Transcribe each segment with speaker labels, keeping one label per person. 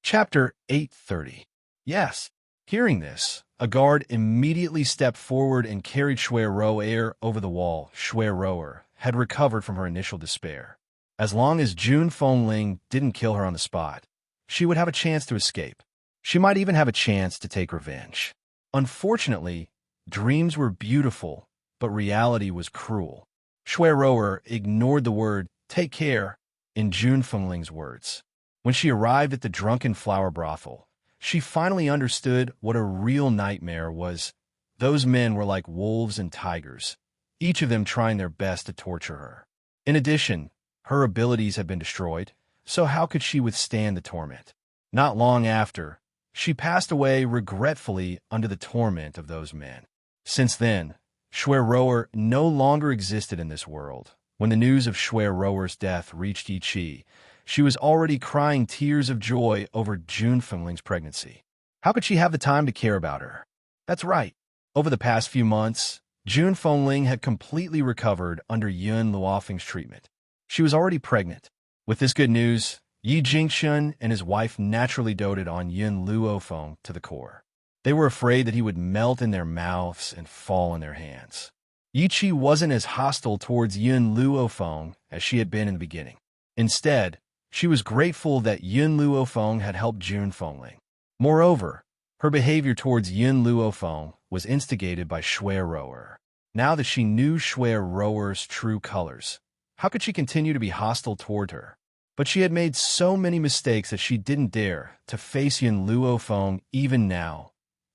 Speaker 1: Chapter 830. Yes. Hearing this, a guard immediately stepped forward and carried Shui Roer over the wall. Shui Roer had recovered from her initial despair. As long as Jun Fengling didn't kill her on the spot, she would have a chance to escape. She might even have a chance to take revenge. Unfortunately, dreams were beautiful, but reality was cruel. Shui Roer ignored the word "take care" in Jun Fengling's words. When she arrived at the drunken flower brothel, she finally understood what a real nightmare was. Those men were like wolves and tigers, each of them trying their best to torture her. In addition, her abilities had been destroyed, so how could she withstand the torment? Not long after, she passed away regretfully under the torment of those men. Since then, Shui Roer no longer existed in this world. When the news of Shui Roer's death reached Yi Qi, she was already crying tears of joy over Jun Fengling's pregnancy. How could she have the time to care about her? That's right. Over the past few months, Jun Fengling had completely recovered under Yun Luofeng's treatment. She was already pregnant. With this good news, Yi Jingshun and his wife naturally doted on Yun Luofeng to the core. They were afraid that he would melt in their mouths and fall in their hands. Yi Qi wasn't as hostile towards Yun Luofeng as she had been in the beginning. Instead, she was grateful that Yun Luofeng had helped Jun Fengling. Moreover, her behavior towards Yun Luofeng was instigated by Shui Roer. Now that she knew Shui Roer's true colors, how could she continue to be hostile toward her? But she had made so many mistakes that she didn't dare to face Yun Luofeng even now.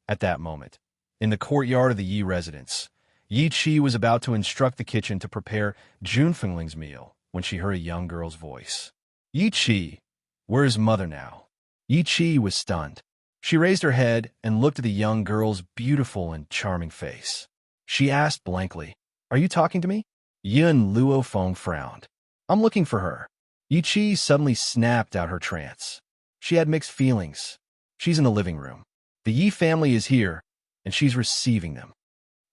Speaker 1: At that moment, in the courtyard of the Yi residence, Yi Qi was about to instruct the kitchen to prepare Jun Fengling's meal when she heard a young girl's voice. Yi Qi, where's mother now? Yi Qi was stunned. She raised her head and looked at the young girl's beautiful and charming face. She asked blankly, "Are you talking to me?" Yun Luofeng frowned. "I'm looking for her." Yi Qi suddenly snapped out her trance. She had mixed feelings. She's in the living room. The Yi family is here, and she's receiving them.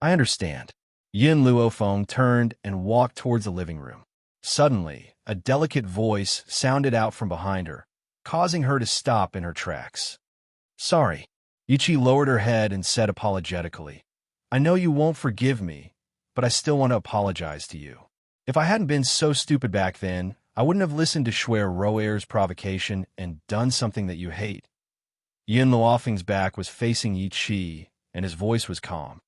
Speaker 1: I understand. Yun Luofeng turned and walked towards the living room. Suddenly, a delicate voice sounded out from behind her, causing her to stop in her tracks. "Sorry." Yi Qi lowered her head and said apologetically, "I know you won't forgive me, but I still want to apologize to you. If I hadn't been so stupid back then, I wouldn't have listened to Shui Roer's provocation and done something that you hate." Yun Luofeng's back was facing Yi Qi, and his voice was calm.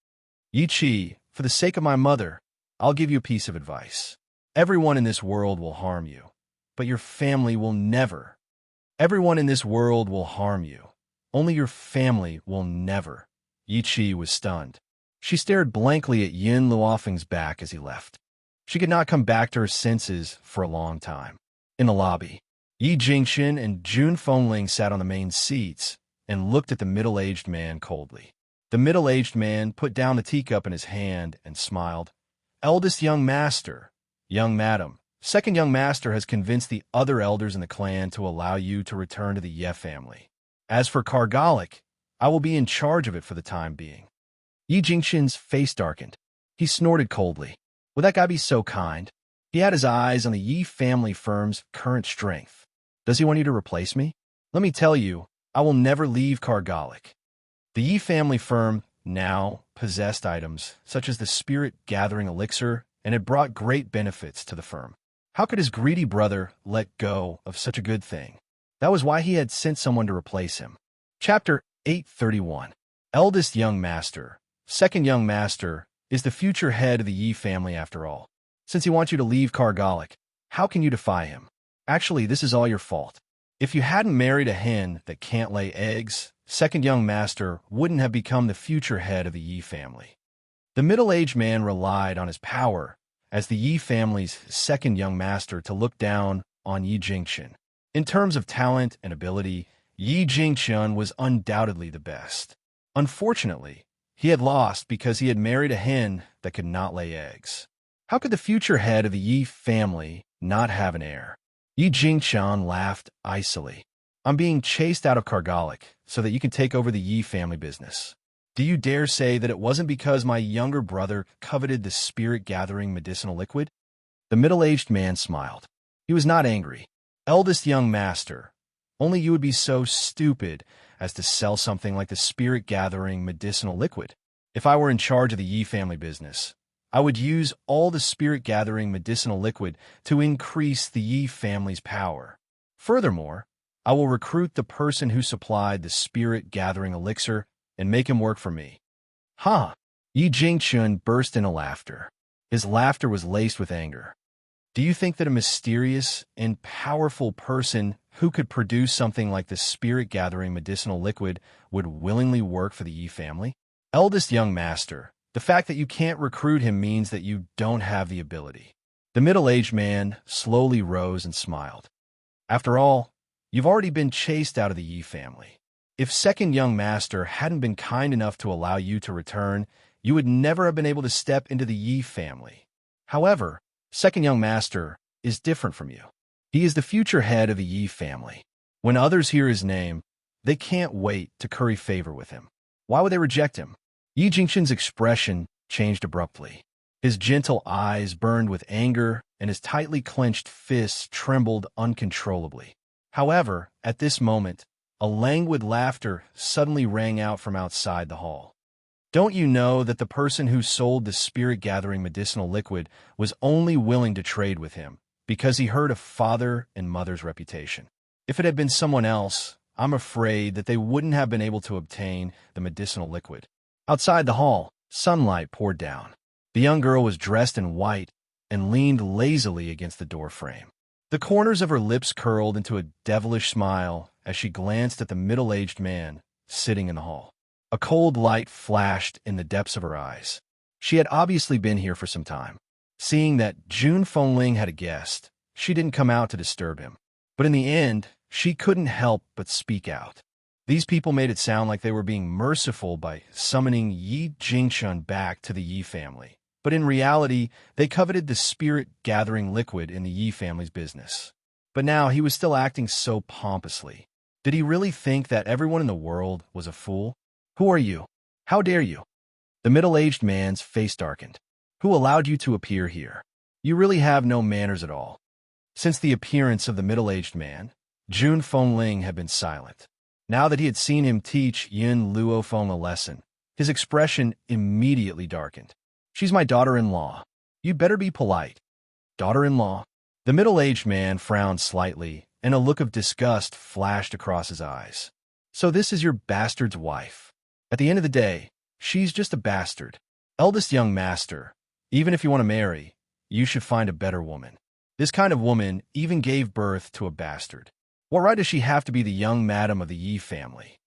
Speaker 1: "Yi Qi, for the sake of my mother, I'll give you a piece of advice. Everyone in this world will harm you, but your family will never. Everyone in this world will harm you. Only your family will never." Yi Qi was stunned. She stared blankly at Yun Luofeng's back as he left. She could not come back to her senses for a long time. In the lobby, Yi Jingshun and Jun Fengling sat on the main seats and looked at the middle-aged man coldly. The middle-aged man put down the teacup in his hand and smiled. "Eldest young master, young madam, second young master has convinced the other elders in the clan to allow you to return to the Ye family. As for Kargalik, I will be in charge of it for the time being." Yi Jingshun's face darkened. He snorted coldly. Would that guy be so kind? He had his eyes on the Yi family firm's current strength. Does he want you to replace me? Let me tell you, I will never leave Kargalik. The Yi family firm now possessed items such as the spirit-gathering elixir, and it brought great benefits to the firm. How could his greedy brother let go of such a good thing? That was why he had sent someone to replace him. Chapter 831. Eldest young master, second young master, is the future head of the Yi family after all. Since he wants you to leave Kargalik, how can you defy him? Actually, this is all your fault. If you hadn't married a hen that can't lay eggs, second young master wouldn't have become the future head of the Yi family. The middle-aged man relied on his power as the Yi family's second young master to look down on Yi Jingshun. In terms of talent and ability, Yi Jingshun was undoubtedly the best. Unfortunately, he had lost because he had married a hen that could not lay eggs. How could the future head of the Yi family not have an heir? Yi Jingshun laughed icily. "I'm being chased out of Kargalik so that you can take over the Yi family business. Do you dare say that it wasn't because my younger brother coveted the spirit-gathering medicinal liquid?" The middle-aged man smiled. He was not angry. "Eldest young master, Only you would be so stupid as to sell something like the spirit-gathering medicinal liquid. If I were in charge of the Yi family business, I would use all the spirit-gathering medicinal liquid to increase the Yi family's power. Furthermore, I will recruit the person who supplied the spirit-gathering elixir and make him work for me. Huh! Yi Jingchun burst into laughter. His laughter was laced with anger. Do you think that a mysterious and powerful person who could produce something like the spirit-gathering medicinal liquid would willingly work for the Yi family? Eldest young master, the fact that you can't recruit him means that you don't have the ability. The middle-aged man slowly rose and smiled. After all, you've already been chased out of the Yi family. If second young master hadn't been kind enough to allow you to return, you would never have been able to step into the Yi family. However, second young master is different from you. He is the future head of the Yi family. When others hear his name, they can't wait to curry favor with him. Why would they reject him? Yi Jingchun's expression changed abruptly. His gentle eyes burned with anger, and his tightly clenched fists trembled uncontrollably. However, at this moment, a languid laughter suddenly rang out from outside the hall. Don't you know that the person who sold the spirit-gathering medicinal liquid was only willing to trade with him because he heard of father and mother's reputation? If it had been someone else, I'm afraid that they wouldn't have been able to obtain the medicinal liquid. Outside the hall, sunlight poured down. The young girl was dressed in white and leaned lazily against the doorframe. The corners of her lips curled into a devilish smile as she glanced at the middle-aged man sitting in the hall. A cold light flashed in the depths of her eyes. She had obviously been here for some time. Seeing that Jun Fengling had a guest, she didn't come out to disturb him. But in the end, she couldn't help but speak out. These people made it sound like they were being merciful by summoning Yi Jingchun back to the Yi family. But in reality, they coveted the spirit-gathering liquid in the Yi family's business. But now he was still acting so pompously. Did he really think that everyone in the world was a fool? Who are you? How dare you? The middle-aged man's face darkened. Who allowed you to appear here? You really have no manners at all. Since the appearance of the middle-aged man, Jun Fengling had been silent. Now that he had seen him teach Yin Luofeng a lesson, his expression immediately darkened. She's my daughter-in-law. You'd better be polite. Daughter-in-law? The middle-aged man frowned slightly, and a look of disgust flashed across his eyes. So this is your bastard's wife. At the end of the day, she's just a bastard. Eldest young master, even if you want to marry, you should find a better woman. This kind of woman even gave birth to a bastard. What right does she have to be the young madam of the Yi family?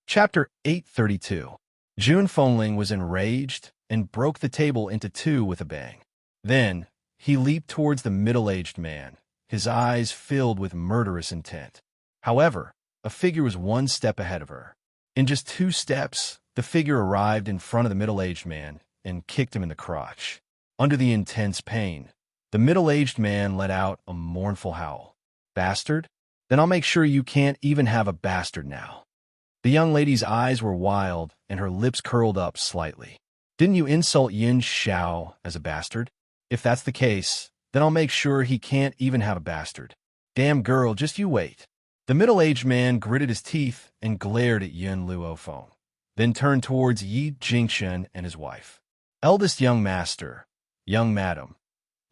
Speaker 1: Chapter 832. Jun Fengling was enraged and broke the table into two with a bang. Then, he leaped towards the middle-aged man, his eyes filled with murderous intent. However, a figure was one step ahead of her. In just 2 steps, the figure arrived in front of the middle-aged man and kicked him in the crotch. Under the intense pain, the middle-aged man let out a mournful howl. Bastard? Then I'll make sure you can't even have a bastard now. The young lady's eyes were wild and her lips curled up slightly. Didn't you insult Yin Xiao as a bastard? If that's the case, then I'll make sure he can't even have a bastard. Damn girl, just you wait. The middle-aged man gritted his teeth and glared at Yin Luofeng, then turned towards Yi Jingchun and his wife. Eldest young master, young madam,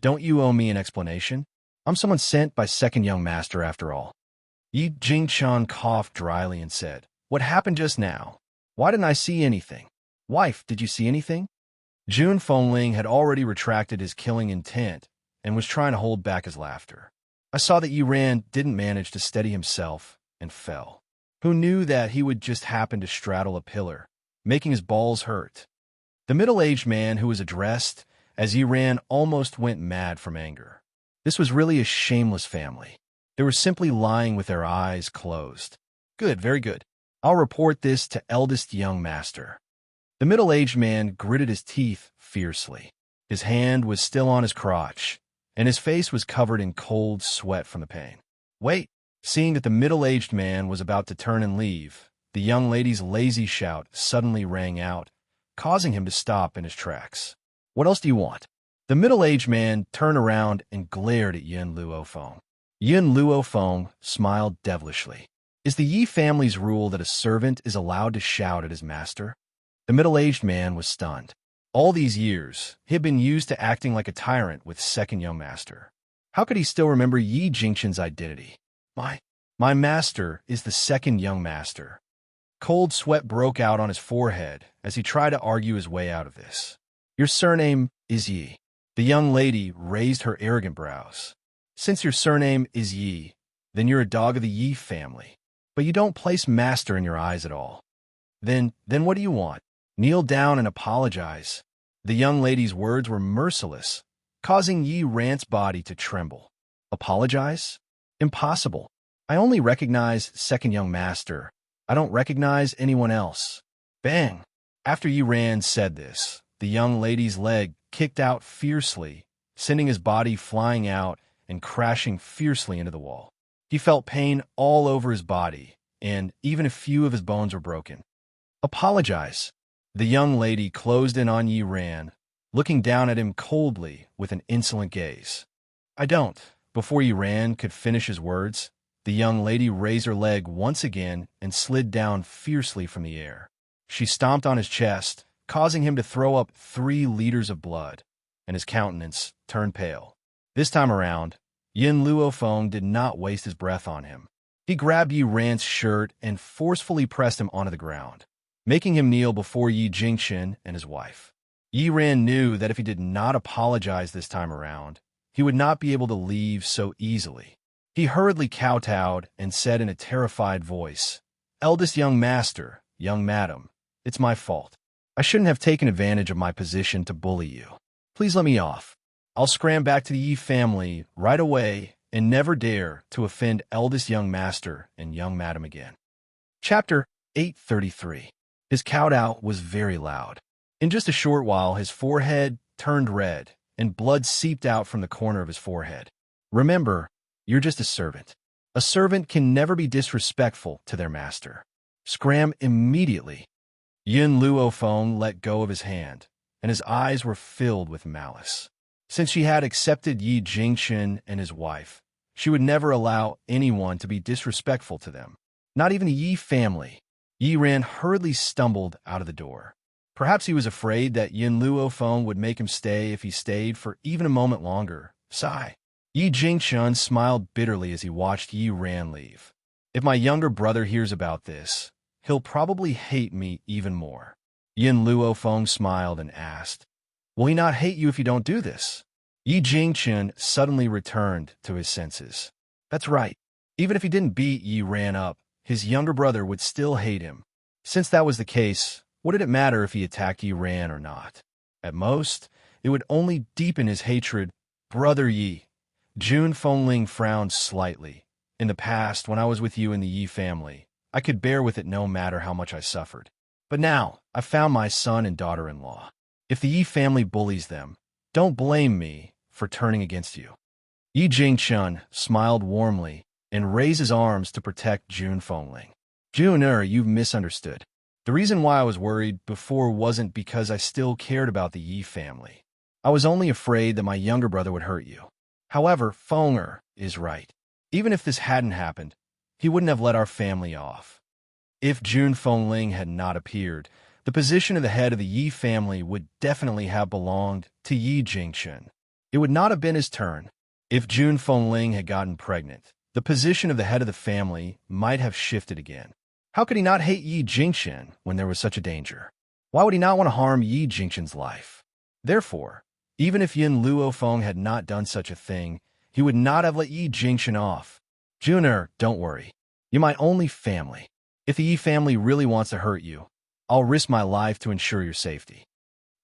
Speaker 1: don't you owe me an explanation? I'm someone sent by second young master after all. Yi Jingchun coughed dryly and said, What happened just now? Why didn't I see anything? Wife, did you see anything? Jun Fengling had already retracted his killing intent and was trying to hold back his laughter. I saw that Yi Ran didn't manage to steady himself and fell. Who knew that he would just happen to straddle a pillar, making his balls hurt? The middle-aged man who was addressed as Yi Ran almost went mad from anger. This was really a shameless family. They were simply lying with their eyes closed. Good, very good. I'll report this to eldest young master. The middle-aged man gritted his teeth fiercely. His hand was still on his crotch, and his face was covered in cold sweat from the pain. Wait! Seeing that the middle-aged man was about to turn and leave, the young lady's lazy shout suddenly rang out, causing him to stop in his tracks. What else do you want? The middle-aged man turned around and glared at Yin Luofeng. Yin Luofeng smiled devilishly. Is the Yi family's rule that a servant is allowed to shout at his master? The middle-aged man was stunned. All these years, he had been used to acting like a tyrant with second young master. How could he still remember Yi Jingqian's identity? My master is the second young master. Cold sweat broke out on his forehead as he tried to argue his way out of this. Your surname is Yi. The young lady raised her arrogant brows. Since your surname is Yi, then you're a dog of the Yi family. But you don't place master in your eyes at all. Then what do you want? Kneel down and apologize. The young lady's words were merciless, causing Yi Ran's body to tremble. Apologize? Impossible. I only recognize second young master. I don't recognize anyone else. Bang! After Yi Ran said this, the young lady's leg kicked out fiercely, sending his body flying out and crashing fiercely into the wall. He felt pain all over his body, and even a few of his bones were broken. Apologize. The young lady closed in on Yi Ran, looking down at him coldly with an insolent gaze. I don't. Before Yi Ran could finish his words, the young lady raised her leg once again and slid down fiercely from the air. She stomped on his chest, causing him to throw up 3 liters of blood, and his countenance turned pale. This time around, Yin Luofeng did not waste his breath on him. He grabbed Yi Ran's shirt and forcefully pressed him onto the ground, making him kneel before Yi Jingqian and his wife. Yi Ran knew that if he did not apologize this time around, he would not be able to leave so easily. He hurriedly kowtowed and said in a terrified voice, Eldest young master, young madam, it's my fault. I shouldn't have taken advantage of my position to bully you. Please let me off. I'll scram back to the Yi family right away and never dare to offend eldest young master and young madam again. Chapter 833. His kowtow was very loud. In just a short while, his forehead turned red and blood seeped out from the corner of his forehead. Remember, you're just a servant. A servant can never be disrespectful to their master. Scram immediately. Yin Luofeng let go of his hand, and his eyes were filled with malice. Since she had accepted Yi Jingqian and his wife, she would never allow anyone to be disrespectful to them, not even the Yi family. Yi Ran hurriedly stumbled out of the door. Perhaps he was afraid that Yin Luofeng would make him stay if he stayed for even a moment longer. Sigh. Yi Jingqian smiled bitterly as he watched Yi Ran leave. If my younger brother hears about this, he'll probably hate me even more. Yin Luofeng smiled and asked, Will he not hate you if you don't do this? Yi Jingqian suddenly returned to his senses. That's right. Even if he didn't beat Yi Ran up, his younger brother would still hate him. Since that was the case, what did it matter if he attacked Yi Ran or not? At most, it would only deepen his hatred. Brother Yi. Jun Fengling frowned slightly. In the past, when I was with you in the Yi family, I could bear with it no matter how much I suffered. But now, I've found my son and daughter-in-law. If the Yi family bullies them, don't blame me for turning against you. Yi Jingqian smiled warmly and raised his arms to protect Jun Fengling. Jun, you've misunderstood. The reason why I was worried before wasn't because I still cared about the Yi family. I was only afraid that my younger brother would hurt you. However, Fenger is right. Even if this hadn't happened, he wouldn't have let our family off. If Jun Fengling had not appeared, the position of the head of the Yi family would definitely have belonged to Yi Jingqian. It would not have been his turn. If Jun Fengling had gotten pregnant, the position of the head of the family might have shifted again. How could he not hate Yi Jingqian when there was such a danger? Why would he not want to harm Yi Jingqian's life? Therefore, even if Yin Luofeng had not done such a thing, he would not have let Yi Jingqian off. Jun, don't worry. You're my only family. If the Yi family really wants to hurt you, I'll risk my life to ensure your safety.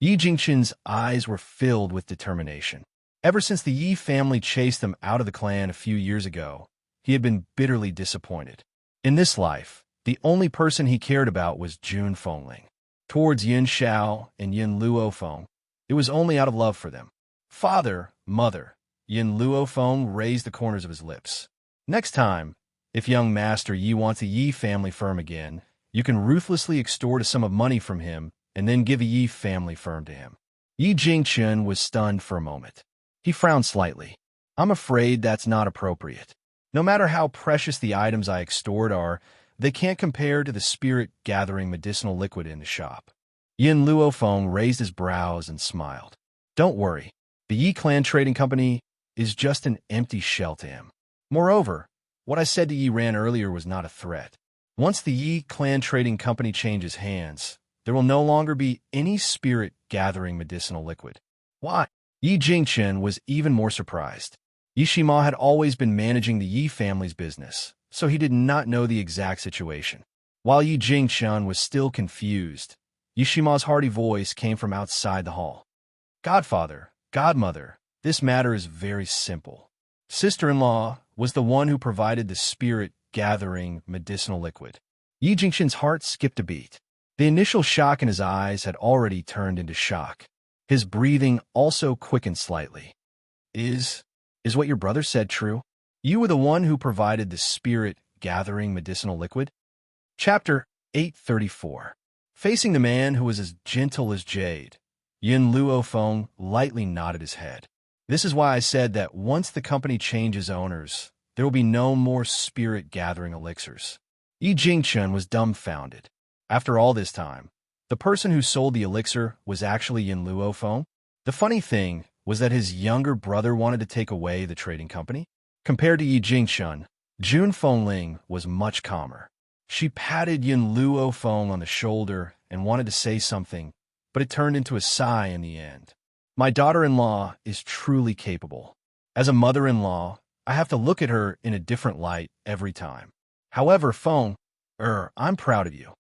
Speaker 1: Yi Jingqian's eyes were filled with determination. Ever since the Yi family chased them out of the clan a few years ago, he had been bitterly disappointed. In this life, the only person he cared about was Jun Fengling. Towards Yin Xiao and Yin Luofeng, it was only out of love for them. Father, mother, Yin Luofeng raised the corners of his lips. Next time, if young Master Yi wants a Yi family firm again, you can ruthlessly extort a sum of money from him and then give a Yi family firm to him. Yi Jingqian was stunned for a moment. He frowned slightly. I'm afraid that's not appropriate. No matter how precious the items I extort are, they can't compare to the spirit-gathering medicinal liquid in the shop. Yin Luofeng raised his brows and smiled. Don't worry, the Yi Clan Trading Company is just an empty shell to him. Moreover, what I said to Yi Ran earlier was not a threat. Once the Yi Clan Trading Company changes hands, there will no longer be any spirit-gathering medicinal liquid. Why? Yi Jingchen was even more surprised. Yi Shima had always been managing the Yi family's business, so he did not know the exact situation. While Yi Jingchen was still confused, Yi Shima's hearty voice came from outside the hall. Godfather, godmother, this matter is very simple. Sister-in-law was the one who provided the spirit-gathering medicinal liquid. Yi Jingchen's heart skipped a beat. The initial shock in his eyes had already turned into shock. His breathing also quickened slightly. Is what your brother said true? You were the one who provided the spirit-gathering medicinal liquid? Chapter 834. Facing the man who was as gentle as jade, Yin Luofeng lightly nodded his head. This is why I said that once the company changes owners, there will be no more spirit-gathering elixirs. Yi Jingchen was dumbfounded. After all this time, the person who sold the elixir was actually Yin Luofeng? The funny thing was that his younger brother wanted to take away the trading company. Compared to Yi Jingchen, Jun Fengling was much calmer. She patted Yin Luofeng on the shoulder and wanted to say something, but it turned into a sigh in the end. My daughter-in-law is truly capable. As a mother-in-law, I have to look at her in a different light every time. However, Feng, I'm proud of you.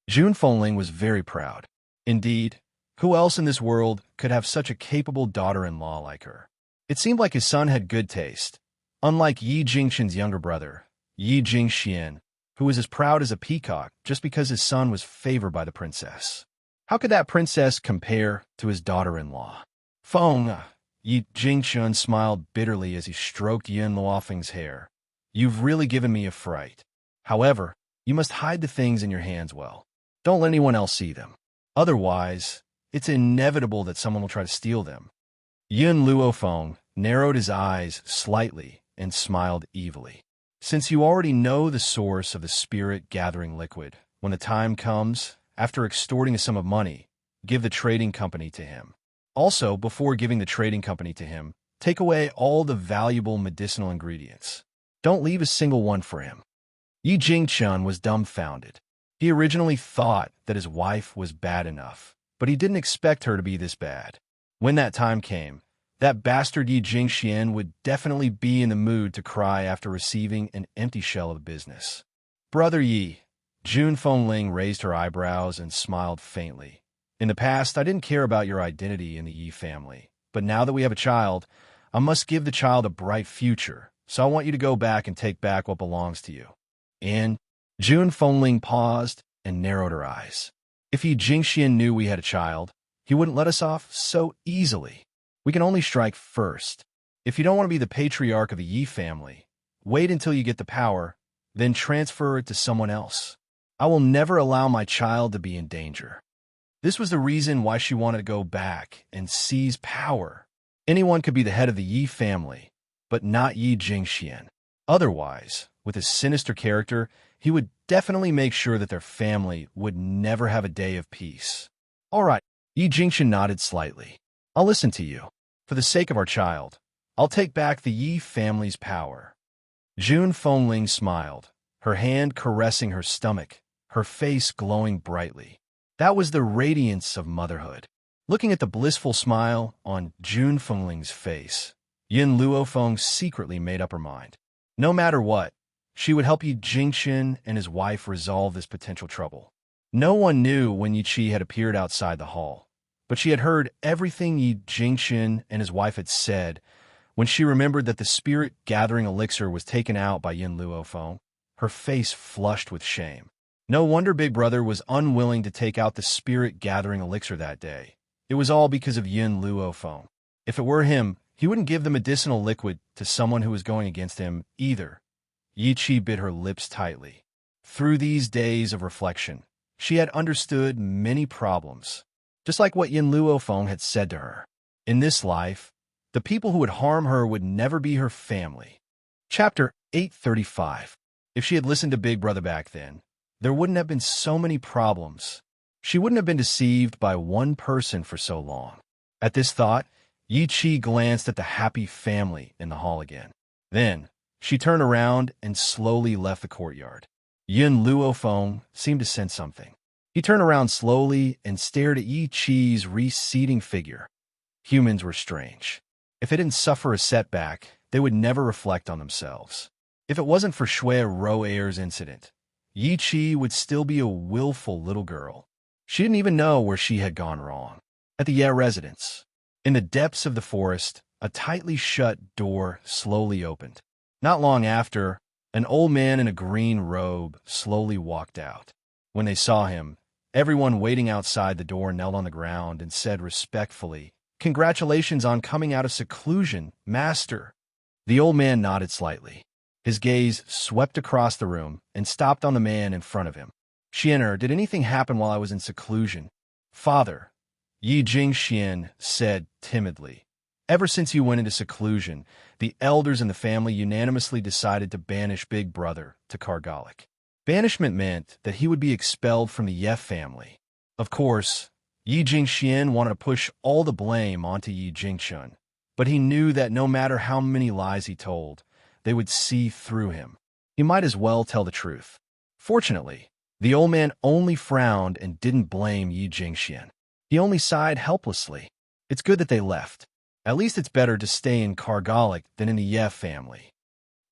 Speaker 1: Jun Fengling was very proud. Indeed, who else in this world could have such a capable daughter-in-law like her? It seemed like his son had good taste. Unlike Yi Jingchen's younger brother, Yi Jingxian, who was as proud as a peacock just because his son was favored by the princess. How could that princess compare to his daughter-in-law? Feng, Yi Jingchen smiled bitterly as he stroked Yin Luofeng's hair. You've really given me a fright. However, you must hide the things in your hands well. Don't let anyone else see them. Otherwise, it's inevitable that someone will try to steal them. Yin Luofeng narrowed his eyes slightly and smiled evilly. Since you already know the source of the spirit-gathering liquid, when the time comes, after extorting a sum of money, give the trading company to him. Also, before giving the trading company to him, take away all the valuable medicinal ingredients. Don't leave a single one for him. Yi Jingchen was dumbfounded. He originally thought that his wife was bad enough, but he didn't expect her to be this bad. When that time came, that bastard Yi Jingxian would definitely be in the mood to cry after receiving an empty shell of business. Brother Yi, Jun Fengling raised her eyebrows and smiled faintly. In the past, I didn't care about your identity in the Yi family, but now that we have a child, I must give the child a bright future, so I want you to go back and take back what belongs to you. And Jun Fengling paused and narrowed her eyes. If Yi Jingxian knew we had a child, he wouldn't let us off so easily. We can only strike first. If you don't want to be the patriarch of the Yi family, wait until you get the power, then transfer it to someone else. I will never allow my child to be in danger. This was the reason why she wanted to go back and seize power. Anyone could be the head of the Yi family, but not Yi Jingxian. Otherwise, with his sinister character, he would definitely make sure that their family would never have a day of peace. All right, Yi Jingxian nodded slightly. I'll listen to you. For the sake of our child, I'll take back the Yi family's power. Jun Fengling smiled, her hand caressing her stomach, her face glowing brightly. That was the radiance of motherhood. Looking at the blissful smile on Jun Fengling's face, Yin Luofeng secretly made up her mind. No matter what, she would help Yi Jingchen and his wife resolve this potential trouble. No one knew when Yi Qi had appeared outside the hall, but she had heard everything Yi Jingchen and his wife had said. When she remembered that the spirit-gathering elixir was taken out by Yin Luofeng, her face flushed with shame. No wonder Big Brother was unwilling to take out the spirit-gathering elixir that day. It was all because of Yin Luofeng. If it were him, he wouldn't give the medicinal liquid to someone who was going against him either. Yi Qi bit her lips tightly. Through these days of reflection, she had understood many problems, just like what Yin Luofeng had said to her. In this life, the people who would harm her would never be her family. Chapter 835. If she had listened to Big Brother back then, there wouldn't have been so many problems. She wouldn't have been deceived by one person for so long. At this thought, Yi Chi glanced at the happy family in the hall again. Then, she turned around and slowly left the courtyard. Yun Luofeng seemed to sense something. He turned around slowly and stared at Yi Chi's receding figure. Humans were strange. If they didn't suffer a setback, they would never reflect on themselves. If it wasn't for Shui Roair's incident, Yi Chi would still be a willful little girl. She didn't even know where she had gone wrong. At the Ye residence, in the depths of the forest, a tightly shut door slowly opened. Not long after, an old man in a green robe slowly walked out. When they saw him, everyone waiting outside the door knelt on the ground and said respectfully, "Congratulations on coming out of seclusion, Master." The old man nodded slightly. His gaze swept across the room and stopped on the man in front of him. "Xianer, did anything happen while I was in seclusion?" "Father," Yi Jingxian said timidly, "ever since you went into seclusion, the elders in the family unanimously decided to banish Big Brother to Kargalik. Banishment meant that he would be expelled from the Ye family. Of course, Yi Jingxian wanted to push all the blame onto Yi Jingshun, but he knew that no matter how many lies he told, they would see through him. He might as well tell the truth. Fortunately, the old man only frowned and didn't blame Yi Jingxian. He only sighed helplessly. It's good that they left. At least it's better to stay in Kargalik than in the Ye family.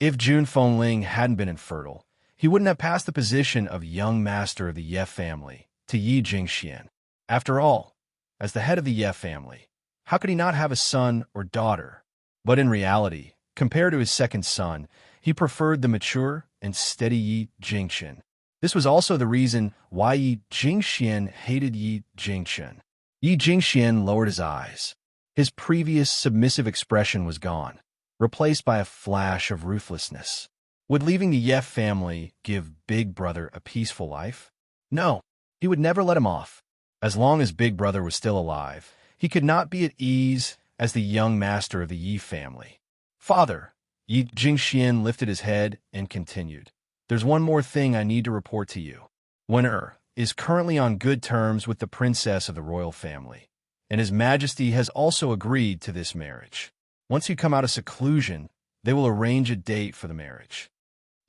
Speaker 1: If Jun Fengling hadn't been infertile, he wouldn't have passed the position of young master of the Ye family to Yi Jingxian. After all, as the head of the Ye family, how could he not have a son or daughter? But in reality, compared to his second son, he preferred the mature and steady Yi Jingxian. This was also the reason why Yi Jingxian hated Yi Jingshun. Yi Jingxian lowered his eyes. His previous submissive expression was gone, replaced by a flash of ruthlessness. Would leaving the Ye family give Big Brother a peaceful life? No, he would never let him off. As long as Big Brother was still alive, he could not be at ease as the young master of the Yi family. "Father," Yi Jingxian lifted his head and continued, "there's one more thing I need to report to you. Wen is currently on good terms with the princess of the royal family, and His Majesty has also agreed to this marriage. Once you come out of seclusion, they will arrange a date for the marriage."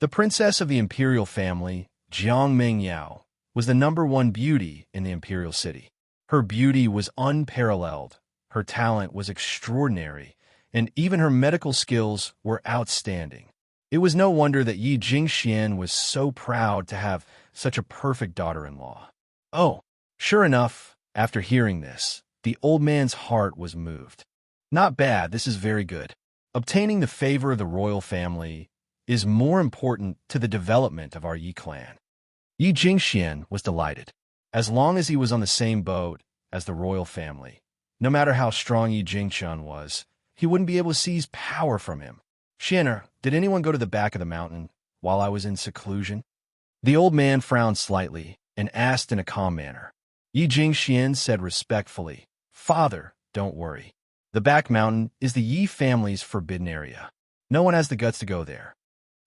Speaker 1: The princess of the imperial family, Jiang Mengyao, was the #1 beauty in the imperial city. Her beauty was unparalleled, her talent was extraordinary, and even her medical skills were outstanding. It was no wonder that Yi Jingxian was so proud to have such a perfect daughter-in-law. Oh, sure enough, after hearing this, the old man's heart was moved. Not bad, this is very good. Obtaining the favor of the royal family is more important to the development of our Yi clan. Yi Jingxian was delighted. As long as he was on the same boat as the royal family, no matter how strong Yi Jingshun was, he wouldn't be able to seize power from him. "Xianer, did anyone go to the back of the mountain while I was in seclusion?" The old man frowned slightly and asked in a calm manner. Yi Jingxian said respectfully, "Father, don't worry. The back mountain is the Yi family's forbidden area. No one has the guts to go there."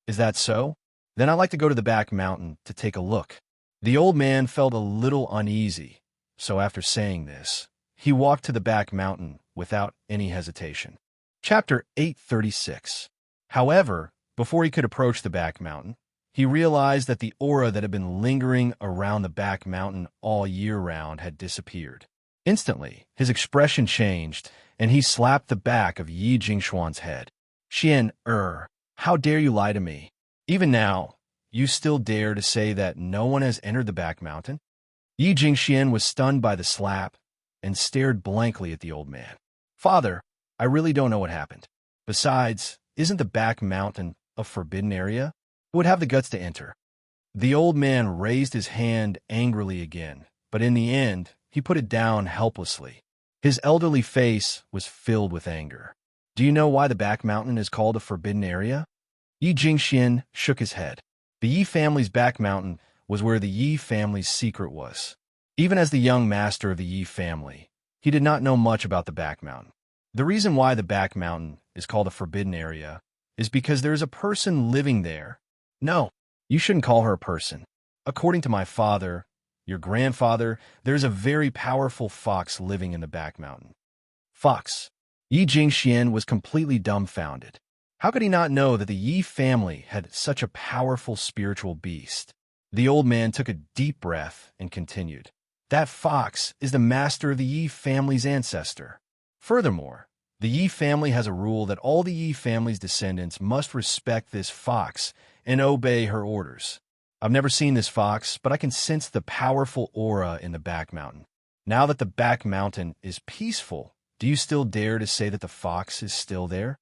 Speaker 1: "Is that so? Then I'd like to go to the back mountain to take a look." The old man felt a little uneasy, so after saying this, he walked to the back mountain without any hesitation. Chapter 836. However, before he could approach the back mountain, he realized that the aura that had been lingering around the back mountain all year round had disappeared. Instantly, his expression changed, and he slapped the back of Yi Jingshuan's head. "Xian, how dare you lie to me? Even now, you still dare to say that no one has entered the back mountain?" Yi Jingxian was stunned by the slap and stared blankly at the old man. "Father, I really don't know what happened. Besides, isn't the back mountain a forbidden area? Who would have the guts to enter?" The old man raised his hand angrily again, but in the end, he put it down helplessly. His elderly face was filled with anger. "Do you know why the back mountain is called a forbidden area?" Yi Jingxian shook his head. The Yi family's back mountain was where the Yi family's secret was. Even as the young master of the Yi family, he did not know much about the back mountain. The reason why the back mountain is called a forbidden area is because there is a person living there. No, you shouldn't call her a person. According to my father, your grandfather, there is a very powerful fox living in the back mountain. Fox. Yi Jingxian was completely dumbfounded. How could he not know that the Yi family had such a powerful spiritual beast? The old man took a deep breath and continued. That fox is the master of the Yi family's ancestor. Furthermore, the Yi family has a rule that all the Yi family's descendants must respect this fox and obey her orders. I've never seen this fox, but I can sense the powerful aura in the back mountain. Now that the back mountain is peaceful, do you still dare to say that the fox is still there?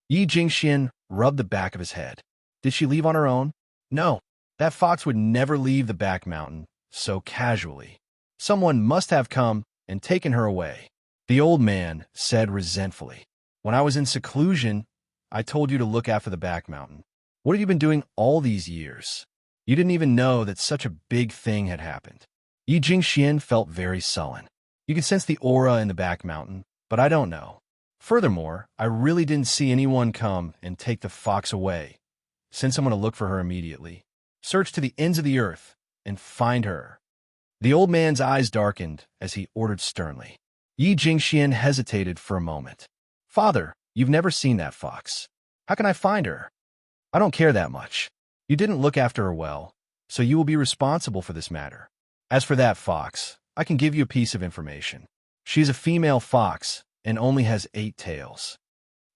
Speaker 1: Yi Jingxian rubbed the back of his head. Did she leave on her own? No, that fox would never leave the back mountain so casually. Someone must have come and taken her away. The old man said resentfully. When I was in seclusion, I told you to look after the back mountain. What have you been doing all these years? You didn't even know that such a big thing had happened. Yi Jingxian felt very sullen. You can sense the aura in the back mountain, but I don't know. Furthermore, I really didn't see anyone come and take the fox away. Send someone to look for her immediately. Search to the ends of the earth and find her. The old man's eyes darkened as he ordered sternly. Yi Jingxian hesitated for a moment. Father, you've never seen that fox. How can I find her? I don't care that much. You didn't look after her well, so you will be responsible for this matter. As for that fox, I can give you a piece of information. She is a female fox and only has 8 tails.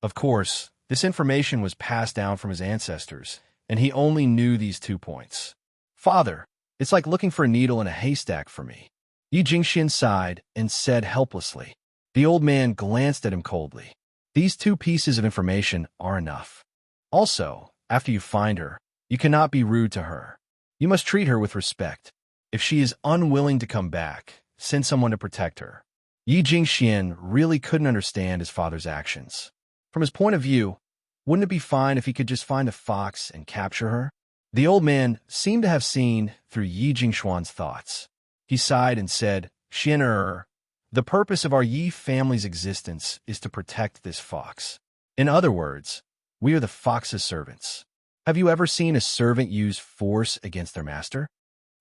Speaker 1: Of course, this information was passed down from his ancestors, and he only knew these 2 points. Father, it's like looking for a needle in a haystack for me. Yi Jingxian sighed and said helplessly. The old man glanced at him coldly. These 2 pieces of information are enough. Also, after you find her, you cannot be rude to her. You must treat her with respect. If she is unwilling to come back, send someone to protect her. Yi Jingxian really couldn't understand his father's actions. From his point of view, wouldn't it be fine if he could just find the fox and capture her? The old man seemed to have seen through Yi Jingxian's thoughts. He sighed and said, Xian, the purpose of our Yi family's existence is to protect this fox. In other words, we are the fox's servants. Have you ever seen a servant use force against their master?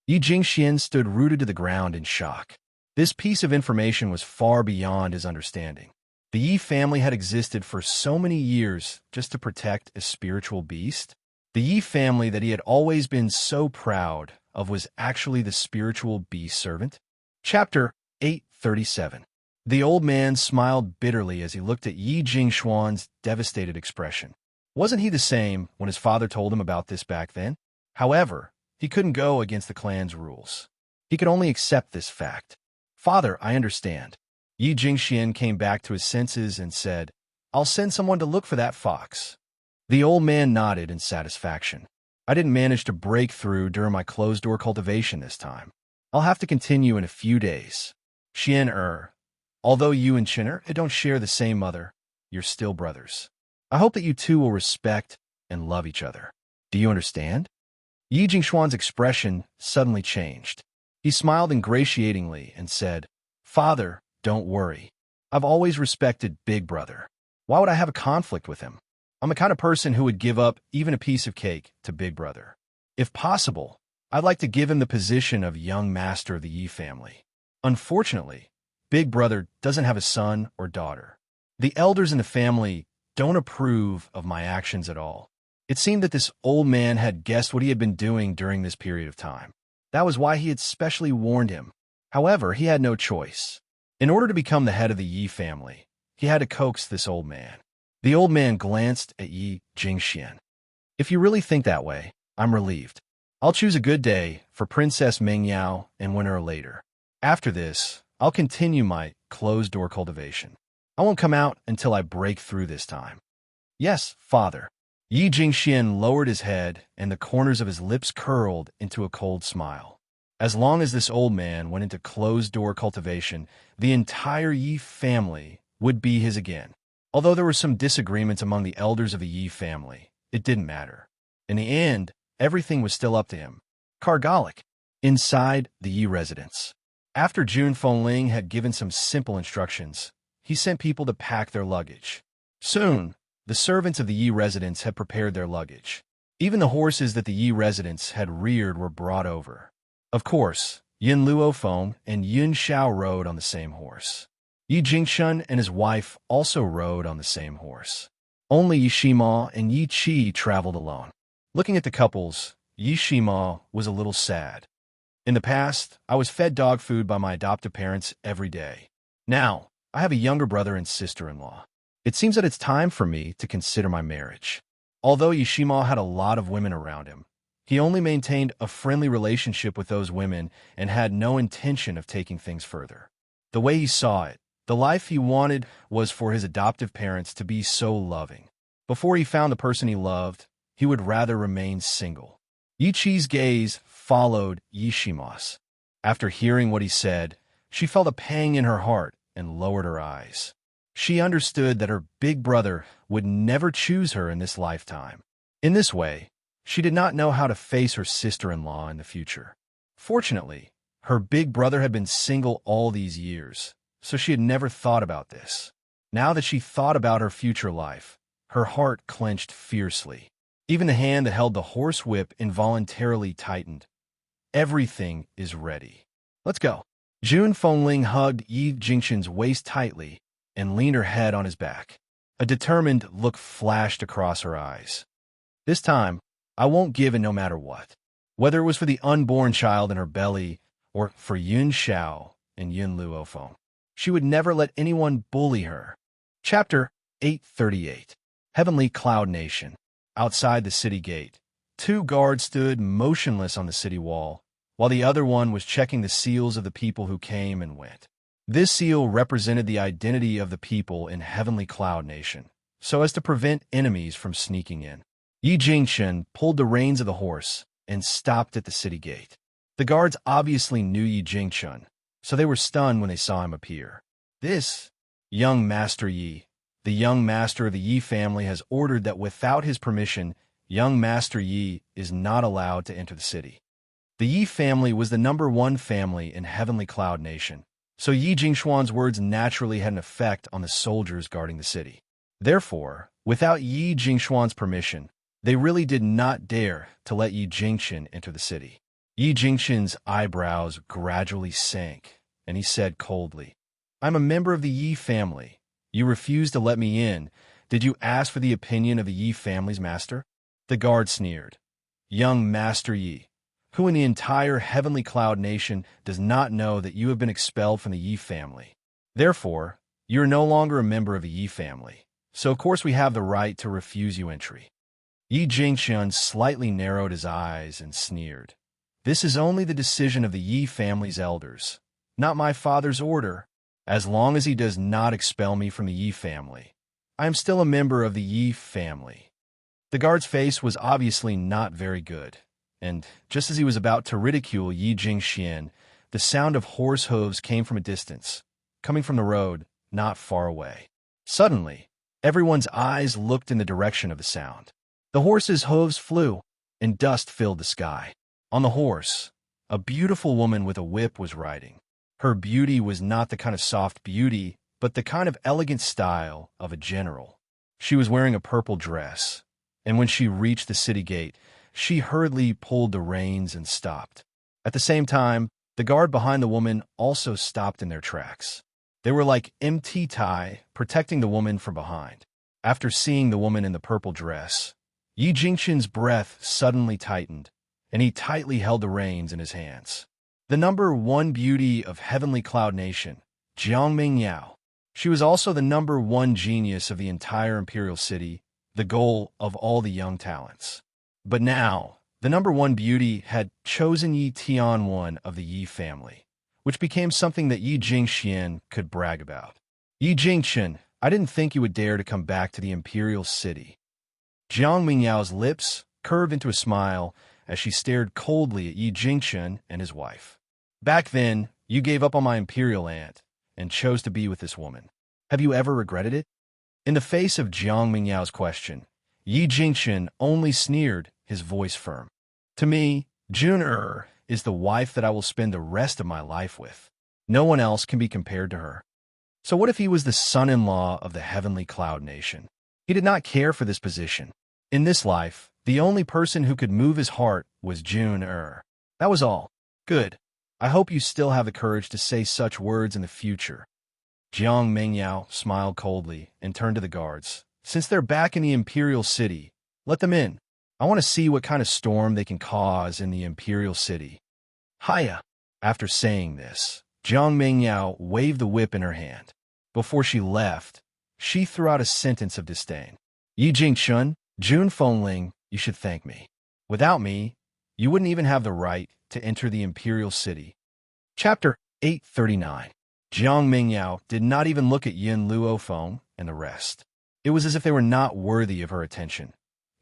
Speaker 1: Yi Jingxian stood rooted to the ground in shock. This piece of information was far beyond his understanding. The Yi family had existed for so many years just to protect a spiritual beast. The Yi family that he had always been so proud of was actually the spiritual beast servant. Chapter 837. The old man smiled bitterly as he looked at Yi Jingxian's devastated expression. Wasn't he the same when his father told him about this back then? However, he couldn't go against the clan's rules. He could only accept this fact. Father, I understand. Yi Jingxian came back to his senses and said, I'll send someone to look for that fox. The old man nodded in satisfaction. I didn't manage to break through during my closed-door cultivation this time. I'll have to continue in a few days. Xian, although you and Chen don't share the same mother, you're still brothers. I hope that you two will respect and love each other. Do you understand? Yi Jingxian's expression suddenly changed. He smiled ingratiatingly and said, Father, don't worry. I've always respected Big Brother. Why would I have a conflict with him? I'm the kind of person who would give up even a piece of cake to Big Brother. If possible, I'd like to give him the position of young master of the Yi family. Unfortunately, Big Brother doesn't have a son or daughter. The elders in the family don't approve of my actions at all. It seemed that this old man had guessed what he had been doing during this period of time. That was why he had specially warned him. However, he had no choice. In order to become the head of the Yi family, he had to coax this old man. The old man glanced at Yi Jingxian. If you really think that way, I'm relieved. I'll choose a good day for Princess Mengyao and win her later. After this, I'll continue my closed-door cultivation. I won't come out until I break through this time. Yes, father. Yi Jingxian lowered his head, and the corners of his lips curled into a cold smile. As long as this old man went into closed-door cultivation, the entire Yi family would be his again. Although there were some disagreements among the elders of the Yi family, it didn't matter. In the end, everything was still up to him. Kargalik, inside the Yi residence. After Jun Fengling had given some simple instructions, he sent people to pack their luggage. Soon, The servants of the Yi residence had prepared their luggage. Even the horses that the Yi residents had reared were brought over. Of course, Yin Luofeng and Yun Xiao rode on the same horse. Yi Jingshun and his wife also rode on the same horse. Only Yi Shima and Yi Qi traveled alone. Looking at the couples, Yi Shima was a little sad. In the past, I was fed dog food by my adoptive parents every day. Now, I have a younger brother and sister-in-law. It seems that it's time for me to consider my marriage. Although Yi Shima had a lot of women around him, he only maintained a friendly relationship with those women and had no intention of taking things further. The way he saw it, the life he wanted was for his adoptive parents to be so loving. Before he found the person he loved, he would rather remain single. Yi Qi's gaze followed Yi Shima's. After hearing what he said, she felt a pang in her heart and lowered her eyes. She understood that her big brother would never choose her in this lifetime. In this way, she did not know how to face her sister-in-law in the future. Fortunately, her big brother had been single all these years, so she had never thought about this. Now that she thought about her future life, her heart clenched fiercely. Even the hand that held the horse whip involuntarily tightened. Everything is ready. Let's go. Jun Fengling hugged Yi Jingxun's waist tightly and leaned her head on his back. A determined look flashed across her eyes. This time, I won't give in no matter what. Whether it was for the unborn child in her belly or for Yun Xiao and Yun Luofeng, she would never let anyone bully her. Chapter 838. Heavenly Cloud Nation. Outside the city gate, 2 guards stood motionless on the city wall, while the other one was checking the seals of the people who came and went. This seal represented the identity of the people in Heavenly Cloud Nation, so as to prevent enemies from sneaking in. Yi Jingshun pulled the reins of the horse and stopped at the city gate. The guards obviously knew Yi Jingshun, so they were stunned when they saw him appear. This, young Master Yi, the young master of the Yi family, has ordered that without his permission, young Master Yi is not allowed to enter the city. The Yi family was the #1 family in Heavenly Cloud Nation, so Yi Jingxuan's words naturally had an effect on the soldiers guarding the city. Therefore, without Yi Jingxuan's permission, they really did not dare to let Yi Jingxun enter the city. Yi Jingxun's eyebrows gradually sank, and he said coldly, "I'm a member of the Yi family. You refused to let me in. Did you ask for the opinion of the Yi family's master?" The guard sneered. "Young Master Yi, who in the entire Heavenly Cloud Nation does not know that you have been expelled from the Yi family? Therefore, you are no longer a member of the Yi family, so of course we have the right to refuse you entry." Yi Jingxun slightly narrowed his eyes and sneered. "This is only the decision of the Yi family's elders, not my father's order. As long as he does not expel me from the Yi family, I am still a member of the Yi family." The guard's face was obviously not very good, and just as he was about to ridicule Yi Jingxian, the sound of horse hooves came from a distance, coming from the road not far away. Suddenly, everyone's eyes looked in the direction of the sound. The horse's hooves flew, and dust filled the sky. On the horse, a beautiful woman with a whip was riding. Her beauty was not the kind of soft beauty, but the kind of elegant style of a general. She was wearing a purple dress, and when she reached the city gate, she hurriedly pulled the reins and stopped. At the same time, the guard behind the woman also stopped in their tracks. They were like MT Tai, protecting the woman from behind. After seeing the woman in the purple dress, Yi Jingxun's breath suddenly tightened, and he tightly held the reins in his hands. The #1 beauty of Heavenly Cloud Nation, Jiangming Yao. She was also the #1 genius of the entire Imperial City, the goal of all the young talents. But now, the #1 beauty had chosen Yi Tianwen of the Yi family, which became something that Yi Jingxian could brag about. "Yi Jingxian, I didn't think you would dare to come back to the Imperial City." Jiang Mingyao's lips curved into a smile as she stared coldly at Yi Jingxian and his wife. "Back then, you gave up on my imperial aunt and chose to be with this woman. Have you ever regretted it?" In the face of Jiang Mingyao's question, Yi Jingxian only sneered, his voice firm. "To me, Jun is the wife that I will spend the rest of my life with. No one else can be compared to her." So what if he was the son-in-law of the Heavenly Cloud Nation? He did not care for this position. In this life, the only person who could move his heart was June. That was all. Good. I hope you still have the courage to say such words in the future. Jiang Mengyao smiled coldly and turned to the guards. Since they're back in the Imperial City, let them in. I want to see what kind of storm they can cause in the Imperial City. Hiya! After saying this, Jiang Mengyao waved the whip in her hand. Before she left, she threw out a sentence of disdain. Yi Jingshun, Jun Fengling, you should thank me. Without me, you wouldn't even have the right to enter the Imperial City. Chapter 839. Jiang Mengyao did not even look at Yin Luofeng and the rest. It was as if they were not worthy of her attention.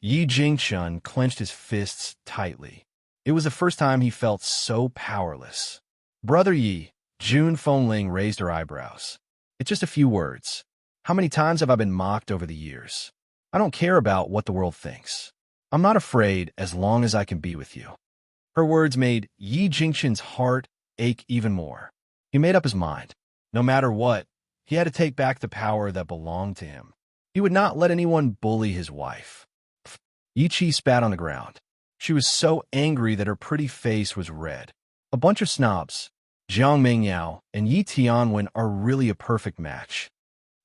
Speaker 1: Yi Jingshun clenched his fists tightly. It was the first time he felt so powerless. Brother Yi, Jun Fengling raised her eyebrows. It's just a few words. How many times have I been mocked over the years? I don't care about what the world thinks. I'm not afraid as long as I can be with you. Her words made Yi Jingshun's heart ache even more. He made up his mind. No matter what, he had to take back the power that belonged to him. He would not let anyone bully his wife. Yi Qi spat on the ground. She was so angry that her pretty face was red. A bunch of snobs. Jiang Mengyao and Yi Tianwen are really a perfect match.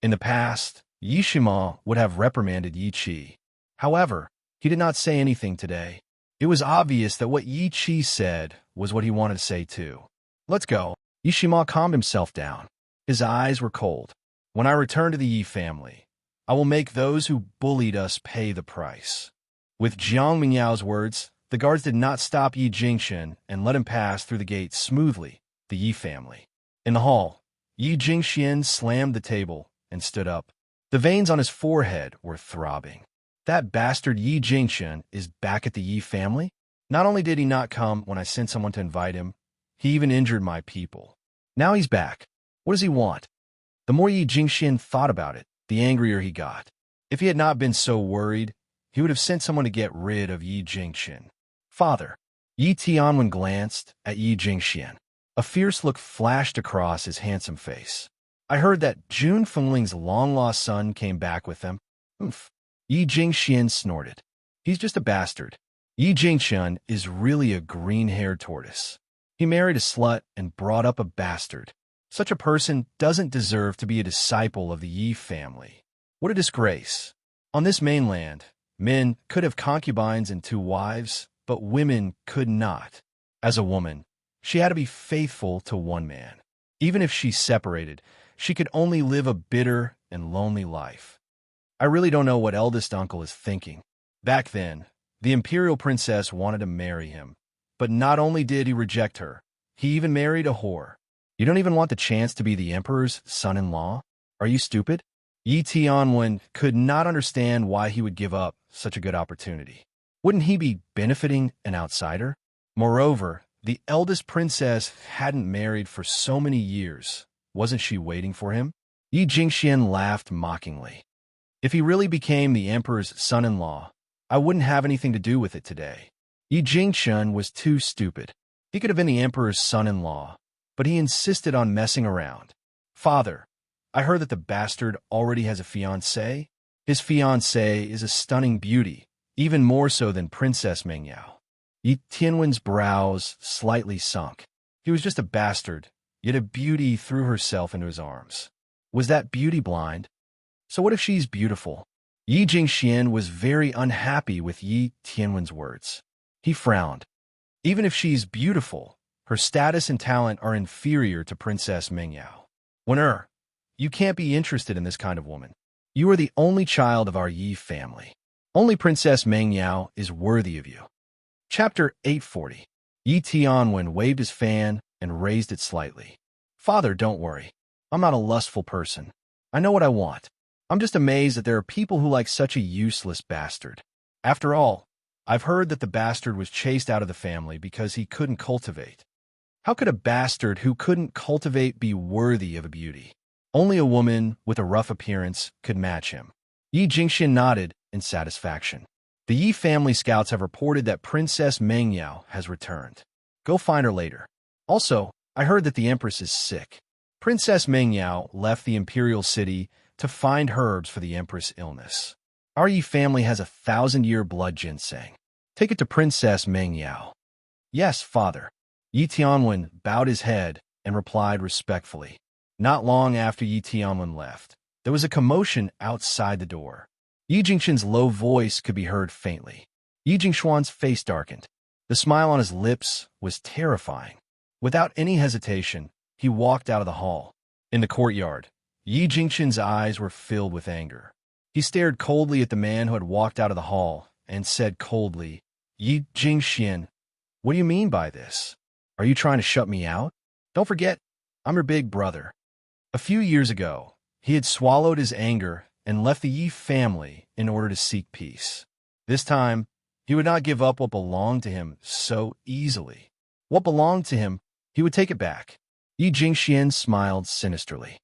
Speaker 1: In the past, Yi Shima would have reprimanded Yi Qi. However, he did not say anything today. It was obvious that what Yi Qi said was what he wanted to say too. Let's go. Yi Shima calmed himself down. His eyes were cold. When I return to the Yi family, I will make those who bullied us pay the price. With Jiang Mingyao's words, the guards did not stop Yi Jingshun and let him pass through the gate smoothly, the Yi family. In the hall, Yi Jingxian slammed the table and stood up. The veins on his forehead were throbbing. That bastard Yi Jingshun is back at the Yi family? Not only did he not come when I sent someone to invite him, he even injured my people. Now he's back. What does he want? The more Yi Jingxian thought about it, the angrier he got. If he had not been so worried, he would have sent someone to get rid of Yi Jingxian. Father. Yi Tianwen glanced at Yi Jingxian. A fierce look flashed across his handsome face. I heard that Jun Fengling's long-lost son came back with them. Oof. Yi Jingxian snorted. He's just a bastard. Yi Jingxian is really a green-haired tortoise. He married a slut and brought up a bastard. Such a person doesn't deserve to be a disciple of the Yi family. What a disgrace. On this mainland, men could have concubines and 2 wives, but women could not. As a woman, she had to be faithful to one man. Even if she separated, she could only live a bitter and lonely life. I really don't know what eldest uncle is thinking. Back then, the imperial princess wanted to marry him. But not only did he reject her, he even married a whore. You don't even want the chance to be the emperor's son-in-law? Are you stupid? Yi Tianwen could not understand why he would give up such a good opportunity. Wouldn't he be benefiting an outsider? Moreover, the eldest princess hadn't married for so many years. Wasn't she waiting for him? Yi Jingxian laughed mockingly. If he really became the emperor's son-in-law, I wouldn't have anything to do with it today. Yi Jingshun was too stupid. He could have been the emperor's son-in-law, but he insisted on messing around. Father, I heard that the bastard already has a fiancée. His fiancée is a stunning beauty, even more so than Princess Mengyao. Yi Tianwen's brows slightly sunk. He was just a bastard, yet a beauty threw herself into his arms. Was that beauty blind? So what if she's beautiful? Yi Jingxian was very unhappy with Yi Tianwen's words. He frowned. Even if she's beautiful, her status and talent are inferior to Princess Mengyao. You can't be interested in this kind of woman. You are the only child of our Yi family. Only Princess Mengyao is worthy of you. Chapter 840. Yi Tianwen waved his fan and raised it slightly. Father, don't worry. I'm not a lustful person. I know what I want. I'm just amazed that there are people who like such a useless bastard. After all, I've heard that the bastard was chased out of the family because he couldn't cultivate. How could a bastard who couldn't cultivate be worthy of a beauty? Only a woman with a rough appearance could match him. Yi Jingxian nodded in satisfaction. The Yi family scouts have reported that Princess Mengyao has returned. Go find her later. Also, I heard that the Empress is sick. Princess Mengyao left the imperial city to find herbs for the Empress' illness. Our Yi family has 1,000-year blood ginseng. Take it to Princess Meng Yao. Yes, father. Yi Tianwen bowed his head and replied respectfully. Not long after Yi Tianwen left, there was a commotion outside the door. Yi Jingxuan's low voice could be heard faintly. Yi Jingxuan's face darkened. The smile on his lips was terrifying. Without any hesitation, he walked out of the hall. In the courtyard, Yi Jingxuan's eyes were filled with anger. He stared coldly at the man who had walked out of the hall and said coldly, Yi Jingxian, what do you mean by this? Are you trying to shut me out? Don't forget, I'm your big brother. A few years ago, he had swallowed his anger and left the Yi family in order to seek peace. This time, he would not give up what belonged to him so easily. What belonged to him, he would take it back. Yi Jingxian smiled sinisterly.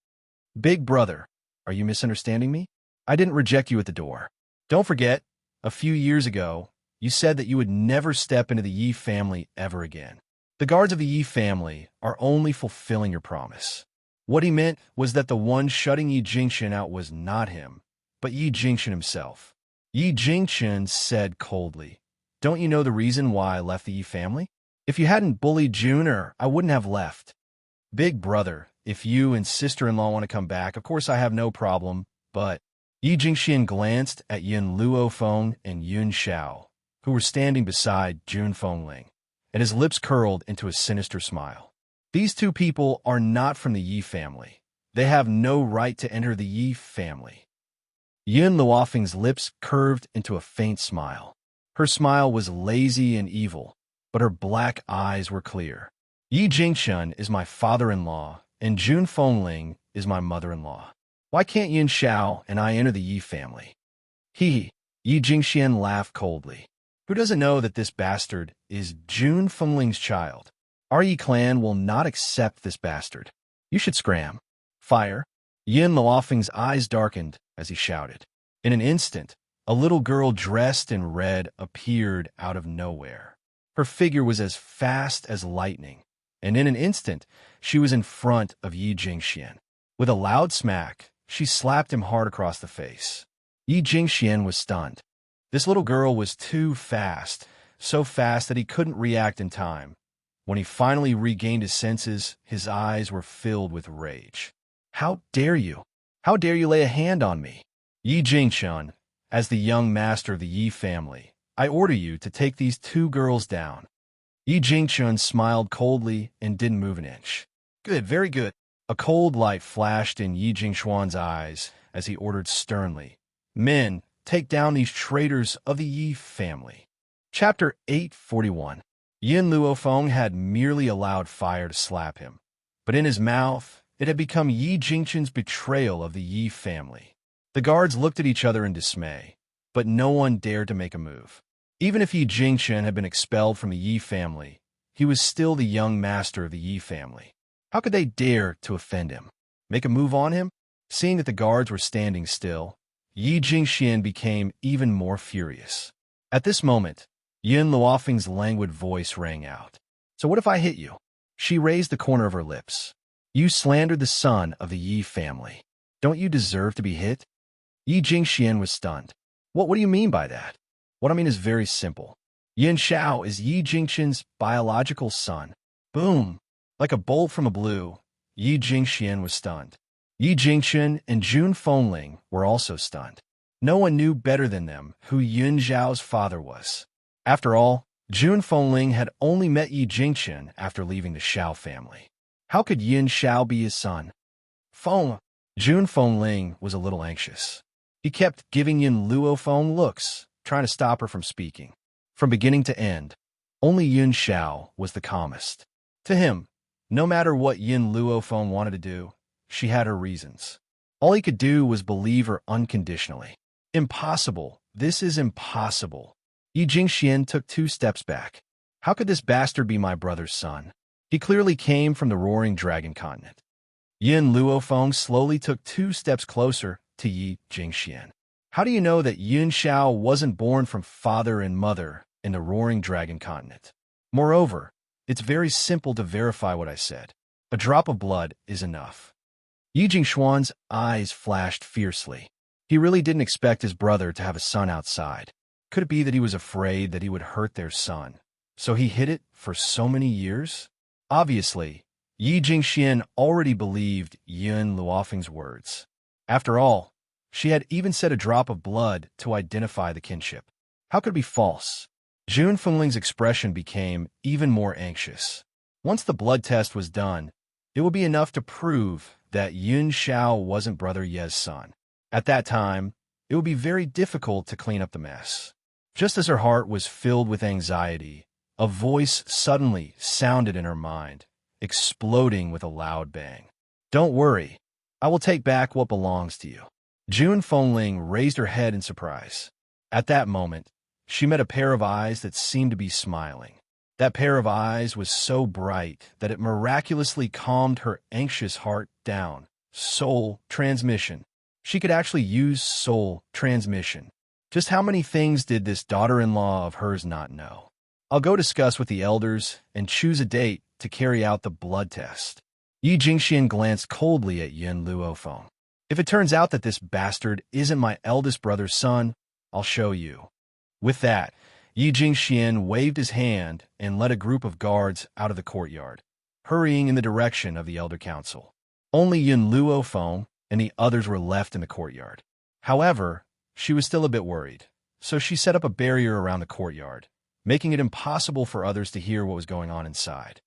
Speaker 1: Big brother, are you misunderstanding me? I didn't reject you at the door. Don't forget, a few years ago, you said that you would never step into the Yi family ever again. The guards of the Yi family are only fulfilling your promise. What he meant was that the one shutting Yi Jingxian out was not him, but Yi Jingxian himself. Yi Jingxian said coldly, Don't you know the reason why I left the Yi family? If you hadn't bullied Juner, I wouldn't have left. Big brother, if you and sister-in-law want to come back, of course I have no problem, but... Yi Jingxian glanced at Yin Luofeng and Yun Xiao, who were standing beside Jun Fengling, and his lips curled into a sinister smile. These two people are not from the Yi family. They have no right to enter the Yi family. Yin Luofeng's lips curved into a faint smile. Her smile was lazy and evil, but her black eyes were clear. Yi Jingxian is my father-in-law, and Jun Fengling is my mother-in-law. Why can't Yin Xiao and I enter the Yi family? Yi Jingxian laughed coldly. Who doesn't know that this bastard is Jun Fengling's child? Our Yi clan will not accept this bastard. You should scram. Fire. Yin Luofeng's eyes darkened as he shouted. In an instant, a little girl dressed in red appeared out of nowhere. Her figure was as fast as lightning, and in an instant, she was in front of Yi Jingxian. With a loud smack, she slapped him hard across the face. Yi Jingxian was stunned. This little girl was too fast, so fast that he couldn't react in time. When he finally regained his senses, his eyes were filled with rage. How dare you? How dare you lay a hand on me? Yi Jingxian, as the young master of the Yi family, I order you to take these two girls down. Yi Jingxian smiled coldly and didn't move an inch. Good, very good. A cold light flashed in Yi Jingxuan's eyes as he ordered sternly, Men, take down these traitors of the Yi family. Chapter 841. Yin Luofeng had merely allowed fire to slap him, but in his mouth, it had become Yi Jingxian's betrayal of the Yi family. The guards looked at each other in dismay, but no one dared to make a move. Even if Yi Jingxian had been expelled from the Yi family, he was still the young master of the Yi family. How could they dare to offend him? Make a move on him? Seeing that the guards were standing still, Yi Jingxian became even more furious. At this moment, Yin Luofeng's languid voice rang out. So what if I hit you? She raised the corner of her lips. You slandered the son of the Yi family. Don't you deserve to be hit? Yi Jingxian was stunned. What do you mean by that? What I mean is very simple. Yin Xiao is Yi Jingxian's biological son. Boom! Like a bolt from a blue, Yi Jingxian was stunned. Yi Jingxian and Jun Fengling were also stunned. No one knew better than them who Yun Zhao's father was. After all, Jun Fengling had only met Yi Jingxian after leaving the Xiao family. How could Yin Xiao be his son? Jun Fengling was a little anxious. He kept giving Yin Luofeng looks, trying to stop her from speaking. From beginning to end, only Yun Xiao was the calmest. To him, no matter what Yin Luofeng wanted to do, she had her reasons. All he could do was believe her unconditionally. Impossible. This is impossible. Yi Jingxian took 2 steps back. How could this bastard be my brother's son? He clearly came from the Roaring Dragon continent. Yin Luofeng slowly took 2 steps closer to Yi Jingxian. How do you know that Yun Xiao wasn't born from father and mother in the Roaring Dragon continent? Moreover, it's very simple to verify what I said. A drop of blood is enough. Yi Jingxuan's eyes flashed fiercely. He really didn't expect his brother to have a son outside. Could it be that he was afraid that he would hurt their son? So he hid it for so many years? Obviously, Yi Jingxian already believed Yun Luofeng's words. After all, she had even said a drop of blood to identify the kinship. How could it be false? Jun Fengling's expression became even more anxious. Once the blood test was done, it would be enough to prove that Yun Xiao wasn't Brother Ye's son. At that time, it would be very difficult to clean up the mess. Just as her heart was filled with anxiety, a voice suddenly sounded in her mind, exploding with a loud bang. "Don't worry, I will take back what belongs to you." Jun Fengling raised her head in surprise. At that moment, she met a pair of eyes that seemed to be smiling. That pair of eyes was so bright that it miraculously calmed her anxious heart down. Soul transmission. She could actually use soul transmission. Just how many things did this daughter-in-law of hers not know? "I'll go discuss with the elders and choose a date to carry out the blood test." Yi Jingxian glanced coldly at Yun Luofeng. "If it turns out that this bastard isn't my eldest brother's son, I'll show you." With that, Yi Jingxian waved his hand and led a group of guards out of the courtyard, hurrying in the direction of the Elder Council. Only Yun Luofeng and the others were left in the courtyard. However, she was still a bit worried, so she set up a barrier around the courtyard, making it impossible for others to hear what was going on inside.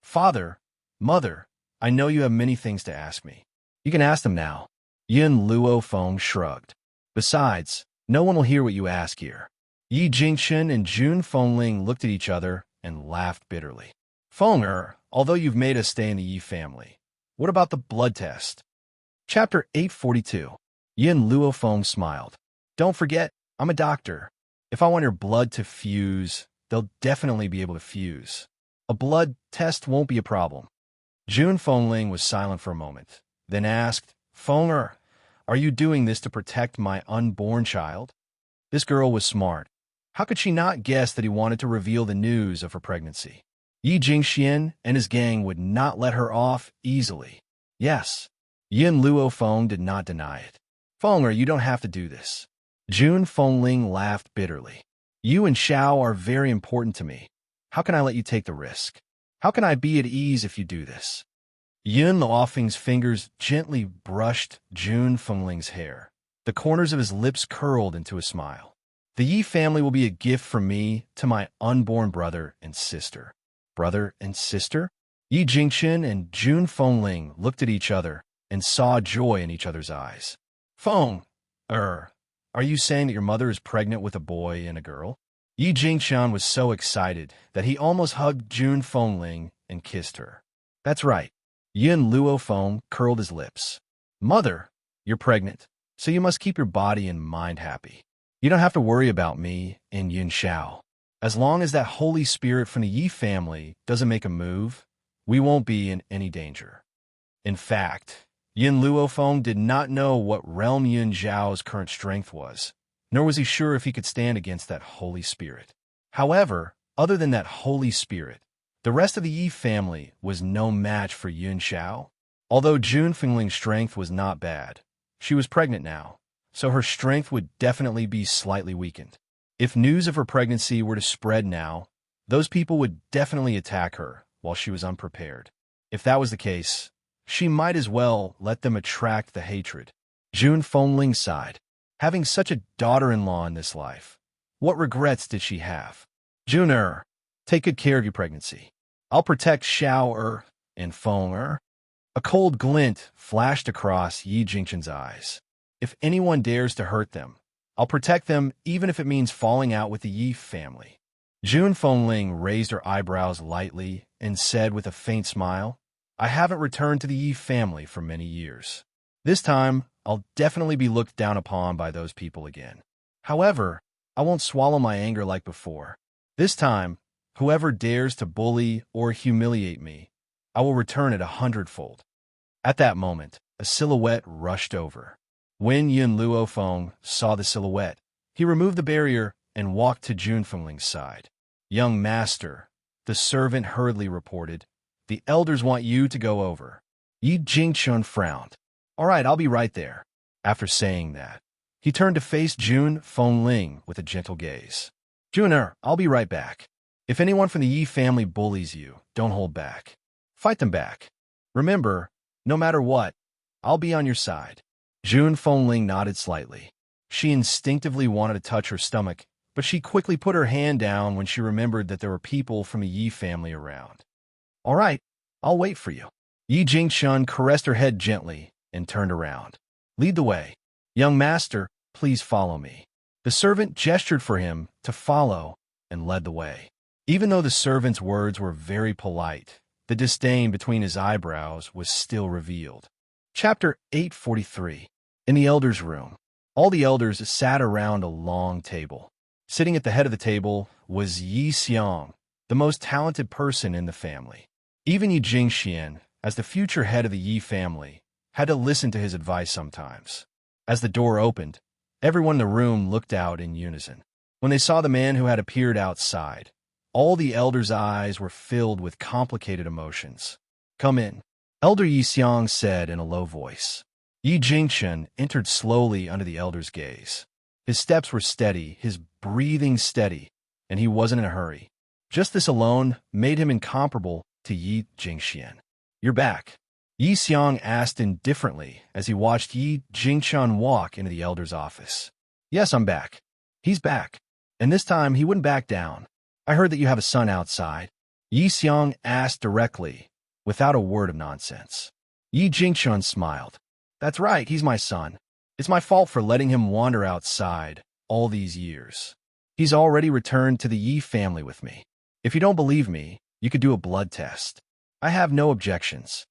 Speaker 1: "Father, Mother, I know you have many things to ask me. You can ask them now." Yun Luofeng shrugged. "Besides, no one will hear what you ask here." Yi Jingxian and Jun Fengling looked at each other and laughed bitterly. "Fenger, although you've made us stay in the Yi family, what about the blood test?" Chapter 842. Yun Luofeng smiled. "Don't forget, I'm a doctor. If I want your blood to fuse, they'll definitely be able to fuse. A blood test won't be a problem." Jun Fengling was silent for a moment, then asked, "Fenger, are you doing this to protect my unborn child?" This girl was smart. How could she not guess that he wanted to reveal the news of her pregnancy? Yi Jingxian and his gang would not let her off easily. Yes, Yun Luofeng did not deny it. "Fenger, you don't have to do this." Jun Fengling laughed bitterly. "You and Xiao are very important to me. How can I let you take the risk? How can I be at ease if you do this?" Yun Luofeng's fingers gently brushed Jun Fengling's hair. The corners of his lips curled into a smile. "The Yi family will be a gift from me to my unborn brother and sister." Brother and sister? Yi Jingxian and Jun Fengling looked at each other and saw joy in each other's eyes. Are you saying that your mother is pregnant with a boy and a girl?" Yi Jingxian was so excited that he almost hugged Jun Fengling and kissed her. "That's right." Yun Luofeng curled his lips. "Mother, you're pregnant, so you must keep your body and mind happy. You don't have to worry about me and Yun Xiao. As long as that Holy Spirit from the Yi family doesn't make a move, we won't be in any danger." In fact, Yun Luofeng did not know what realm Yun Zhao's current strength was, nor was he sure if he could stand against that Holy Spirit. However, other than that Holy Spirit, the rest of the Yi family was no match for Yun Xiao. Although Jun Fengling's strength was not bad, she was pregnant now, so her strength would definitely be slightly weakened. If news of her pregnancy were to spread now, those people would definitely attack her while she was unprepared. If that was the case, she might as well let them attract the hatred. Jun Fengling sighed. Having such a daughter-in-law in this life, what regrets did she have? "Jun, take good care of your pregnancy. I'll protect Xiao and Fenger." A cold glint flashed across Yi Jingxian's eyes. "If anyone dares to hurt them, I'll protect them even if it means falling out with the Yi family." Jun Fengling raised her eyebrows lightly and said with a faint smile, "I haven't returned to the Yi family for many years. This time, I'll definitely be looked down upon by those people again. However, I won't swallow my anger like before. This time, whoever dares to bully or humiliate me, I will return it 100-fold." At that moment, a silhouette rushed over. When Yun Luofeng saw the silhouette, he removed the barrier and walked to Jun Fengling's side. "Young master," the servant hurriedly reported, "the elders want you to go over." Yi Jingxian frowned. "All right, I'll be right there." After saying that, He turned to face Jun Fengling with a gentle gaze. Juner, I'll be right back. If anyone from the Yi family bullies you, don't hold back. Fight them back. Remember, no matter what, I'll be on your side. Jun Fengling nodded slightly. She instinctively wanted to touch her stomach, but she quickly put her hand down when she remembered that there were people from the Yi family around. All right, I'll wait for you. Yi Jingshun caressed her head gently and turned around. Lead the way. Young master, please follow me. The servant gestured for him to follow and led the way. Even though the servant's words were very polite, the disdain between his eyebrows was still revealed. Chapter 843. In the elders' room, all the elders sat around a long table. Sitting at the head of the table was Yi Xiang, the most talented person in the family. Even Yi Jingxian, as the future head of the Yi family, had to listen to his advice sometimes. As the door opened, everyone in the room looked out in unison. When they saw the man who had appeared outside, all the elders' eyes were filled with complicated emotions. Come in, Elder Yi Xiang said in a low voice. Yi Jingchen entered slowly under the elder's gaze. His steps were steady, his breathing steady, and he wasn't in a hurry. Just this alone made him incomparable to Yi Jingxian. You're back, Yi Xiang asked indifferently as he watched Yi Jingchen walk into the elder's office. Yes, I'm back. He's back. And this time he wouldn't back down. I heard that you have a son outside. Yi Xiang asked directly, without a word of nonsense. Yi Jingchen smiled. That's right, he's my son. It's my fault for letting him wander outside all these years. He's already returned to the Yi family with me. If you don't believe me, you could do a blood test. I have no objections.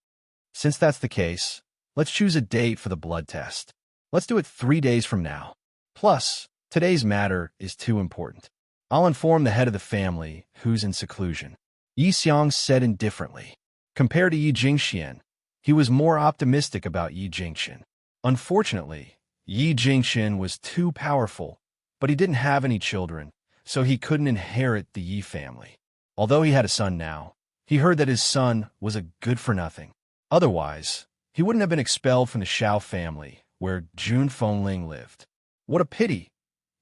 Speaker 1: Since that's the case, let's choose a date for the blood test. Let's do it 3 days from now. Plus, today's matter is too important. I'll inform the head of the family, who's in seclusion. Yi Xiang said indifferently. Compared to Yi Jingxian, he was more optimistic about Yi Jingxian. Unfortunately, Yi Jingxian was too powerful, but he didn't have any children, so he couldn't inherit the Yi family. Although he had a son now, he heard that his son was a good-for-nothing. Otherwise, he wouldn't have been expelled from the Shao family, where Jun Fengling lived. What a pity!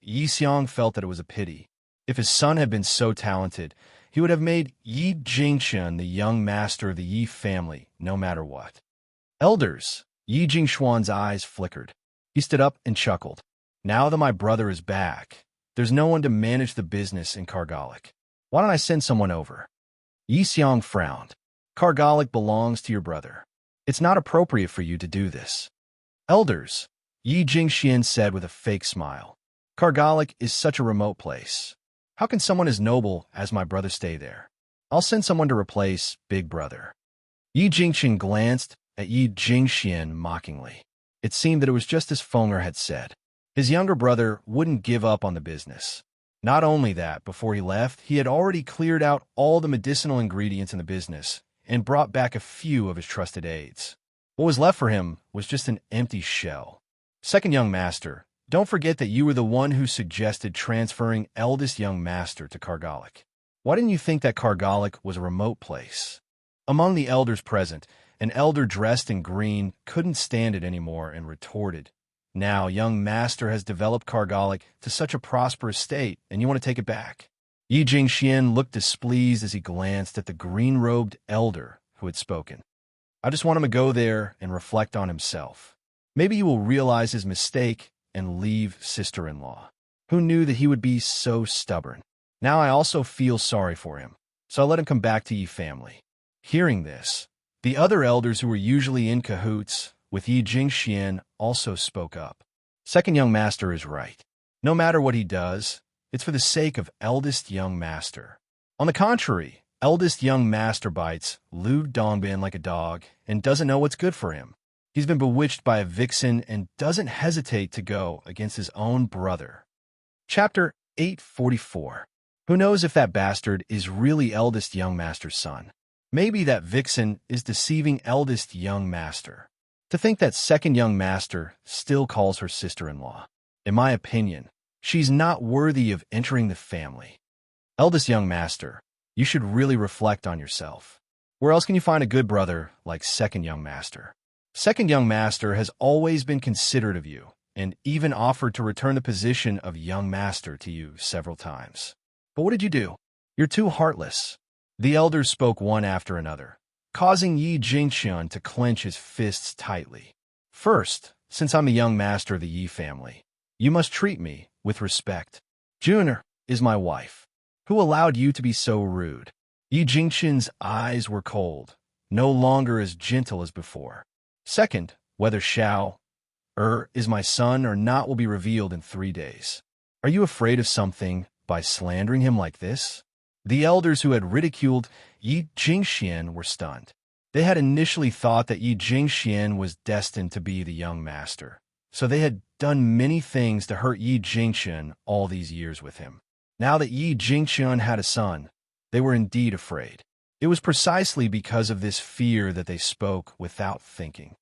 Speaker 1: Yi Xiang felt that it was a pity. If his son had been so talented, he would have made Yi Jingxian the young master of the Yi family, no matter what. Elders, Yi Jingshuan's eyes flickered. He stood up and chuckled. Now that my brother is back, there's no one to manage the business in Kargalik. Why don't I send someone over? Yi Xiang frowned. Kargalik belongs to your brother. It's not appropriate for you to do this. Elders, Yi Jingxian said with a fake smile. Kargalik is such a remote place. How can someone as noble as my brother stay there? I'll send someone to replace Big Brother. Yi Jingxian glanced at Yi Jingxian mockingly. It seemed that it was just as Fenger had said. His younger brother wouldn't give up on the business. Not only that, before he left, he had already cleared out all the medicinal ingredients in the business and brought back a few of his trusted aides. What was left for him was just an empty shell. Second young master, don't forget that you were the one who suggested transferring eldest young master to Kargalik. Why didn't you think that Kargalik was a remote place? Among the elders present, an elder dressed in green couldn't stand it anymore and retorted, Now, young master has developed Kargalik to such a prosperous state, and you want to take it back. Yi Jingxian looked displeased as he glanced at the green-robed elder who had spoken. I just want him to go there and reflect on himself. Maybe he will realize his mistake and leave sister-in-law. Who knew that he would be so stubborn? Now I also feel sorry for him, so I let him come back to Yi family. Hearing this, the other elders who were usually in cahoots with Yi Jingxian also spoke up. Second young master is right. No matter what he does, it's for the sake of eldest young master. On the contrary, eldest young master bites Lu Dongbin like a dog and doesn't know what's good for him. He's been bewitched by a vixen and doesn't hesitate to go against his own brother. Chapter 844. Who knows if that bastard is really eldest young master's son? Maybe that vixen is deceiving eldest young master. To think that second young master still calls her sister-in-law. In my opinion, she's not worthy of entering the family. Eldest young master, you should really reflect on yourself. Where else can you find a good brother like second young master? Second young master has always been considerate of you, and even offered to return the position of young master to you several times. But what did you do? You're too heartless. The elders spoke one after another, causing Yi Jingxian to clench his fists tightly. First, since I'm a young master of the Yi family, you must treat me with respect. Juner is my wife. Who allowed you to be so rude? Yi Jingxian's eyes were cold, no longer as gentle as before. Second, whether Xiao is my son or not will be revealed in 3 days. Are you afraid of something by slandering him like this? The elders who had ridiculed Yi Jingxian were stunned. They had initially thought that Yi Jingxian was destined to be the young master, so they had done many things to hurt Yi Jingxian all these years with him. Now that Yi Jingxian had a son, they were indeed afraid. It was precisely because of this fear that they spoke without thinking.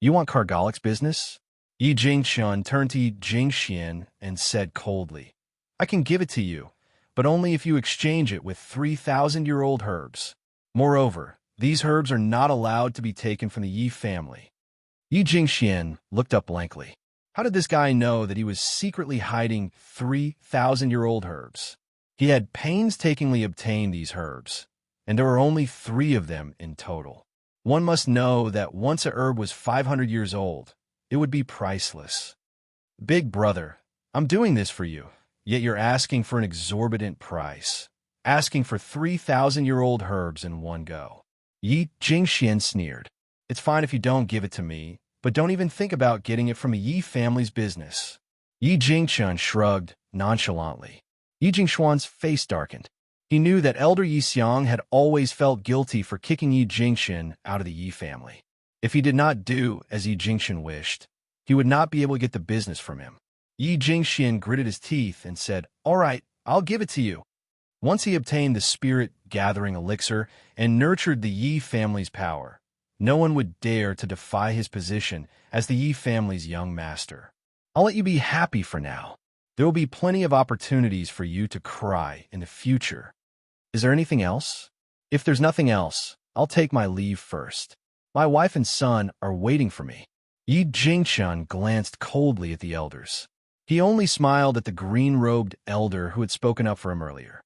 Speaker 1: You want Kargalik's business? Yi Jingxian turned to Yi Jingxian and said coldly, I can give it to you, but only if you exchange it with 3,000-year-old herbs. Moreover, these herbs are not allowed to be taken from the Yi family. Yi Jingxian looked up blankly. How did this guy know that he was secretly hiding 3,000-year-old herbs? He had painstakingly obtained these herbs, and there were only 3 of them in total. One must know that once a herb was 500 years old, it would be priceless. Big brother, I'm doing this for you, yet you're asking for an exorbitant price, asking for 3,000-year-old herbs in one go. Yi Jingxian sneered. It's fine if you don't give it to me, but don't even think about getting it from a Yi family's business. Yi Jingxian shrugged nonchalantly. Yi Jingxian's face darkened. He knew that Elder Yi Xiang had always felt guilty for kicking Yi Jingxian out of the Yi family. If he did not do as Yi Jingxian wished, he would not be able to get the business from him. Yi Jingxian gritted his teeth and said, All right, I'll give it to you. Once he obtained the spirit-gathering elixir and nurtured the Yi family's power, no one would dare to defy his position as the Yi family's young master. I'll let you be happy for now. There will be plenty of opportunities for you to cry in the future. Is there anything else? If there's nothing else, I'll take my leave first. My wife and son are waiting for me. Yi Jingxian glanced coldly at the elders. He only smiled at the green-robed elder who had spoken up for him earlier.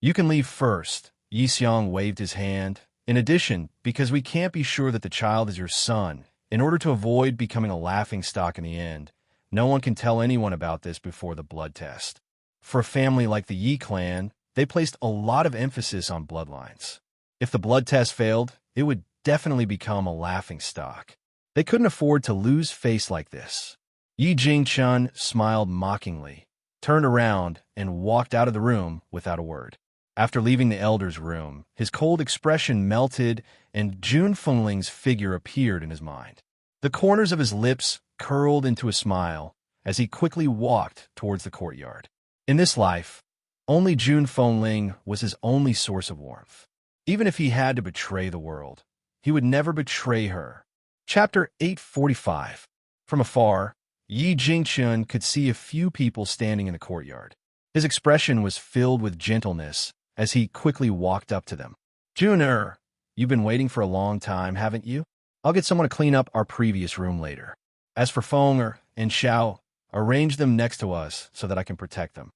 Speaker 1: You can leave first. Yi Xiang waved his hand. In addition, because we can't be sure that the child is your son, in order to avoid becoming a laughingstock in the end, no one can tell anyone about this before the blood test. For a family like the Yi clan, they placed a lot of emphasis on bloodlines. If the blood test failed, it would definitely become a laughingstock. They couldn't afford to lose face like this. Yi Jingxian smiled mockingly, turned around, and walked out of the room without a word. After leaving the elder's room, his cold expression melted and Jun Fengling's figure appeared in his mind. The corners of his lips curled into a smile as he quickly walked towards the courtyard. In this life, only Jun Fengling was his only source of warmth. Even if he had to betray the world, he would never betray her. Chapter 845. From afar, Yi Jingxian could see a few people standing in the courtyard. His expression was filled with gentleness as he quickly walked up to them. Juner, you've been waiting for a long time, haven't you? I'll get someone to clean up our previous room later. As for Fenger and Xiao, arrange them next to us so that I can protect them.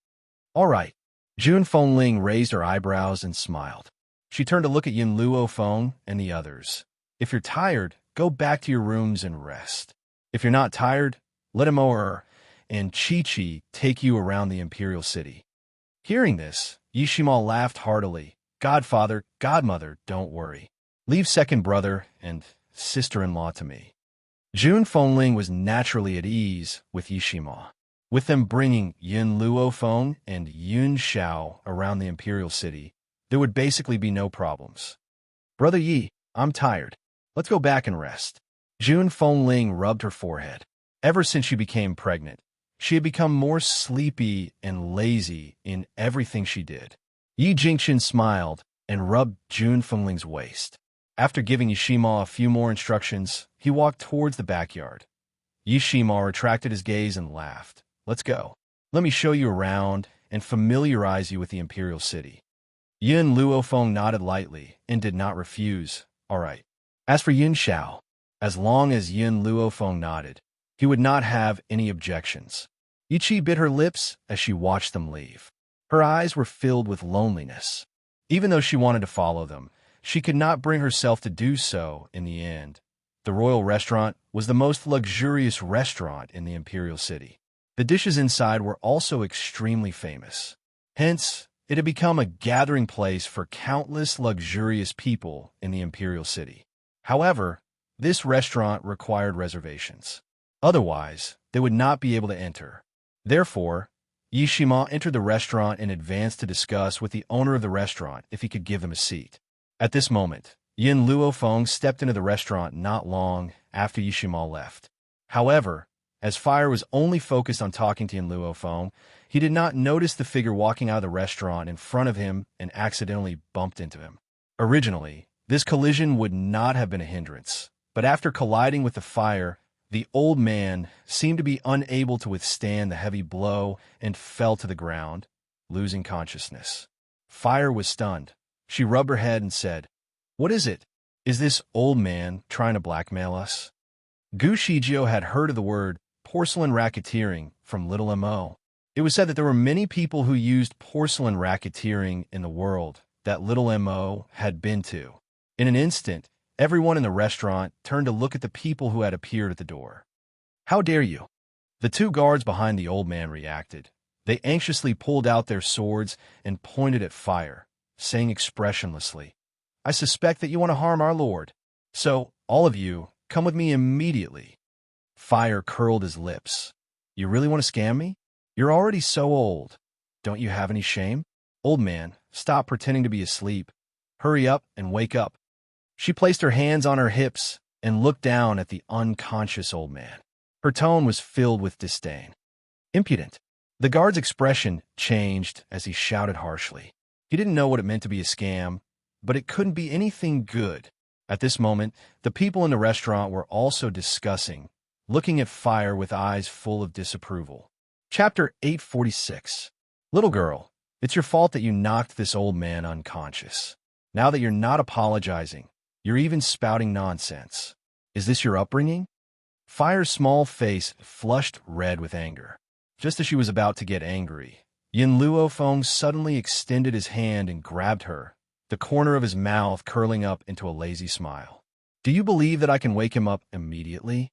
Speaker 1: All right. Jun Fengling raised her eyebrows and smiled. She turned to look at Yin Luo Feng and the others. If you're tired, go back to your rooms and rest. If you're not tired, let him and Chi-Chi take you around the imperial city. Hearing this, Yishima laughed heartily. Godfather, godmother, don't worry. Leave second brother and sister-in-law to me. Jun Fengling was naturally at ease with Yishima. With them bringing Yin Luo Feng and Yun Xiao around the imperial city, there would basically be no problems. Brother Yi, I'm tired. Let's go back and rest. Jun Fengling rubbed her forehead. Ever since she became pregnant, she had become more sleepy and lazy in everything she did. Yi Jingxian smiled and rubbed Jun Fengling's waist. After giving Yishima a few more instructions, he walked towards the backyard. Yishima retracted his gaze and laughed. Let's go. Let me show you around and familiarize you with the imperial city. Yin Luo Feng nodded lightly and did not refuse. All right. As for Yin Xiao, as long as Yin Luo Feng nodded, he would not have any objections. Ichi bit her lips as she watched them leave. Her eyes were filled with loneliness. Even though she wanted to follow them, she could not bring herself to do so in the end. The royal restaurant was the most luxurious restaurant in the imperial city. The dishes inside were also extremely famous. Hence, it had become a gathering place for countless luxurious people in the imperial city. However, this restaurant required reservations. Otherwise, they would not be able to enter. Therefore, Yishima entered the restaurant in advance to discuss with the owner of the restaurant if he could give them a seat. At this moment, Yin Luofeng stepped into the restaurant not long after Yishima left. However, as Fire was only focused on talking to Yin Luofeng, he did not notice the figure walking out of the restaurant in front of him and accidentally bumped into him. Originally, this collision would not have been a hindrance, but after colliding with the fire, the old man seemed to be unable to withstand the heavy blow and fell to the ground, losing consciousness. Fire was stunned. She rubbed her head and said, "What is it? Is this old man trying to blackmail us?" Gu Shijio had heard of the word porcelain racketeering from Little Mo. It was said that there were many people who used porcelain racketeering in the world that Little Mo had been to. In an instant, everyone in the restaurant turned to look at the people who had appeared at the door. "How dare you?" The two guards behind the old man reacted. They anxiously pulled out their swords and pointed at Fire, saying expressionlessly, "I suspect that you want to harm our lord. So, all of you, come with me immediately." Fire curled his lips. "You really want to scam me? You're already so old. Don't you have any shame? Old man, stop pretending to be asleep. Hurry up and wake up." She placed her hands on her hips and looked down at the unconscious old man. Her tone was filled with disdain. "Impudent." The guard's expression changed as he shouted harshly. He didn't know what it meant to be a scam, but it couldn't be anything good. At this moment, the people in the restaurant were also discussing, looking at Fire with eyes full of disapproval. Chapter 846. Little girl, it's your fault that you knocked this old man unconscious. Now that you're not apologizing, you're even spouting nonsense. Is this your upbringing? Fire's small face flushed red with anger. Just as she was about to get angry, Yin Luofeng suddenly extended his hand and grabbed her, the corner of his mouth curling up into a lazy smile. "Do you believe that I can wake him up immediately?"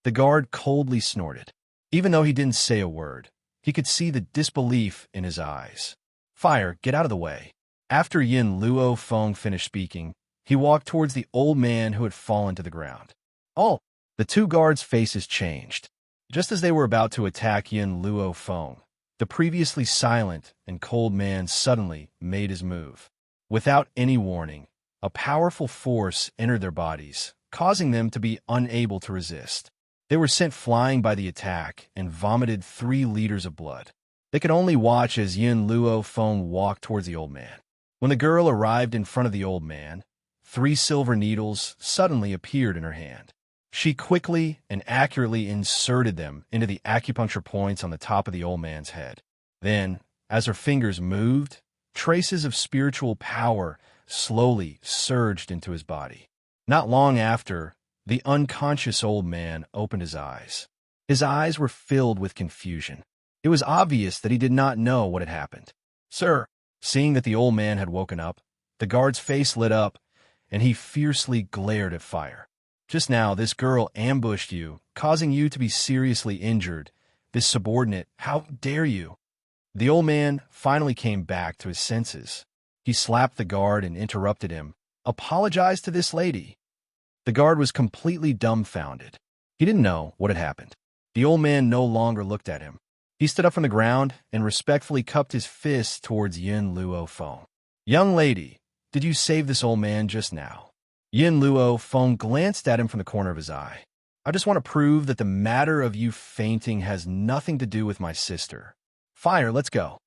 Speaker 1: The guard coldly snorted. Even though he didn't say a word, he could see the disbelief in his eyes. "Fire, get out of the way." After Yin Luofeng finished speaking, he walked towards the old man who had fallen to the ground. Oh! The two guards' faces changed. Just as they were about to attack Yin Luofeng, the previously silent and cold man suddenly made his move. Without any warning, a powerful force entered their bodies, causing them to be unable to resist. They were sent flying by the attack and vomited 3 liters of blood. They could only watch as Yin Luofeng walked towards the old man. When the girl arrived in front of the old man, 3 silver needles suddenly appeared in her hand. She quickly and accurately inserted them into the acupuncture points on the top of the old man's head. Then, as her fingers moved, traces of spiritual power slowly surged into his body. Not long after, the unconscious old man opened his eyes. His eyes were filled with confusion. It was obvious that he did not know what had happened. "Sir," seeing that the old man had woken up, the guard's face lit up, and he fiercely glared at Fire. "Just now, this girl ambushed you, causing you to be seriously injured. This subordinate, how dare you?" The old man finally came back to his senses. He slapped the guard and interrupted him. "Apologize to this lady." The guard was completely dumbfounded. He didn't know what had happened. The old man no longer looked at him. He stood up from the ground and respectfully cupped his fist towards Yin Luofeng. "Young lady, did you save this old man just now?" Yin Luofeng glanced at him from the corner of his eye. "I just want to prove that the matter of you fainting has nothing to do with my sister. Fire, let's go."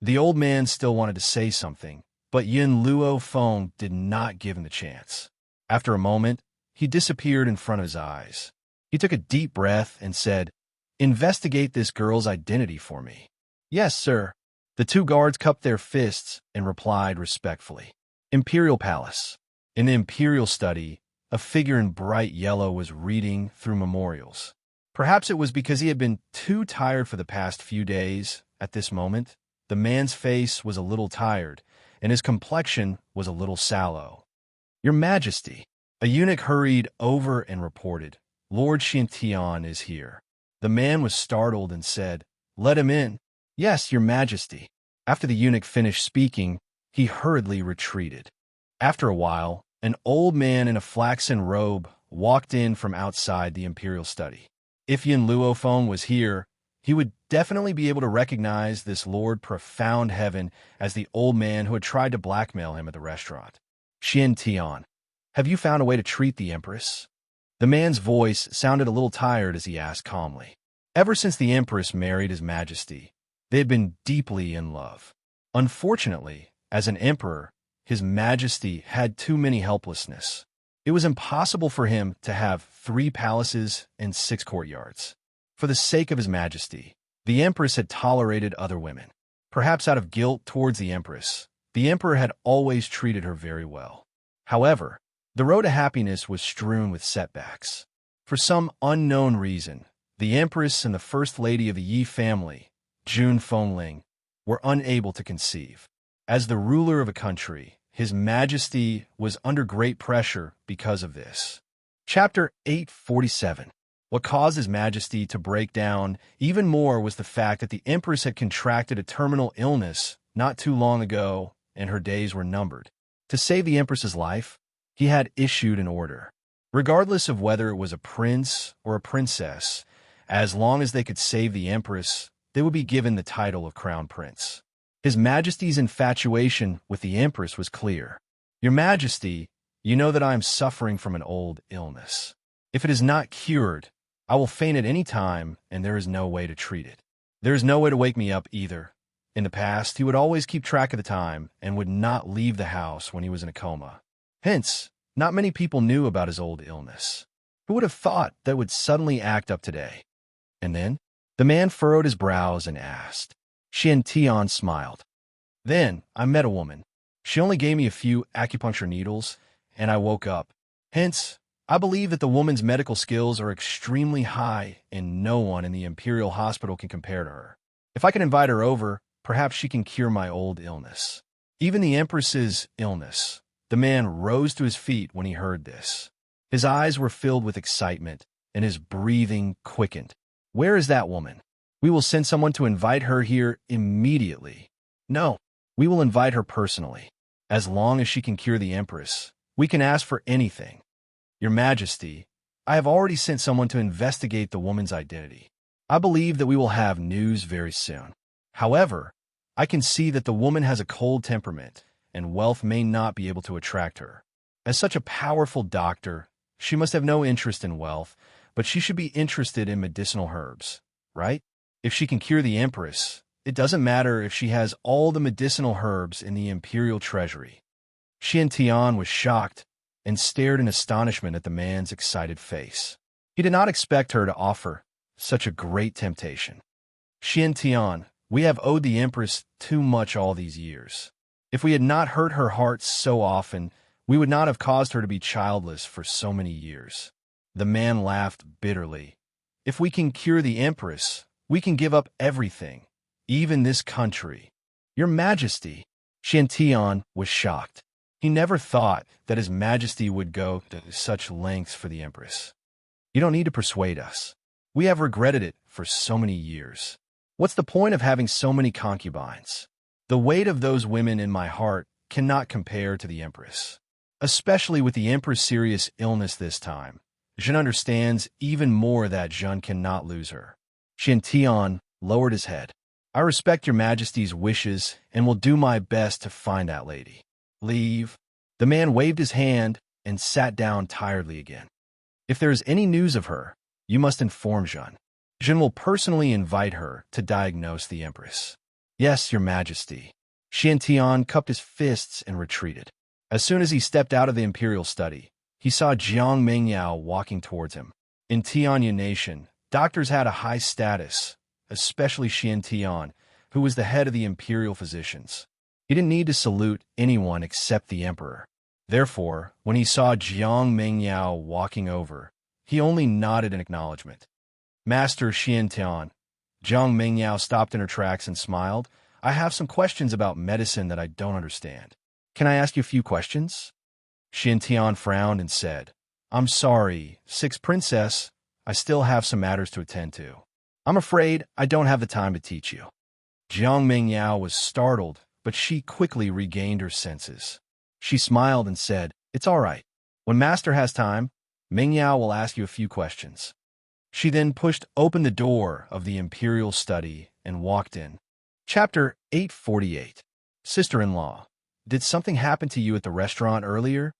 Speaker 1: The old man still wanted to say something, but Yin Luofeng did not give him the chance. After a moment, he disappeared in front of his eyes. He took a deep breath and said, "Investigate this girl's identity for me." "Yes, sir." The 2 guards cupped their fists and replied respectfully. Imperial Palace. In the Imperial study, a figure in bright yellow was reading through memorials. Perhaps it was because he had been too tired for the past few days. At this moment, the man's face was a little tired, and his complexion was a little sallow. "Your Majesty," a eunuch hurried over and reported, "Lord Xiantian is here." The man was startled and said, "Let him in." "Yes, Your Majesty." After the eunuch finished speaking, he hurriedly retreated. After a while, an old man in a flaxen robe walked in from outside the imperial study. If Yin Luophone was here, he would definitely be able to recognize this Lord Profound Heaven as the old man who had tried to blackmail him at the restaurant. "Xiantian, have you found a way to treat the Empress?" The man's voice sounded a little tired as he asked calmly. Ever since the Empress married His Majesty, they had been deeply in love. Unfortunately, as an emperor, His Majesty had too many helplessness. It was impossible for him to have 3 palaces and 6 courtyards. For the sake of His Majesty, the Empress had tolerated other women. Perhaps out of guilt towards the Empress, the Emperor had always treated her very well. However, the road to happiness was strewn with setbacks. For some unknown reason, the Empress and the First Lady of the Yi family, Jun Fengling, were unable to conceive. As the ruler of a country, His Majesty was under great pressure because of this. Chapter 847. What caused His Majesty to break down even more was the fact that the Empress had contracted a terminal illness not too long ago, and her days were numbered. To save the Empress's life, he had issued an order. Regardless of whether it was a prince or a princess, as long as they could save the Empress, they would be given the title of Crown Prince. His Majesty's infatuation with the Empress was clear. "Your Majesty, you know that I am suffering from an old illness. If it is not cured, I will faint at any time, and there is no way to treat it. There is no way to wake me up either." In the past, he would always keep track of the time and would not leave the house when he was in a coma. Hence, not many people knew about his old illness. Who would have thought that would suddenly act up today? And then, the man furrowed his brows and asked. Xiantian smiled. "Then, I met a woman. She only gave me a few acupuncture needles, and I woke up. Hence, I believe that the woman's medical skills are extremely high, and no one in the Imperial Hospital can compare to her. If I can invite her over, perhaps she can cure my old illness." Even the Empress's illness. The man rose to his feet when he heard this. His eyes were filled with excitement, and his breathing quickened. "Where is that woman? We will send someone to invite her here immediately." "No, we will invite her personally. As long as she can cure the Empress, we can ask for anything. Your Majesty, I have already sent someone to investigate the woman's identity. I believe that we will have news very soon. However, I can see that the woman has a cold temperament, and wealth may not be able to attract her. As such a powerful doctor, she must have no interest in wealth, but she should be interested in medicinal herbs, right? If she can cure the Empress, it doesn't matter if she has all the medicinal herbs in the imperial treasury." Xiantian was shocked and stared in astonishment at the man's excited face. He did not expect her to offer such a great temptation. "Xiantian, we have owed the Empress too much all these years. If we had not hurt her heart so often, we would not have caused her to be childless for so many years." The man laughed bitterly. "If we can cure the Empress, we can give up everything, even this country." "Your Majesty," Xiantian was shocked. He never thought that His Majesty would go to such lengths for the Empress. "You don't need to persuade us. We have regretted it for so many years. What's the point of having so many concubines? The weight of those women in my heart cannot compare to the Empress. Especially with the Empress' serious illness this time. Jean understands even more that Jean cannot lose her." Xiantian lowered his head. "I respect Your Majesty's wishes and will do my best to find that lady. Leave." The man waved his hand and sat down tiredly again. "If there is any news of her, you must inform Jean. Jean will personally invite her to diagnose the Empress." "Yes, Your Majesty." Xiantian cupped his fists and retreated. As soon as he stepped out of the imperial study, he saw Jiang Mengyao walking towards him. In Tianya Nation, doctors had a high status, especially Xiantian, who was the head of the imperial physicians. He didn't need to salute anyone except the emperor. Therefore, when he saw Jiang Mengyao walking over, he only nodded in acknowledgement. Master Xiantian. Zhang Mingyao stopped in her tracks and smiled. I have some questions about medicine that I don't understand. Can I ask you a few questions? Xiantian frowned and said, I'm sorry, Sixth Princess. I still have some matters to attend to. I'm afraid I don't have the time to teach you. Zhang Mingyao was startled, but she quickly regained her senses. She smiled and said, It's all right. When Master has time, Mingyao will ask you a few questions. She then pushed open the door of the imperial study and walked in. Chapter 848. Sister-in-law, did something happen to you at the restaurant earlier?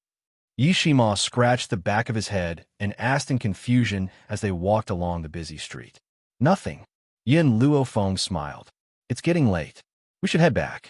Speaker 1: Yishima scratched the back of his head and asked in confusion as they walked along the busy street. Nothing. Yin Luofeng smiled. It's getting late. We should head back.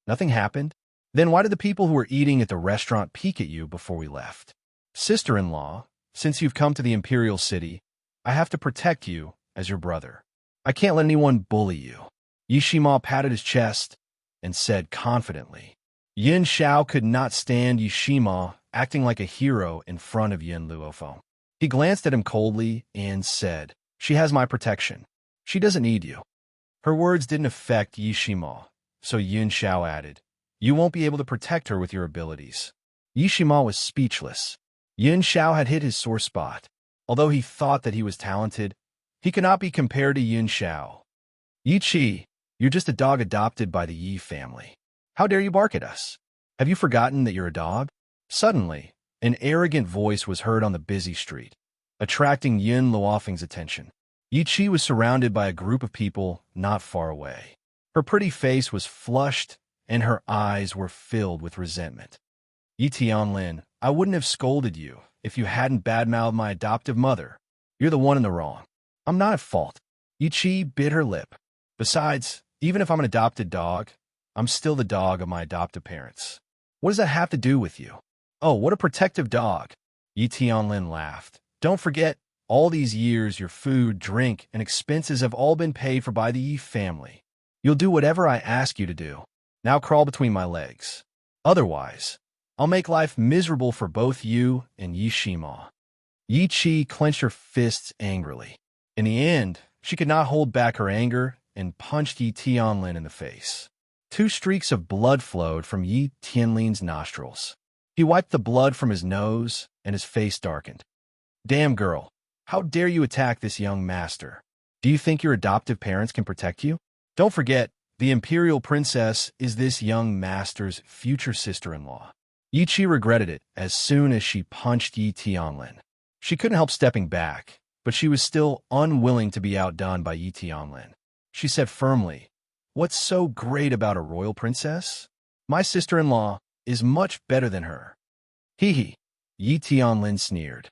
Speaker 1: Nothing happened? Then why did the people who were eating at the restaurant peek at you before we left? Sister-in-law, since you've come to the imperial city, I have to protect you as your brother. I can't let anyone bully you. Yishima patted his chest and said confidently. Yin Xiao could not stand Yishima acting like a hero in front of Yin Luofeng. He glanced at him coldly and said, She has my protection. She doesn't need you. Her words didn't affect Yishima, so Yin Xiao added, You won't be able to protect her with your abilities. Yishima was speechless. Yin Xiao had hit his sore spot. Although he thought that he was talented, he could not be compared to Yin Xiao. Yi Qi, you're just a dog adopted by the Yi family. How dare you bark at us? Have you forgotten that you're a dog? Suddenly, an arrogant voice was heard on the busy street, attracting Yin Luofeng's attention. Yi Qi was surrounded by a group of people not far away. Her pretty face was flushed, and her eyes were filled with resentment. Yi Tianlin, I wouldn't have scolded you if you hadn't badmouthed my adoptive mother. You're the one in the wrong. I'm not at fault. Yi Qi bit her lip. Besides, even if I'm an adopted dog, I'm still the dog of my adoptive parents. What does that have to do with you? Oh, what a protective dog. Yi Tianlin laughed. Don't forget, all these years your food, drink, and expenses have all been paid for by the Yi family. You'll do whatever I ask you to do. Now crawl between my legs. Otherwise, I'll make life miserable for both you and Yishima. Yi Qi clenched her fists angrily. In the end, she could not hold back her anger and punched Yi Tianlin in the face. 2 streaks of blood flowed from Yi Tianlin's nostrils. He wiped the blood from his nose, and his face darkened. Damn girl, how dare you attack this young master? Do you think your adoptive parents can protect you? Don't forget, the imperial princess is this young master's future sister-in-law. Yi Qi regretted it as soon as she punched Yi Tianlin. She couldn't help stepping back, but she was still unwilling to be outdone by Yi Tianlin. She said firmly, What's so great about a royal princess? My sister-in-law is much better than her. Hee hee, Yi Tianlin sneered.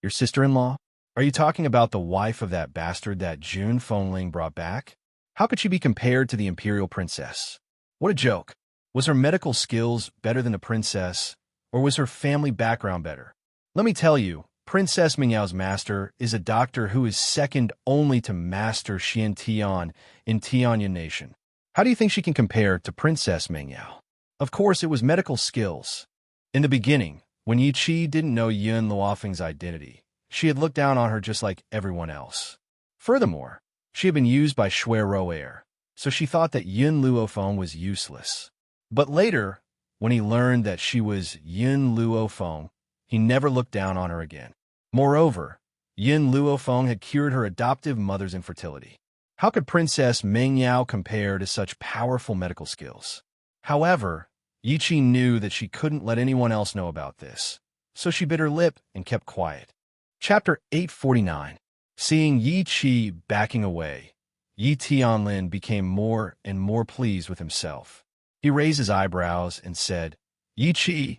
Speaker 1: Your sister-in-law? Are you talking about the wife of that bastard that Jun Fengling brought back? How could she be compared to the imperial princess? What a joke. Was her medical skills better than a princess, or was her family background better? Let me tell you, Princess Mingyao's master is a doctor who is second only to Master Xiantian in Tianyan Nation. How do you think she can compare to Princess Mingyao? Of course, it was medical skills. In the beginning, when Yi Qi didn't know Yin Luofeng's identity, she had looked down on her just like everyone else. Furthermore, she had been used by Shui Roer, so she thought that Yin Luofeng was useless. But later, when he learned that she was Yin Luofeng, he never looked down on her again. Moreover, Yin Luofeng had cured her adoptive mother's infertility. How could Princess Mingyao compare to such powerful medical skills? However, Yi Qi knew that she couldn't let anyone else know about this, so she bit her lip and kept quiet. Chapter 849. Seeing Yi Qi backing away, Yi Tianlin became more and more pleased with himself. He raised his eyebrows and said, Yi Qi,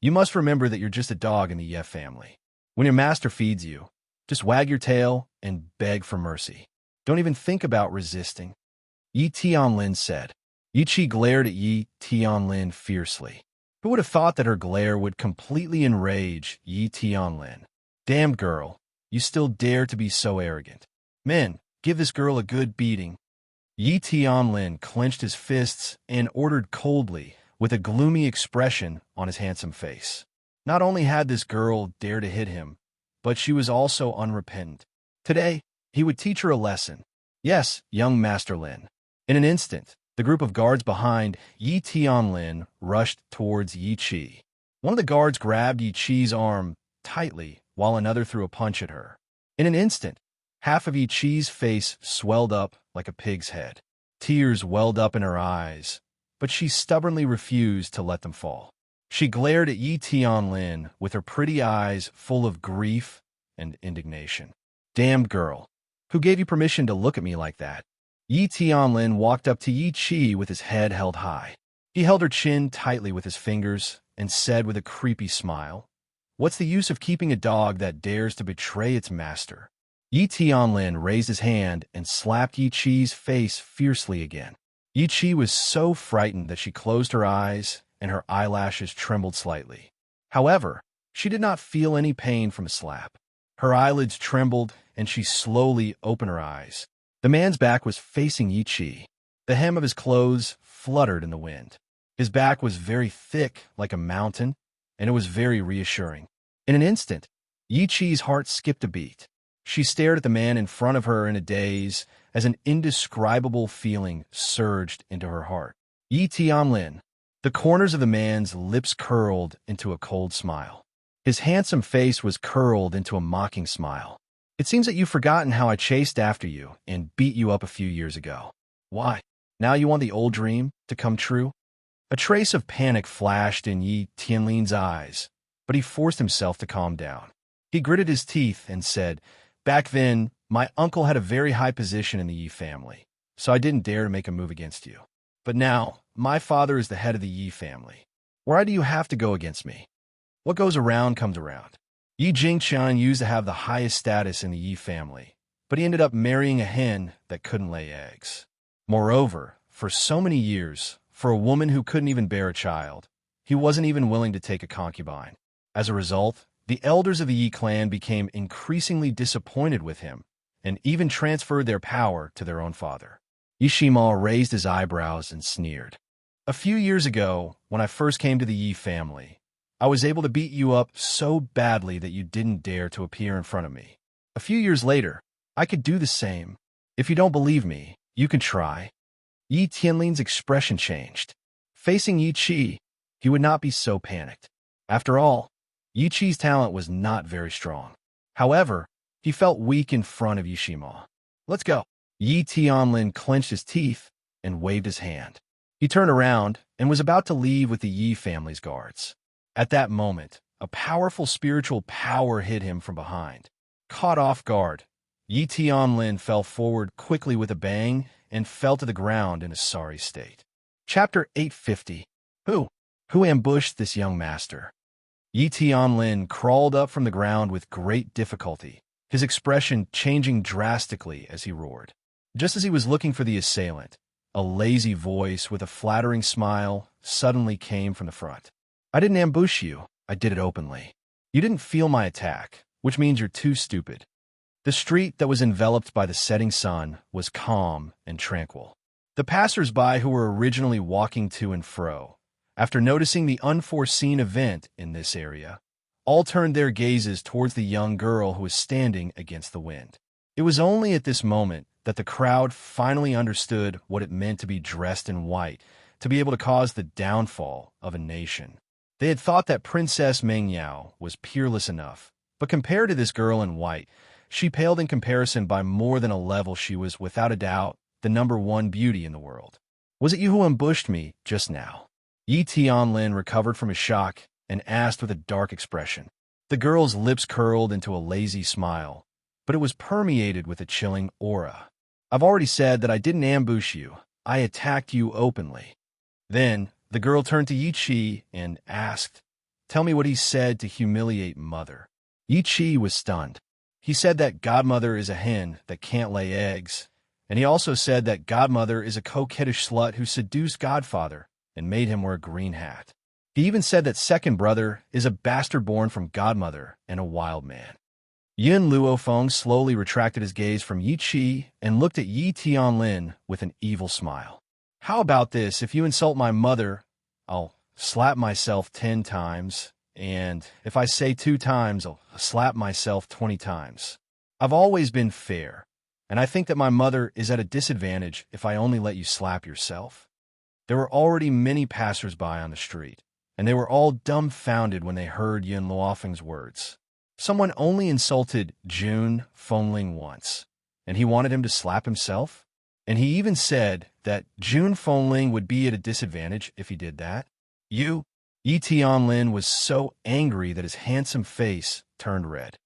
Speaker 1: you must remember that you're just a dog in the Ye family. When your master feeds you, just wag your tail and beg for mercy. Don't even think about resisting. Yi Tianlin said. Yi Qi glared at Yi Tianlin fiercely. Who would have thought that her glare would completely enrage Yi Tianlin? Damned girl, you still dare to be so arrogant. Men, give this girl a good beating. Yi Tianlin clenched his fists and ordered coldly, with a gloomy expression on his handsome face. Not only had this girl dared to hit him, but she was also unrepentant. Today, He would teach her a lesson. Yes, young Master Lin. In an instant, the group of guards behind Yi Tianlin rushed towards Yi Qi. One of the guards grabbed Yi Qi's arm tightly, while another threw a punch at her. In an instant, half of Yi Qi's face swelled up like a pig's head. Tears welled up in her eyes, but she stubbornly refused to let them fall. She glared at Yi Tianlin with her pretty eyes full of grief and indignation. Damned girl, who gave you permission to look at me like that? Yi Tianlin walked up to Yi Qi with his head held high. He held her chin tightly with his fingers and said with a creepy smile, "What's the use of keeping a dog that dares to betray its master?" Yi Tianlin raised his hand and slapped Yi Qi's face fiercely again. Yi Qi was so frightened that she closed her eyes and her eyelashes trembled slightly. However, she did not feel any pain from a slap. Her eyelids trembled and she slowly opened her eyes. The man's back was facing Yi Qi. The hem of his clothes fluttered in the wind. His back was very thick like a mountain, and it was very reassuring. In an instant, Yi Qi's heart skipped a beat. She stared at the man in front of her in a daze as an indescribable feeling surged into her heart. Yi Tianlin. The corners of the man's lips curled into a cold smile. His handsome face was curled into a mocking smile. "It seems that you've forgotten how I chased after you and beat you up a few years ago. Why? Now you want the old dream to come true?" A trace of panic flashed in Yi Tianlin's eyes, but he forced himself to calm down. He gritted his teeth and said, "Back then, my uncle had a very high position in the Yi family, so I didn't dare to make a move against you. But now, my father is the head of the Yi family. Why do you have to go against me? What goes around comes around." Yi Jingqian used to have the highest status in the Yi family, but he ended up marrying a hen that couldn't lay eggs. Moreover, for so many years, for a woman who couldn't even bear a child, he wasn't even willing to take a concubine. As a result, the elders of the Yi clan became increasingly disappointed with him and even transferred their power to their own father. Yi Shima raised his eyebrows and sneered. "A few years ago, when I first came to the Yi family, I was able to beat you up so badly that you didn't dare to appear in front of me. A few years later, I could do the same. If you don't believe me, you can try." Yi Tianlin's expression changed. Facing Yi Qi, he would not be so panicked. After all, Yi Qi's talent was not very strong. However, he felt weak in front of Yi Shima. "Let's go." Yi Tianlin clenched his teeth and waved his hand. He turned around and was about to leave with the Yi family's guards. At that moment, a powerful spiritual power hit him from behind. Caught off guard, Yi Tianlin fell forward quickly with a bang and fell to the ground in a sorry state. Chapter 850. Who ambushed this young master? Yi Tianlin crawled up from the ground with great difficulty, his expression changing drastically as he roared. Just as he was looking for the assailant, a lazy voice with a flattering smile suddenly came from the front. "I didn't ambush you, I did it openly. You didn't feel my attack, which means you're too stupid." The street that was enveloped by the setting sun was calm and tranquil. The passers-by who were originally walking to and fro, after noticing the unforeseen event in this area, all turned their gazes towards the young girl who was standing against the wind. It was only at this moment that the crowd finally understood what it meant to be dressed in white, to be able to cause the downfall of a nation. They had thought that Princess Mengyao was peerless enough, but compared to this girl in white, she paled in comparison by more than a level. She was, without a doubt, the #1 beauty in the world. "Was it you who ambushed me just now?" Yi Tianlin recovered from his shock and asked with a dark expression. The girl's lips curled into a lazy smile, but it was permeated with a chilling aura. "I've already said that I didn't ambush you. I attacked you openly." Then, the girl turned to Yi Qi and asked, "Tell me what he said to humiliate Mother." Yi Qi was stunned. He said that Godmother is a hen that can't lay eggs, and he also said that Godmother is a coquettish slut who seduced Godfather and made him wear a green hat. He even said that second brother is a bastard born from Godmother and a wild man. Yin Luofeng slowly retracted his gaze from Yi Qi and looked at Yi Tianlin with an evil smile. "How about this? If you insult my mother, I'll slap myself 10 times, and if I say 2 times, I'll slap myself 20 times. I've always been fair, and I think that my mother is at a disadvantage if I only let you slap yourself." There were already many passers-by on the street, and they were all dumbfounded when they heard Yun Luofeng's words. Someone only insulted Jun Fengling once, and he wanted him to slap himself? And he even said that Jun Fengling would be at a disadvantage if he did that? Yi Tianlin was so angry that his handsome face turned red.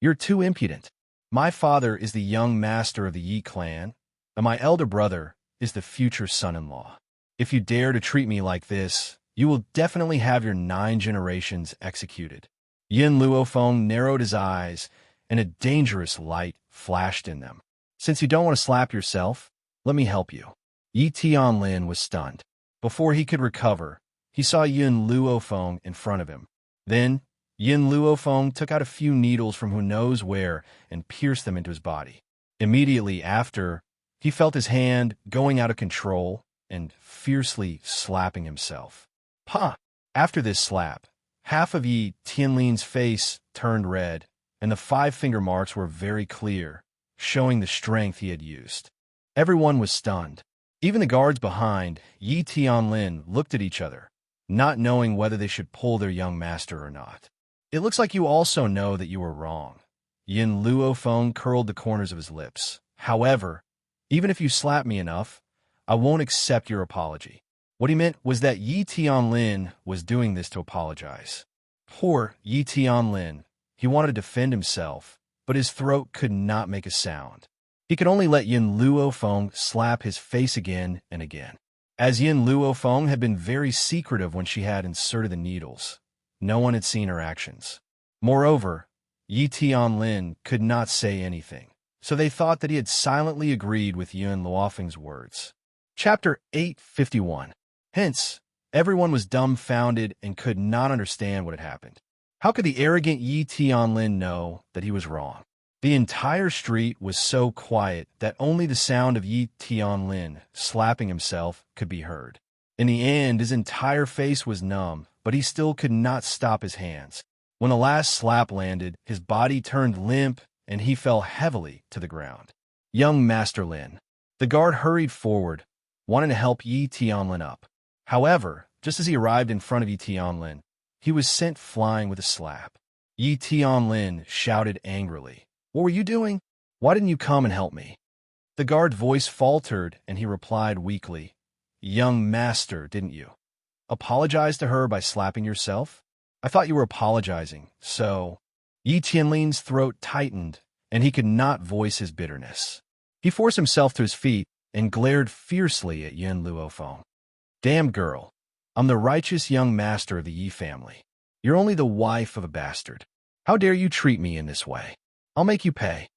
Speaker 1: "You're too impudent. My father is the young master of the Yi clan, and my elder brother is the future son-in-law. If you dare to treat me like this, you will definitely have your 9 generations executed." Yin Luofeng narrowed his eyes, and a dangerous light flashed in them. "Since you don't want to slap yourself, let me help you." Yi Tianlin was stunned. Before he could recover, he saw Yin Luofeng in front of him. Then, Yin Luofeng took out a few needles from who knows where and pierced them into his body. Immediately after, he felt his hand going out of control and fiercely slapping himself. "Pah!" After this slap, half of Yi Tianlin's face turned red, and the 5 finger marks were very clear, showing the strength he had used. Everyone was stunned. Even the guards behind Yi Tianlin looked at each other, not knowing whether they should pull their young master or not. "It looks like you also know that you were wrong." Yin Luofeng curled the corners of his lips. "However, even if you slap me enough, I won't accept your apology." What he meant was that Yi Tianlin was doing this to apologize. Poor Yi Tianlin. He wanted to defend himself, but his throat could not make a sound. He could only let Yin Luofeng slap his face again and again. As Yin Luofeng had been very secretive when she had inserted the needles, no one had seen her actions. Moreover, Yi Tianlin could not say anything, so they thought that he had silently agreed with Yun Luofeng's words. Chapter 851. Hence, everyone was dumbfounded and could not understand what had happened. How could the arrogant Yi Tianlin know that he was wrong? The entire street was so quiet that only the sound of Yi Tianlin slapping himself could be heard. In the end, his entire face was numb, but he still could not stop his hands. When the last slap landed, his body turned limp and he fell heavily to the ground. Young Master Lin. The guard hurried forward, wanting to help Yi Tianlin up. However, just as he arrived in front of Yi Tianlin, he was sent flying with a slap. Yi Tianlin shouted angrily, "What were you doing? Why didn't you come and help me?" The guard's voice faltered, and he replied weakly, "Young master, didn't you apologize to her by slapping yourself? I thought you were apologizing, so..." Yi Tianlin's throat tightened, and he could not voice his bitterness. He forced himself to his feet and glared fiercely at Yin Luofeng. "Damn girl, I'm the righteous young master of the Yi family. You're only the wife of a bastard. How dare you treat me in this way? I'll make you pay."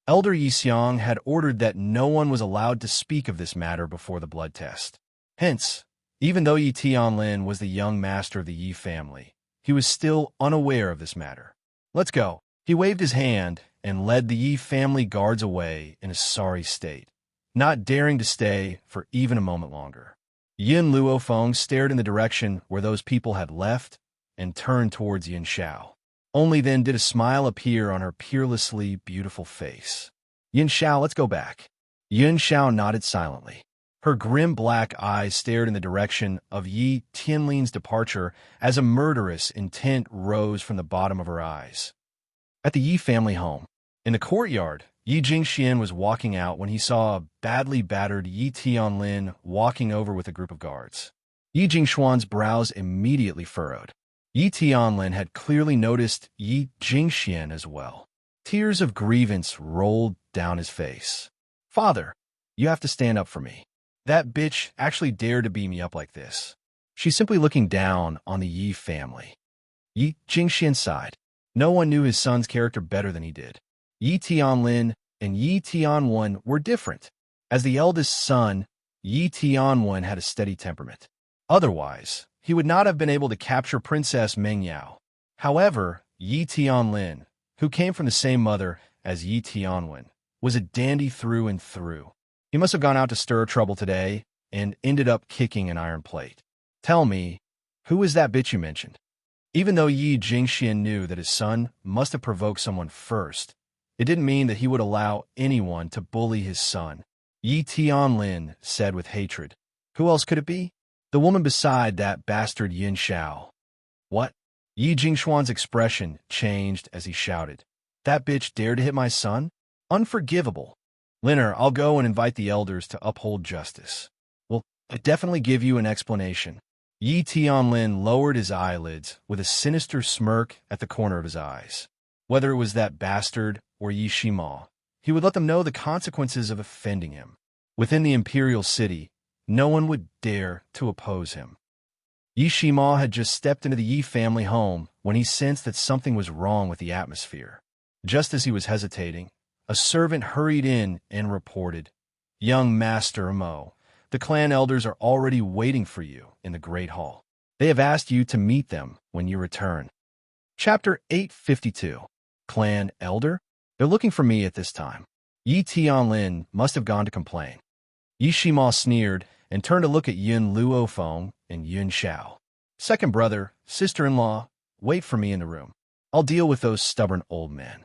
Speaker 1: Elder Yi Xiang had ordered that no one was allowed to speak of this matter before the blood test. Hence, even though Yi Tianlin was the young master of the Yi family, he was still unaware of this matter. "Let's go." He waved his hand and led the Yi family guards away in a sorry state, not daring to stay for even a moment longer. Yin Luofeng stared in the direction where those people had left and turned towards Yin Xiao. Only then did a smile appear on her peerlessly beautiful face. "Yin Xiao, let's go back." Yin Xiao nodded silently. Her grim black eyes stared in the direction of Yi Tianlin's departure as a murderous intent rose from the bottom of her eyes. At the Yi family home, in the courtyard, Yi Jingxian was walking out when he saw a badly battered Yi Tianlin walking over with a group of guards. Yi Jingxuan's brows immediately furrowed. Yi Tianlin had clearly noticed Yi Jingxian as well. Tears of grievance rolled down his face. "Father, you have to stand up for me. That bitch actually dared to beat me up like this. She's simply looking down on the Yi family." Yi Jingxian sighed. No one knew his son's character better than he did. Yi Tianlin and Yi Tianwen were different. As the eldest son, Yi Tianwen had a steady temperament. Otherwise, he would not have been able to capture Princess Mengyao. However, Yi Tianlin, who came from the same mother as Yi Tianwen, was a dandy through and through. He must have gone out to stir trouble today and ended up kicking an iron plate. "Tell me, who is that bitch you mentioned?" Even though Yi Jingxian knew that his son must have provoked someone first, It didn't mean that he would allow anyone to bully his son. Yi Tianlin said with hatred. Who else could it be? The woman beside that bastard Yin Xiao. What? Yi Jingxuan's expression changed as he shouted. That bitch dared to hit my son? Unforgivable. Linner, I'll go and invite the elders to uphold justice. Well, I definitely give you an explanation. Yi Tianlin lowered his eyelids with a sinister smirk at the corner of his eyes. Whether it was that bastard or Yi Shima, he would let them know the consequences of offending him. Within the imperial city, no one would dare to oppose him. Yi Shima had just stepped into the Yi family home when he sensed that something was wrong with the atmosphere. Just as he was hesitating, a servant hurried in and reported, Young Master Mo, the clan elders are already waiting for you in the Great Hall. They have asked you to meet them when you return. Chapter 852. Clan Elder? They're looking for me at this time. Yi Tianlin must have gone to complain. Yi Shima sneered and turned to look at Yin Luofeng and Yin Xiao. Second brother, sister-in-law, wait for me in the room. I'll deal with those stubborn old men.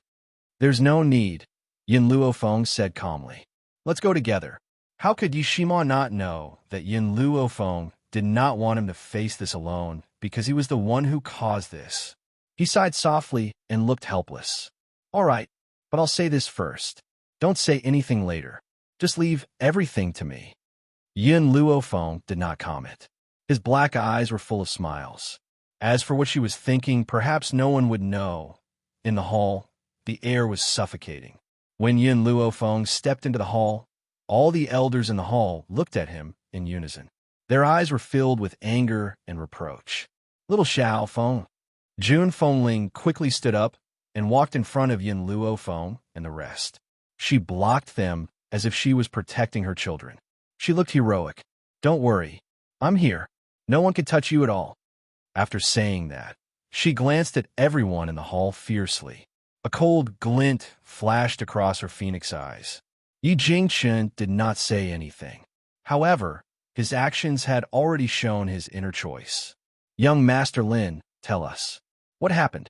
Speaker 1: There's no need, Yin Luofeng said calmly. Let's go together. How could Yi Shima not know that Yin Luofeng did not want him to face this alone because he was the one who caused this? He sighed softly and looked helpless. All right, but I'll say this first. Don't say anything later. Just leave everything to me. Yin Luofeng did not comment. His black eyes were full of smiles. As for what she was thinking, perhaps no one would know. In the hall, the air was suffocating. When Yin Luofeng stepped into the hall, all the elders in the hall looked at him in unison. Their eyes were filled with anger and reproach. Little Xiao Feng. Jun Fengling quickly stood up and walked in front of Yin Luofeng and the rest. She blocked them as if she was protecting her children. She looked heroic. Don't worry, I'm here. No one can touch you at all. After saying that, she glanced at everyone in the hall fiercely. A cold glint flashed across her phoenix eyes. Yi Jingchen did not say anything. However, his actions had already shown his inner choice. Young Master Lin, tell us. What happened?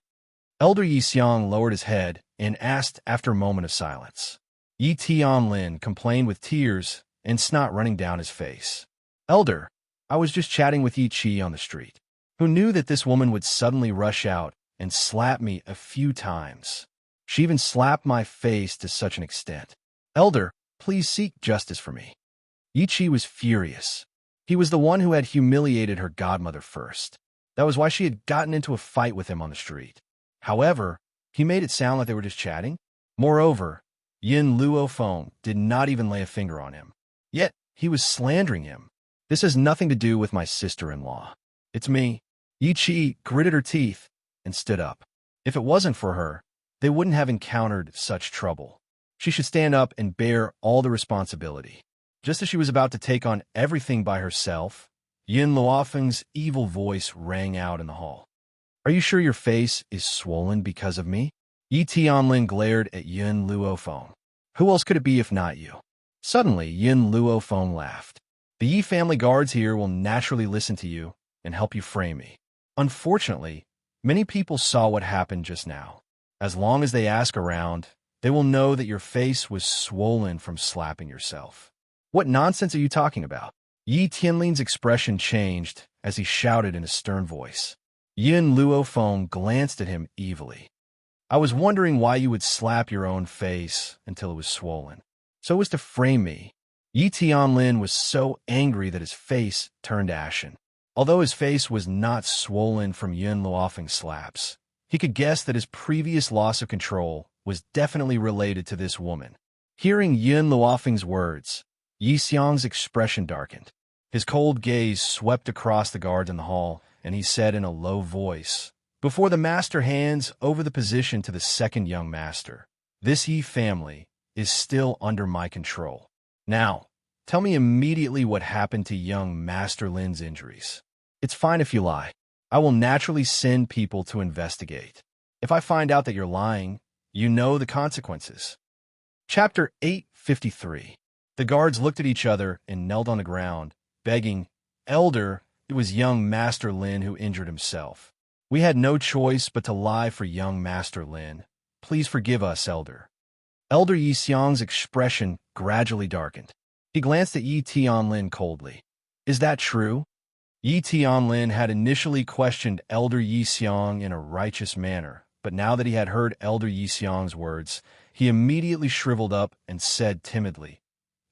Speaker 1: Elder Yi Xiang lowered his head and asked after a moment of silence. Yi Tianlin complained with tears and snot running down his face. Elder, I was just chatting with Yi Qi on the street. Who knew that this woman would suddenly rush out and slap me a few times? She even slapped my face to such an extent. Elder, please seek justice for me. Yi Qi was furious. He was the one who had humiliated her godmother first. That was why she had gotten into a fight with him on the street. However, he made it sound like they were just chatting. Moreover, Yin Luofeng did not even lay a finger on him. Yet, he was slandering him. This has nothing to do with my sister-in-law. It's me. Yi Qi gritted her teeth and stood up. If it wasn't for her, they wouldn't have encountered such trouble. She should stand up and bear all the responsibility. Just as she was about to take on everything by herself, Yin Luofeng's evil voice rang out in the hall. Are you sure your face is swollen because of me? Yi Tianlin glared at Yin Luofeng. Who else could it be if not you? Suddenly, Yin Luofeng laughed. The Yi family guards here will naturally listen to you and help you frame me. Unfortunately, many people saw what happened just now. As long as they ask around, they will know that your face was swollen from slapping yourself. What nonsense are you talking about? Yi Tianlin's expression changed as he shouted in a stern voice. Yin Luofeng glanced at him evilly. I was wondering why you would slap your own face until it was swollen. So as to frame me. Yi Tianlin was so angry that his face turned ashen. Although his face was not swollen from Yin Luofeng's slaps, he could guess that his previous loss of control was definitely related to this woman. Hearing Yin Luofeng's words, Yi Xiang's expression darkened. His cold gaze swept across the guards in the hall, and he said in a low voice, Before the master hands over the position to the second young master, this Yi family is still under my control. Now, tell me immediately what happened to young Master Lin's injuries. It's fine if you lie. I will naturally send people to investigate. If I find out that you're lying, you know the consequences. Chapter 853. The guards looked at each other and knelt on the ground, begging, Elder, it was young Master Lin who injured himself. We had no choice but to lie for young Master Lin. Please forgive us, Elder. Elder Yi Xiang's expression gradually darkened. He glanced at Yi Tianlin coldly. Is that true? Yi Tianlin had initially questioned Elder Yi Xiang in a righteous manner, but now that he had heard Elder Yi Xiang's words, he immediately shriveled up and said timidly,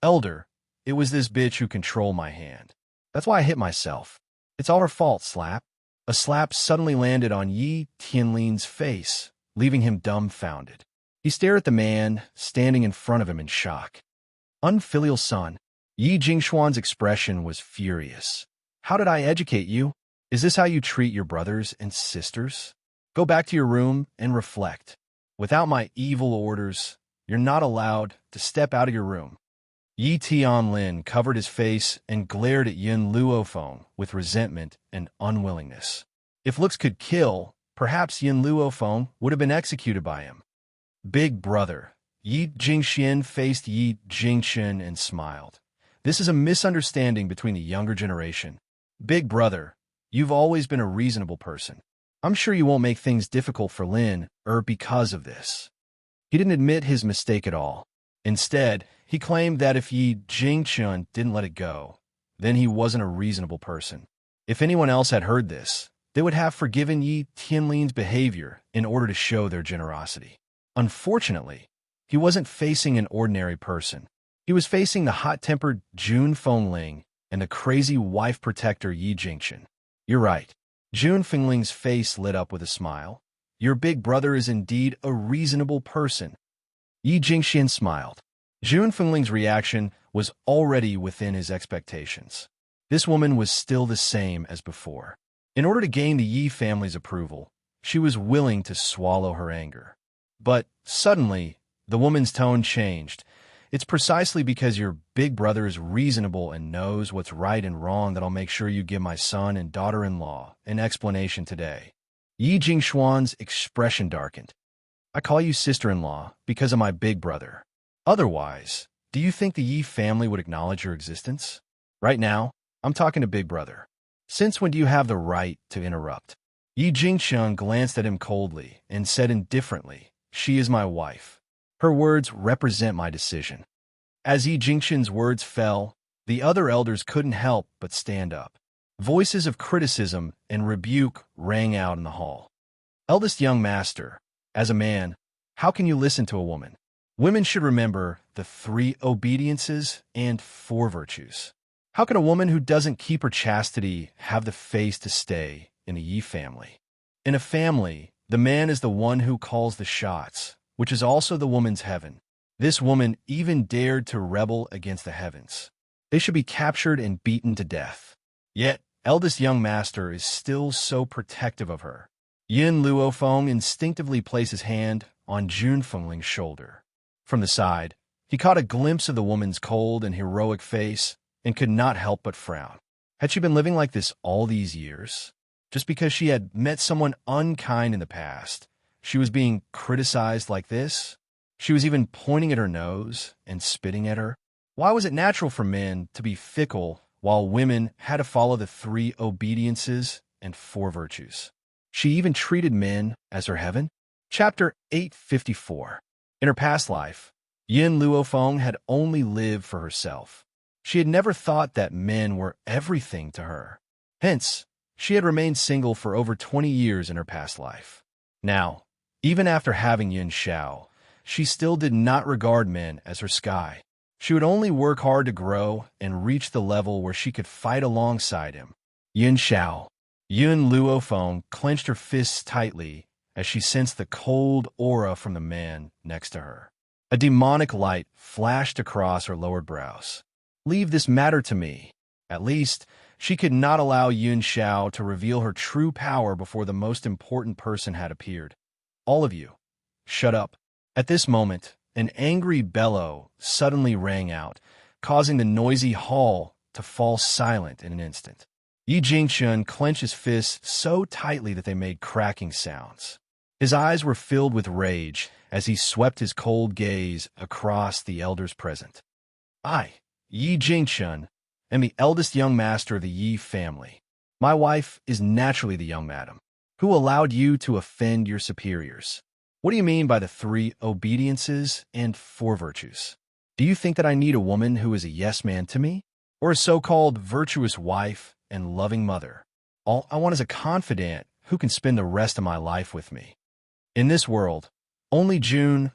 Speaker 1: Elder, it was this bitch who controlled my hand. That's why I hit myself. It's all her fault, slap. A slap suddenly landed on Yi Tianlin's face, leaving him dumbfounded. He stared at the man standing in front of him in shock. Unfilial son. Yi Jingxuan's expression was furious. How did I educate you? Is this how you treat your brothers and sisters? Go back to your room and reflect. Without my evil orders, you're not allowed to step out of your room. Yi Tianlin covered his face and glared at Yin Luofeng with resentment and unwillingness. If looks could kill, perhaps Yin Luofeng would have been executed by him. Big brother. Yi Jingxian faced Yi Jingchen and smiled. This is a misunderstanding between the younger generation. Big brother, you've always been a reasonable person. I'm sure you won't make things difficult for Lin because of this. He didn't admit his mistake at all. Instead, he claimed that if Yi Jingchen didn't let it go, then he wasn't a reasonable person. If anyone else had heard this, they would have forgiven Yi Tianlin's behavior in order to show their generosity. Unfortunately, he wasn't facing an ordinary person. He was facing the hot-tempered Jun Fengling and the crazy wife protector Yi Jingchen. You're right. Jun Fengling's face lit up with a smile. Your big brother is indeed a reasonable person. Yi Jingxian smiled. Jun Fengling's reaction was already within his expectations. This woman was still the same as before. In order to gain the Yi family's approval, she was willing to swallow her anger. But suddenly, the woman's tone changed. It's precisely because your big brother is reasonable and knows what's right and wrong that I'll make sure you give my son and daughter-in-law an explanation today. Yi Jingxuan's expression darkened. I call you sister-in-law because of my big brother. Otherwise, do you think the Yi family would acknowledge your existence? Right now, I'm talking to big brother. Since when do you have the right to interrupt? Yi Jingxian glanced at him coldly and said indifferently, She is my wife. Her words represent my decision. As Yi Jingxian's words fell, the other elders couldn't help but stand up. Voices of criticism and rebuke rang out in the hall. Eldest young master, as a man, how can you listen to a woman? Women should remember the 3 obediences and 4 virtues. How can a woman who doesn't keep her chastity have the face to stay in a Yi family? In a family, the man is the one who calls the shots, which is also the woman's heaven. This woman even dared to rebel against the heavens. They should be captured and beaten to death. Yet, eldest young master is still so protective of her. Yin Luofeng instinctively placed his hand on Jun Fengling's shoulder. From the side, he caught a glimpse of the woman's cold and heroic face and could not help but frown. Had she been living like this all these years? Just because she had met someone unkind in the past, she was being criticized like this? She was even pointing at her nose and spitting at her? Why was it natural for men to be fickle while women had to follow the 3 obediences and 4 virtues? She even treated men as her heaven? Chapter 854. In her past life, Yin Luofeng had only lived for herself. She had never thought that men were everything to her. Hence, she had remained single for over 20 years in her past life. Now, even after having Yin Xiao, she still did not regard men as her sky. She would only work hard to grow and reach the level where she could fight alongside him. Yin Xiao. Yin Luofeng clenched her fists tightly as she sensed the cold aura from the man next to her. A demonic light flashed across her lowered brows. Leave this matter to me. At least, she could not allow Yin Xiao to reveal her true power before the most important person had appeared. All of you, shut up. At this moment, an angry bellow suddenly rang out, causing the noisy hall to fall silent in an instant. Yi Jingxian clenched his fists so tightly that they made cracking sounds. His eyes were filled with rage as he swept his cold gaze across the elders present. I, Yi Jingxian, am the eldest young master of the Yi family. My wife is naturally the young madam. Who allowed you to offend your superiors? What do you mean by the 3 obediences and 4 virtues? Do you think that I need a woman who is a yes man to me? Or a so-called virtuous wife and loving mother? All I want is a confidant who can spend the rest of my life with me. In this world, only June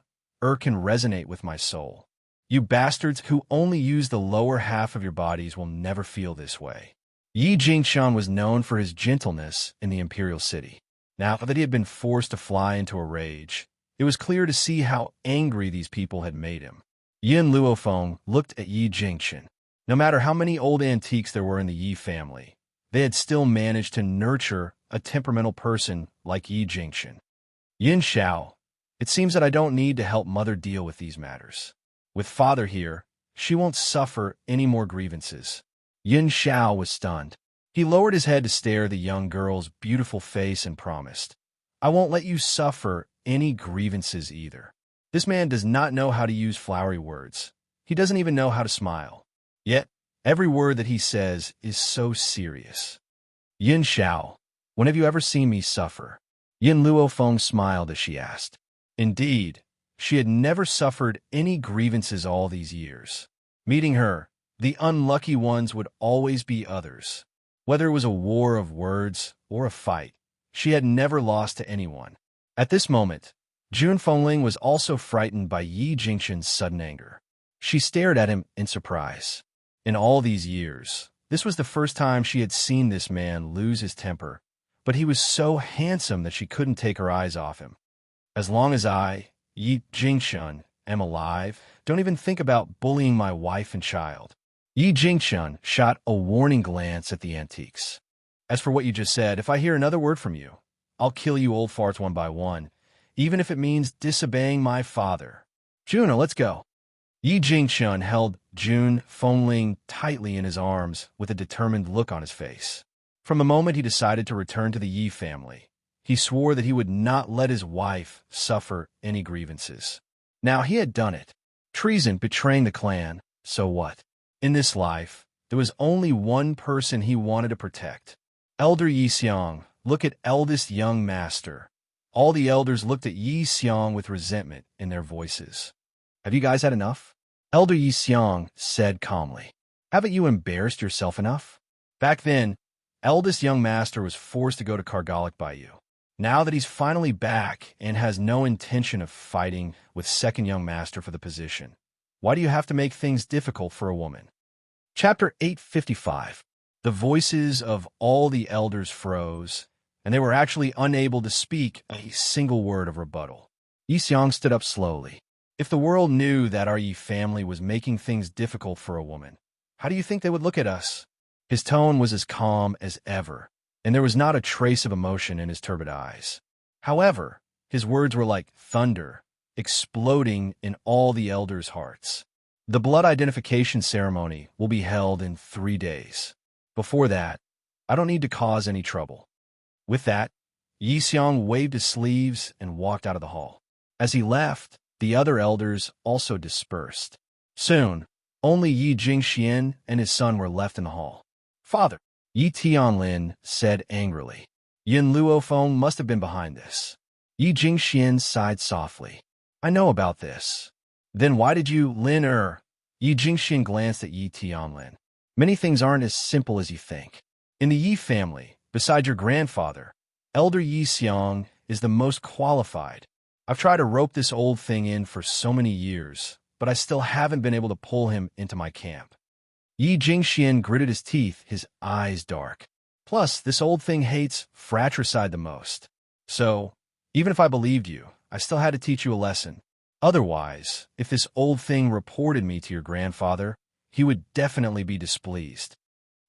Speaker 1: can resonate with my soul. You bastards who only use the lower half of your bodies will never feel this way. Yi Jingxian was known for his gentleness in the imperial city. Now that he had been forced to fly into a rage, it was clear to see how angry these people had made him. Yin Luofeng looked at Yi Jingxian. No matter how many old antiques there were in the Yi family, they had still managed to nurture a temperamental person like Yi Jingxian. Yin Xiao, it seems that I don't need to help mother deal with these matters. With father here, she won't suffer any more grievances. Yin Xiao was stunned. He lowered his head to stare at the young girl's beautiful face and promised, I won't let you suffer any grievances either. This man does not know how to use flowery words. He doesn't even know how to smile. Yet, every word that he says is so serious. Yin Xiao, when have you ever seen me suffer? Yin Luofeng smiled as she asked. Indeed, she had never suffered any grievances all these years. Meeting her, the unlucky ones would always be others. Whether it was a war of words or a fight, she had never lost to anyone. At this moment, Jun Fengling was also frightened by Yi Jingxian's sudden anger. She stared at him in surprise. In all these years, this was the first time she had seen this man lose his temper, but he was so handsome that she couldn't take her eyes off him. As long as I, Yi Jingxian, am alive, don't even think about bullying my wife and child. Yi Jingxian shot a warning glance at the antiques. As for what you just said, if I hear another word from you, I'll kill you old farts one by one, even if it means disobeying my father. Juno, let's go. Yi Jingxian held Jun Fengling tightly in his arms with a determined look on his face. From the moment he decided to return to the Yi family, he swore that he would not let his wife suffer any grievances. Now he had done it. Treason, betraying the clan, so what? In this life, there was only one person he wanted to protect. Elder Yi Xiang, look at eldest young master. All the elders looked at Yi Xiang with resentment in their voices. Have you guys had enough? Elder Yi Xiang said calmly. Haven't you embarrassed yourself enough? Back then, eldest young master was forced to go to Kargalik by you. Now that he's finally back and has no intention of fighting with second young master for the position, why do you have to make things difficult for a woman? Chapter 855. The voices of all the elders froze, and they were actually unable to speak a single word of rebuttal. Yi Xiang stood up slowly. If the world knew that our Yi family was making things difficult for a woman, how do you think they would look at us? His tone was as calm as ever, and there was not a trace of emotion in his turbid eyes. However, his words were like thunder, exploding in all the elders' hearts. The blood identification ceremony will be held in 3 days. Before that, I don't need to cause any trouble. With that, Yi Xiang waved his sleeves and walked out of the hall. As he left, the other elders also dispersed. Soon, only Yi Jingxian and his son were left in the hall. Father, Yi Tianlin said angrily. Yin Luofeng must have been behind this. Yi Jingxian sighed softly. I know about this. Then why did you, Yi Jingxian glanced at Yi Tianlin. Many things aren't as simple as you think. In the Yi family, beside your grandfather, Elder Yi Xiang is the most qualified. I've tried to rope this old thing in for so many years, but I still haven't been able to pull him into my camp. Yi Jingxian gritted his teeth, his eyes dark. Plus, this old thing hates fratricide the most. So, even if I believed you, I still had to teach you a lesson. Otherwise, if this old thing reported me to your grandfather, he would definitely be displeased.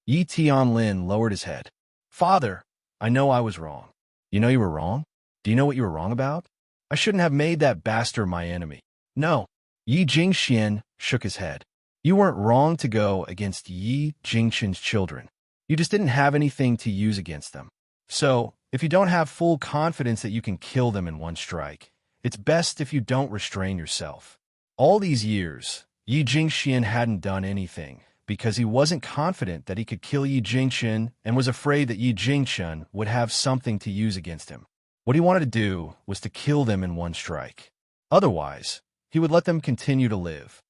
Speaker 1: Yi Tianlin lowered his head. Father, I know I was wrong. You know you were wrong? Do you know what you were wrong about? I shouldn't have made that bastard my enemy. No. Yi Jingxian shook his head. You weren't wrong to go against Yi Jingxian's children. You just didn't have anything to use against them. So, if you don't have full confidence that you can kill them in one strike, it's best if you don't restrain yourself. All these years, Yi Jingxian hadn't done anything because he wasn't confident that he could kill Yi Jingxian and was afraid that Yi Jingxian would have something to use against him. What he wanted to do was to kill them in one strike. Otherwise, he would let them continue to live.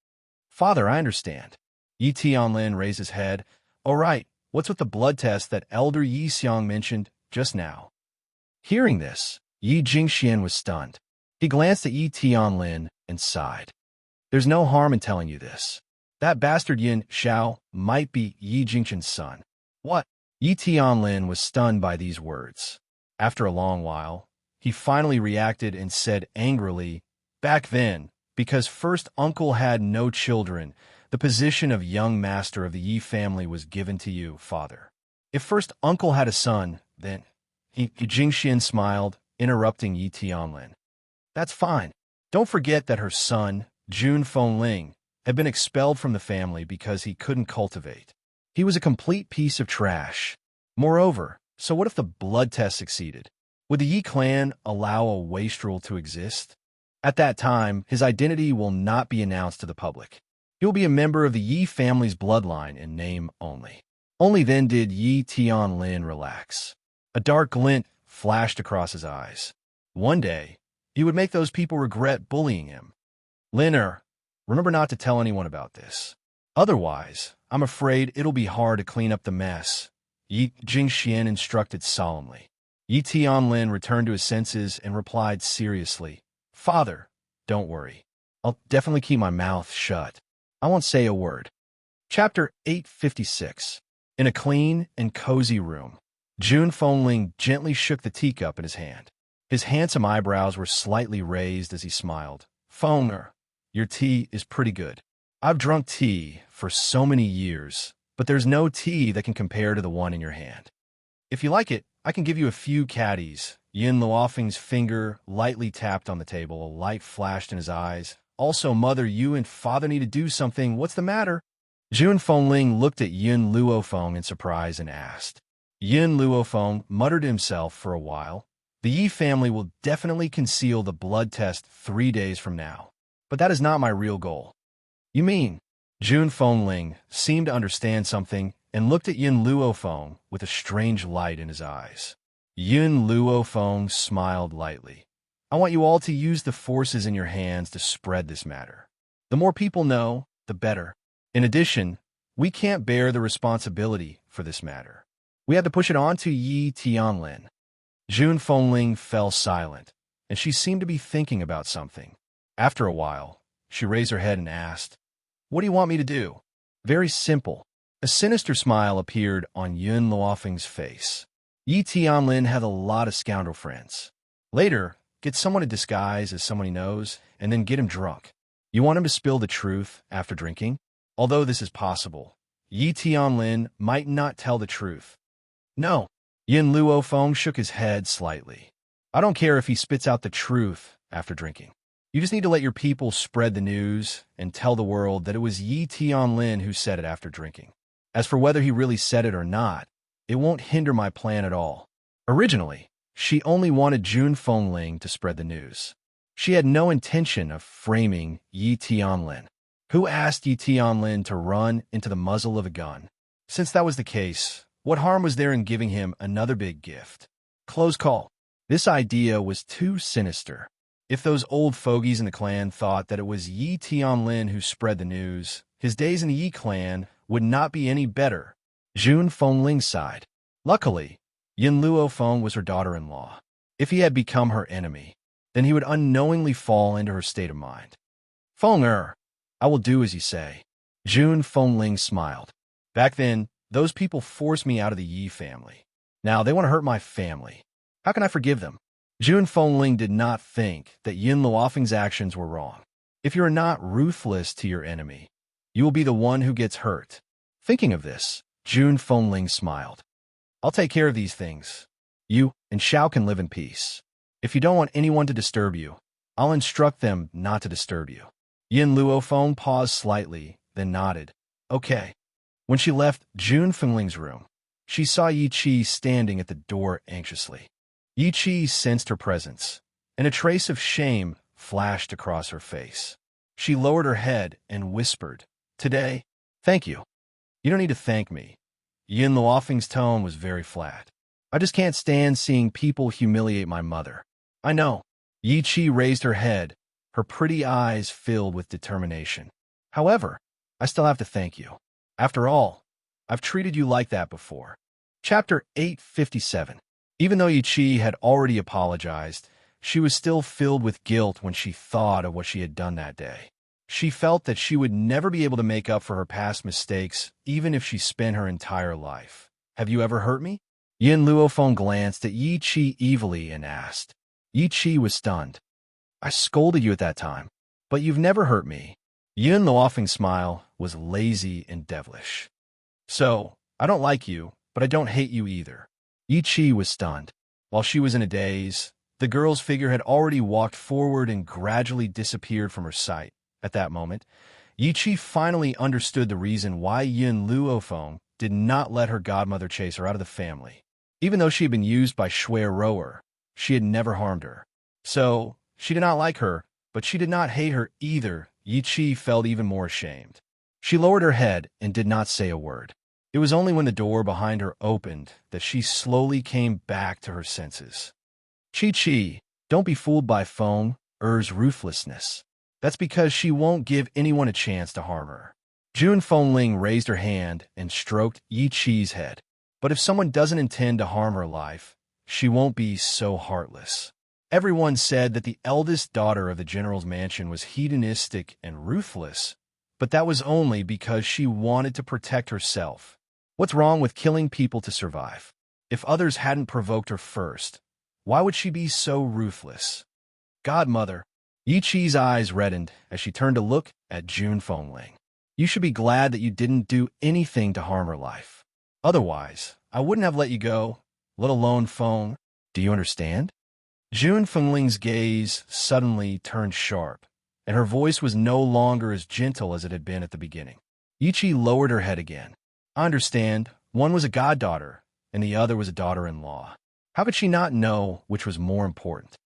Speaker 1: Father, I understand. Yi Tianlin raised his head. All right, what's with the blood test that Elder Yi Xiang mentioned just now? Hearing this, Yi Jingxian was stunned. He glanced at Yi Tianlin and sighed. There's no harm in telling you this. That bastard Yin Xiao might be Yi Jingxian's son. What? Yi Tianlin was stunned by these words. After a long while, he finally reacted and said angrily, back then, because first uncle had no children, the position of young master of the Yi family was given to you, father. If first uncle had a son, then... Jingxian smiled, interrupting Yi Tianlin. That's fine. Don't forget that her son, Jun Fengling, had been expelled from the family because he couldn't cultivate. He was a complete piece of trash. Moreover, so what if the blood test succeeded? Would the Yi clan allow a wastrel to exist? At that time, his identity will not be announced to the public. He will be a member of the Yi family's bloodline in name only. Only then did Yi Tianlin relax. A dark glint flashed across his eyes. One day, he would make those people regret bullying him. Liner, remember not to tell anyone about this. Otherwise, I'm afraid it'll be hard to clean up the mess, Yi Jingxian instructed solemnly. Yi Tianlin returned to his senses and replied seriously, Father, don't worry. I'll definitely keep my mouth shut. I won't say a word. Chapter 856. In a clean and cozy room, Jun Fengling gently shook the teacup in his hand. His handsome eyebrows were slightly raised as he smiled. Fenger, your tea is pretty good. I've drunk tea for so many years, but there's no tea that can compare to the one in your hand. If you like it, I can give you a few caddies. Yin Luofeng's finger lightly tapped on the table. A light flashed in his eyes. Also, mother, you and father need to do something. What's the matter? Jun Fengling looked at Yin Luofeng in surprise and asked. Yin Luofeng muttered to himself for a while. The Yi family will definitely conceal the blood test 3 days from now. But that is not my real goal. You mean? Jun Fengling seemed to understand something and looked at Yin Luofeng with a strange light in his eyes. Yin Luofeng smiled lightly. I want you all to use the forces in your hands to spread this matter. The more people know, the better. In addition, we can't bear the responsibility for this matter. We had to push it on to Yi Tianlin. Jun Fengling fell silent, and she seemed to be thinking about something. After a while, she raised her head and asked, What do you want me to do? Very simple. A sinister smile appeared on Yin Luofeng's face. Yi Tianlin had a lot of scoundrel friends. Later, get someone to disguise as someone he knows, and then get him drunk. You want him to spill the truth after drinking? Although this is possible, Yi Tianlin might not tell the truth. No. Yin Luofeng shook his head slightly. I don't care if he spits out the truth after drinking. You just need to let your people spread the news and tell the world that it was Yi Tianlin who said it after drinking. As for whether he really said it or not, it won't hinder my plan at all. Originally, she only wanted Jun Fengling to spread the news. She had no intention of framing Yi Tianlin. Who asked Yi Tianlin to run into the muzzle of a gun? Since that was the case, what harm was there in giving him another big gift? Close call. This idea was too sinister. If those old fogies in the clan thought that it was Yi Tianlin who spread the news, his days in the Yi clan would not be any better. Jun Fengling sighed. Luckily, Yin Luofeng was her daughter-in-law. If he had become her enemy, then he would unknowingly fall into her state of mind. Fenger, I will do as you say. Jun Fengling smiled. Back then, those people forced me out of the Yi family. Now they want to hurt my family. How can I forgive them? Jun Fengling did not think that Yin Luofeng's actions were wrong. If you are not ruthless to your enemy, you will be the one who gets hurt. Thinking of this, Jun Fengling smiled. I'll take care of these things. You and Xiao can live in peace. If you don't want anyone to disturb you, I'll instruct them not to disturb you. Yin Luofeng paused slightly, then nodded. Okay. When she left Jun Fengling's room, she saw Yi Qi standing at the door anxiously. Yi Qi sensed her presence, and a trace of shame flashed across her face. She lowered her head and whispered, Today, thank you. You don't need to thank me. Yin Luofeng's tone was very flat. I just can't stand seeing people humiliate my mother. I know. Yi Chi raised her head, her pretty eyes filled with determination. However, I still have to thank you. After all, I've treated you like that before. Chapter 857. Even though Yi Chi had already apologized, she was still filled with guilt when she thought of what she had done that day. She felt that she would never be able to make up for her past mistakes, even if she spent her entire life. Have you ever hurt me? Yin Luofeng glanced at Yi Chi evilly and asked. Yi Chi was stunned. I scolded you at that time, but you've never hurt me. Yin Luofeng's smile was lazy and devilish. So, I don't like you, but I don't hate you either. Yi Chi was stunned. While she was in a daze, the girl's figure had already walked forward and gradually disappeared from her sight. At that moment, Yi Chi finally understood the reason why Yin Luofeng did not let her godmother chase her out of the family. Even though she had been used by Shui Rower, she had never harmed her. So, she did not like her, but she did not hate her either. Yi Chi felt even more ashamed. She lowered her head and did not say a word. It was only when the door behind her opened that she slowly came back to her senses. Chi, don't be fooled by Feng Er's ruthlessness. That's because she won't give anyone a chance to harm her. Jun Fengling raised her hand and stroked Yi Chi's head. But if someone doesn't intend to harm her life, she won't be so heartless. Everyone said that the eldest daughter of the general's mansion was hedonistic and ruthless, but that was only because she wanted to protect herself. What's wrong with killing people to survive? If others hadn't provoked her first, why would she be so ruthless? Godmother. Yi Chi's eyes reddened as she turned to look at Jun Fengling. You should be glad that you didn't do anything to harm her life. Otherwise, I wouldn't have let you go, let alone Feng. Do you understand? Jun Fengling's gaze suddenly turned sharp, and her voice was no longer as gentle as it had been at the beginning. Yi Chi lowered her head again. I understand. One was a goddaughter, and the other was a daughter-in-law. How could she not know which was more important?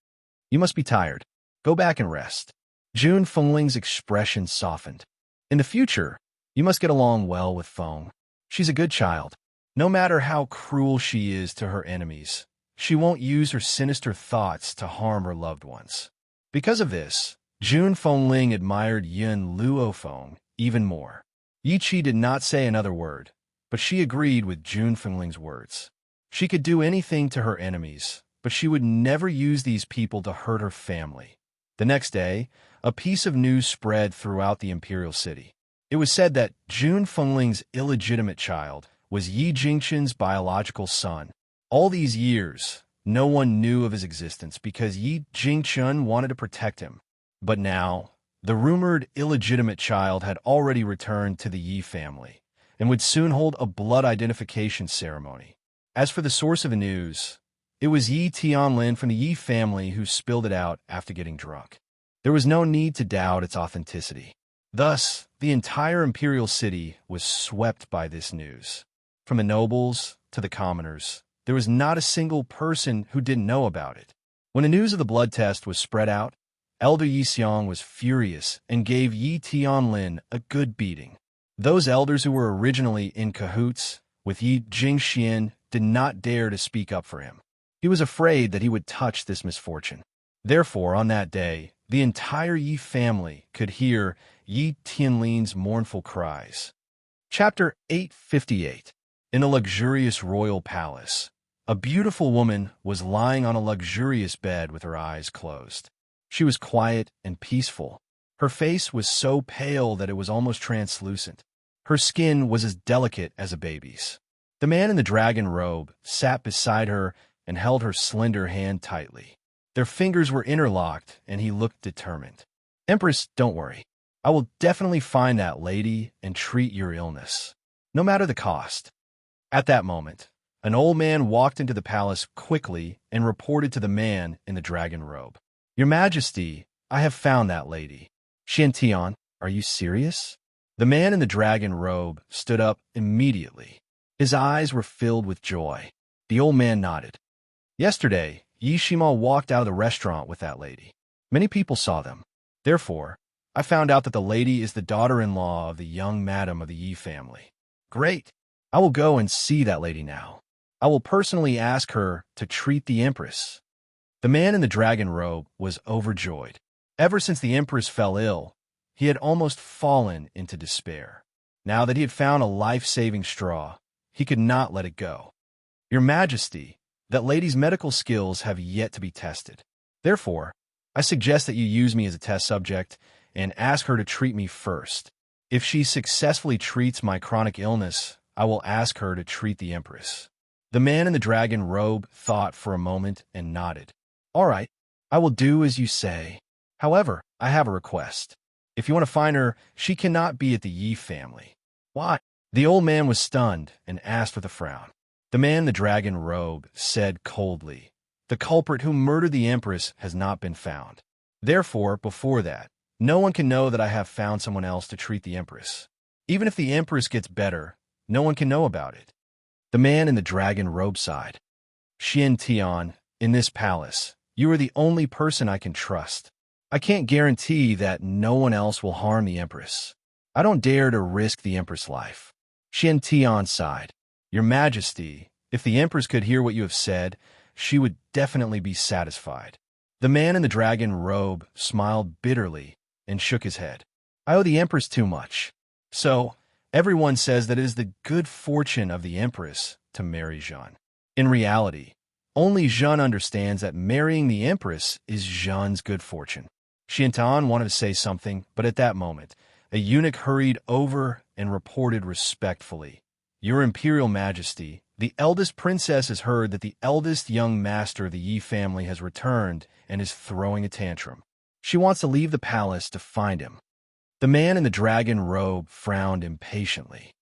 Speaker 1: You must be tired. Go back and rest. Jun Fengling's expression softened. In the future, you must get along well with Feng. She's a good child. No matter how cruel she is to her enemies, she won't use her sinister thoughts to harm her loved ones. Because of this, Jun Fengling admired Yin Luofeng even more. Yi Chi did not say another word, but she agreed with Jun Fengling's words. She could do anything to her enemies, but she would never use these people to hurt her family. The next day, a piece of news spread throughout the imperial city. It was said that Jun Fengling's illegitimate child was Yi Jingchen's biological son. All these years, no one knew of his existence because Yi Jingchen wanted to protect him. But now, the rumored illegitimate child had already returned to the Yi family and would soon hold a blood identification ceremony. As for the source of the news, it was Yi Tianlin from the Yi family who spilled it out after getting drunk. There was no need to doubt its authenticity. Thus, the entire imperial city was swept by this news. From the nobles to the commoners, there was not a single person who didn't know about it. When the news of the blood test was spread out, Elder Yi Xiong was furious and gave Yi Tianlin a good beating. Those elders who were originally in cahoots with Yi Jingxian did not dare to speak up for him. He was afraid that he would touch this misfortune. Therefore, on that day, the entire Yi family could hear Yi Tianlin's mournful cries. Chapter 858. In a luxurious royal palace, a beautiful woman was lying on a luxurious bed with her eyes closed. She was quiet and peaceful. Her face was so pale that it was almost translucent. Her skin was as delicate as a baby's. The man in the dragon robe sat beside her and held her slender hand tightly. Their fingers were interlocked, and he looked determined. Empress, don't worry. I will definitely find that lady and treat your illness, no matter the cost. At that moment, an old man walked into the palace quickly and reported to the man in the dragon robe. Your Majesty, I have found that lady. Xiantian, are you serious? The man in the dragon robe stood up immediately. His eyes were filled with joy. The old man nodded. Yesterday, Yi Shima walked out of the restaurant with that lady. Many people saw them. Therefore, I found out that the lady is the daughter-in-law of the young madam of the Yi family. Great! I will go and see that lady now. I will personally ask her to treat the Empress. The man in the dragon robe was overjoyed. Ever since the Empress fell ill, he had almost fallen into despair. Now that he had found a life-saving straw, he could not let it go. Your Majesty, that lady's medical skills have yet to be tested. Therefore, I suggest that you use me as a test subject and ask her to treat me first. If she successfully treats my chronic illness, I will ask her to treat the Empress. The man in the dragon robe thought for a moment and nodded. All right, I will do as you say. However, I have a request. If you want to find her, she cannot be at the Yi family. Why? The old man was stunned and asked with a frown. The man in the dragon robe said coldly, the culprit who murdered the Empress has not been found. Therefore, before that, no one can know that I have found someone else to treat the Empress. Even if the Empress gets better, no one can know about it. The man in the dragon robe sighed. Xian Tian, in this palace, you are the only person I can trust. I can't guarantee that no one else will harm the Empress. I don't dare to risk the Empress' life. Xian Tian sighed. Your Majesty, if the Empress could hear what you have said, she would definitely be satisfied. The man in the dragon robe smiled bitterly and shook his head. I owe the Empress too much. So, everyone says that it is the good fortune of the Empress to marry Jeanne. In reality, only Jeanne understands that marrying the Empress is Jeanne's good fortune. Xiantan wanted to say something, but at that moment, a eunuch hurried over and reported respectfully, Your Imperial Majesty, the eldest princess has heard that the eldest young master of the Yi family has returned and is throwing a tantrum. She wants to leave the palace to find him. The man in the dragon robe frowned impatiently.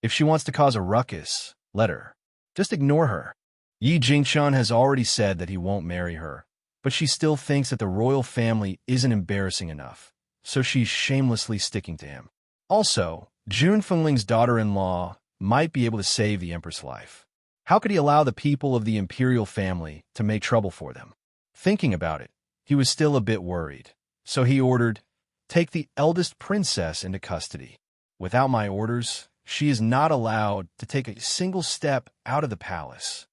Speaker 1: If she wants to cause a ruckus, let her. Just ignore her. Yi Jingshan has already said that he won't marry her, but she still thinks that the royal family isn't embarrassing enough, so she's shamelessly sticking to him. Also, Jun Fengling's daughter-in-law might be able to save the Empress' life. How could he allow the people of the imperial family to make trouble for them? Thinking about it, he was still a bit worried, so he ordered, Take the eldest princess into custody. Without my orders, she is not allowed to take a single step out of the palace.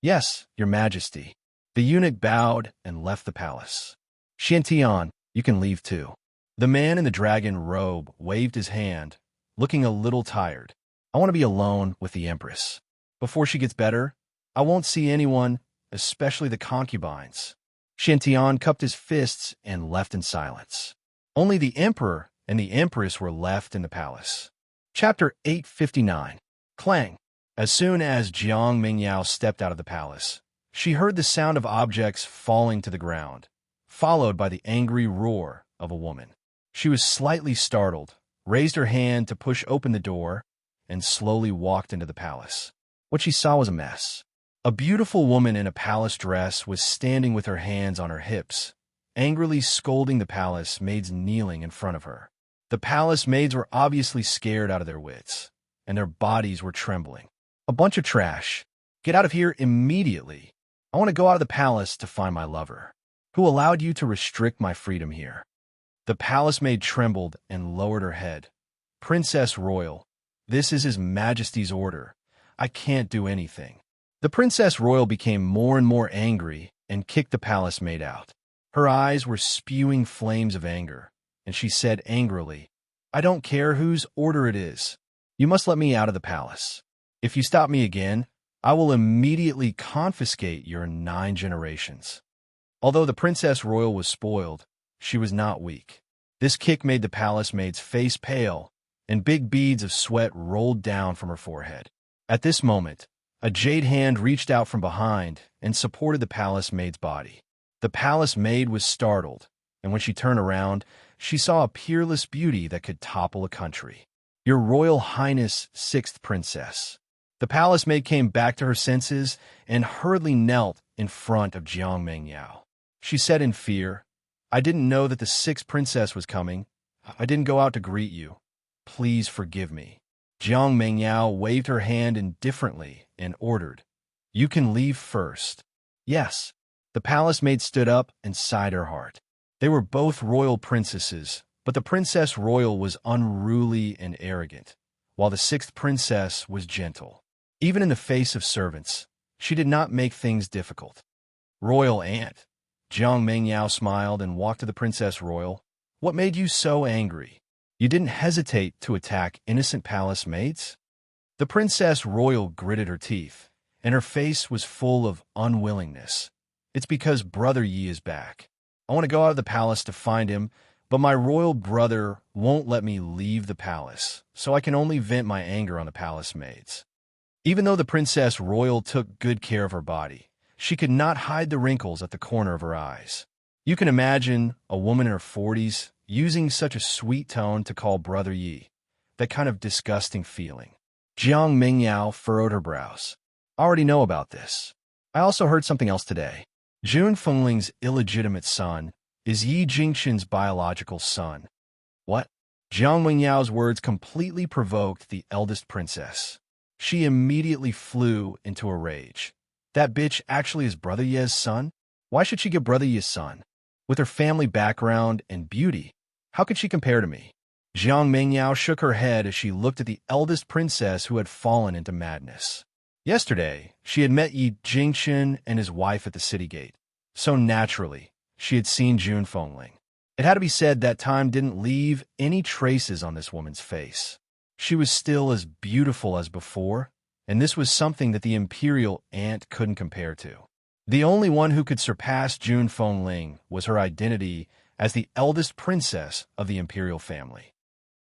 Speaker 1: Yes, Your Majesty. The eunuch bowed and left the palace. Xiantian, you can leave too. The man in the dragon robe waved his hand, looking a little tired. I want to be alone with the Empress. Before she gets better, I won't see anyone, especially the concubines. Xiantian cupped his fists and left in silence. Only the Emperor and the Empress were left in the palace. Chapter 859. Clang. As soon as Jiang Mingyao stepped out of the palace, she heard the sound of objects falling to the ground, followed by the angry roar of a woman. She was slightly startled, raised her hand to push open the door, and slowly walked into the palace. What she saw was a mess. A beautiful woman in a palace dress was standing with her hands on her hips, angrily scolding the palace maids kneeling in front of her. The palace maids were obviously scared out of their wits, and their bodies were trembling. A bunch of trash. Get out of here immediately. I want to go out of the palace to find my lover. Who allowed you to restrict my freedom here? The palace maid trembled and lowered her head. Princess Royal, this is His Majesty's order. I can't do anything. The Princess Royal became more and more angry and kicked the palace maid out. Her eyes were spewing flames of anger, and she said angrily, I don't care whose order it is. You must let me out of the palace. If you stop me again, I will immediately confiscate your 9 generations. Although the Princess Royal was spoiled, she was not weak. This kick made the palace maid's face pale, and big beads of sweat rolled down from her forehead. At this moment, a jade hand reached out from behind and supported the palace maid's body. The palace maid was startled, and when she turned around, she saw a peerless beauty that could topple a country. Your Royal Highness, 6th Princess. The palace maid came back to her senses and hurriedly knelt in front of Jiang Mengyao. She said in fear, I didn't know that the 6th princess was coming. I didn't go out to greet you. Please forgive me. Jiang Mengyao waved her hand indifferently and ordered, You can leave first. Yes. The palace maid stood up and sighed her heart. They were both royal princesses, but the Princess Royal was unruly and arrogant, while the 6th princess was gentle. Even in the face of servants, She did not make things difficult. Royal Aunt. Jiang Mengyao smiled and walked to the Princess Royal. What made you so angry? You didn't hesitate to attack innocent palace maids? The Princess Royal gritted her teeth, and her face was full of unwillingness. It's because Brother Yi is back. I want to go out of the palace to find him, but my royal brother won't let me leave the palace, so I can only vent my anger on the palace maids. Even though the Princess Royal took good care of her body, she could not hide the wrinkles at the corner of her eyes. You can imagine a woman in her 40s using such a sweet tone to call Brother Yi. That kind of disgusting feeling. Jiang Mingyao furrowed her brows. I already know about this. I also heard something else today. Jun Fengling's illegitimate son is Yi Jingxin's biological son. What? Jiang Mingyao's words completely provoked the eldest princess. She immediately flew into a rage. That bitch actually is Brother Ye's son? Why should she give Brother Ye's son? With her family background and beauty, how could she compare to me? Jiang Mingyao shook her head as she looked at the eldest princess who had fallen into madness. Yesterday, she had met Yi Jingxin and his wife at the city gate. So naturally, she had seen Jun Fengling. It had to be said that time didn't leave any traces on this woman's face. She was still as beautiful as before, and this was something that the imperial aunt couldn't compare to. The only one who could surpass Jun Fengling was her identity as the eldest princess of the imperial family.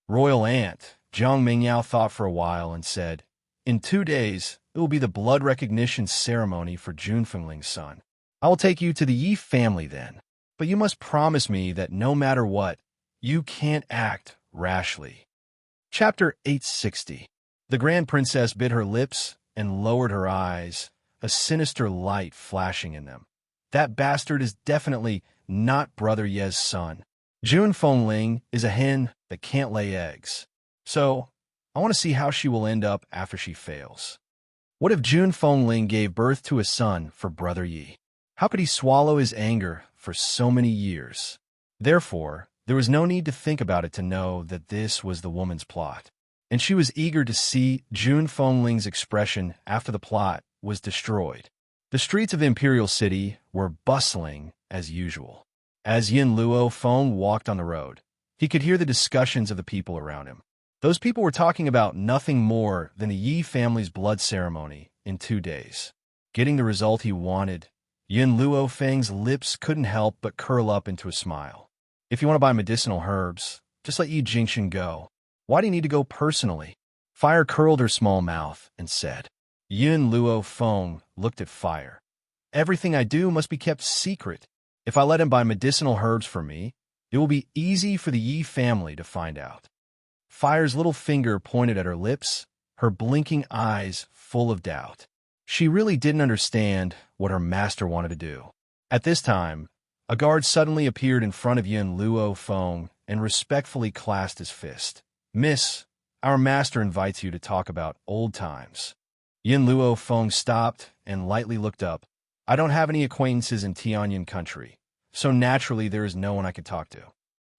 Speaker 1: Royal Aunt, Jiang Mingyao thought for a while and said, "In 2 days, it will be the blood recognition ceremony for Jun Fengling's son. I will take you to the Yi family then, but you must promise me that no matter what, you can't act rashly." Chapter 860. The Grand Princess bit her lips and lowered her eyes, a sinister light flashing in them. That bastard is definitely not Brother Ye's son. Jun Fengling is a hen that can't lay eggs. So, I want to see how she will end up after she fails. What if Jun Fengling gave birth to a son for Brother Yi? How could he swallow his anger for so many years? Therefore, there was no need to think about it to know that this was the woman's plot. And she was eager to see Jun Fengling's expression after the plot was destroyed. The streets of Imperial City were bustling as usual. As Yin Luo Feng walked on the road, he could hear the discussions of the people around him. Those people were talking about nothing more than the Yi family's blood ceremony in 2 days. Getting the result he wanted, Yin Luo Feng's lips couldn't help but curl up into a smile. If you want to buy medicinal herbs, just let Yi Jingxin go. Why do you need to go personally? Fire curled her small mouth and said. Yin Luo Feng looked at Fire. Everything I do must be kept secret. If I let him buy medicinal herbs for me, it will be easy for the Yi family to find out. Fire's little finger pointed at her lips, her blinking eyes full of doubt. She really didn't understand what her master wanted to do. At this time, a guard suddenly appeared in front of Yin Luo Feng and respectfully clasped his fist. "Miss, our master invites you to talk about old times." Yin Luo Feng stopped and lightly looked up. "I don't have any acquaintances in Tianyin country, so naturally there is no one I could talk to."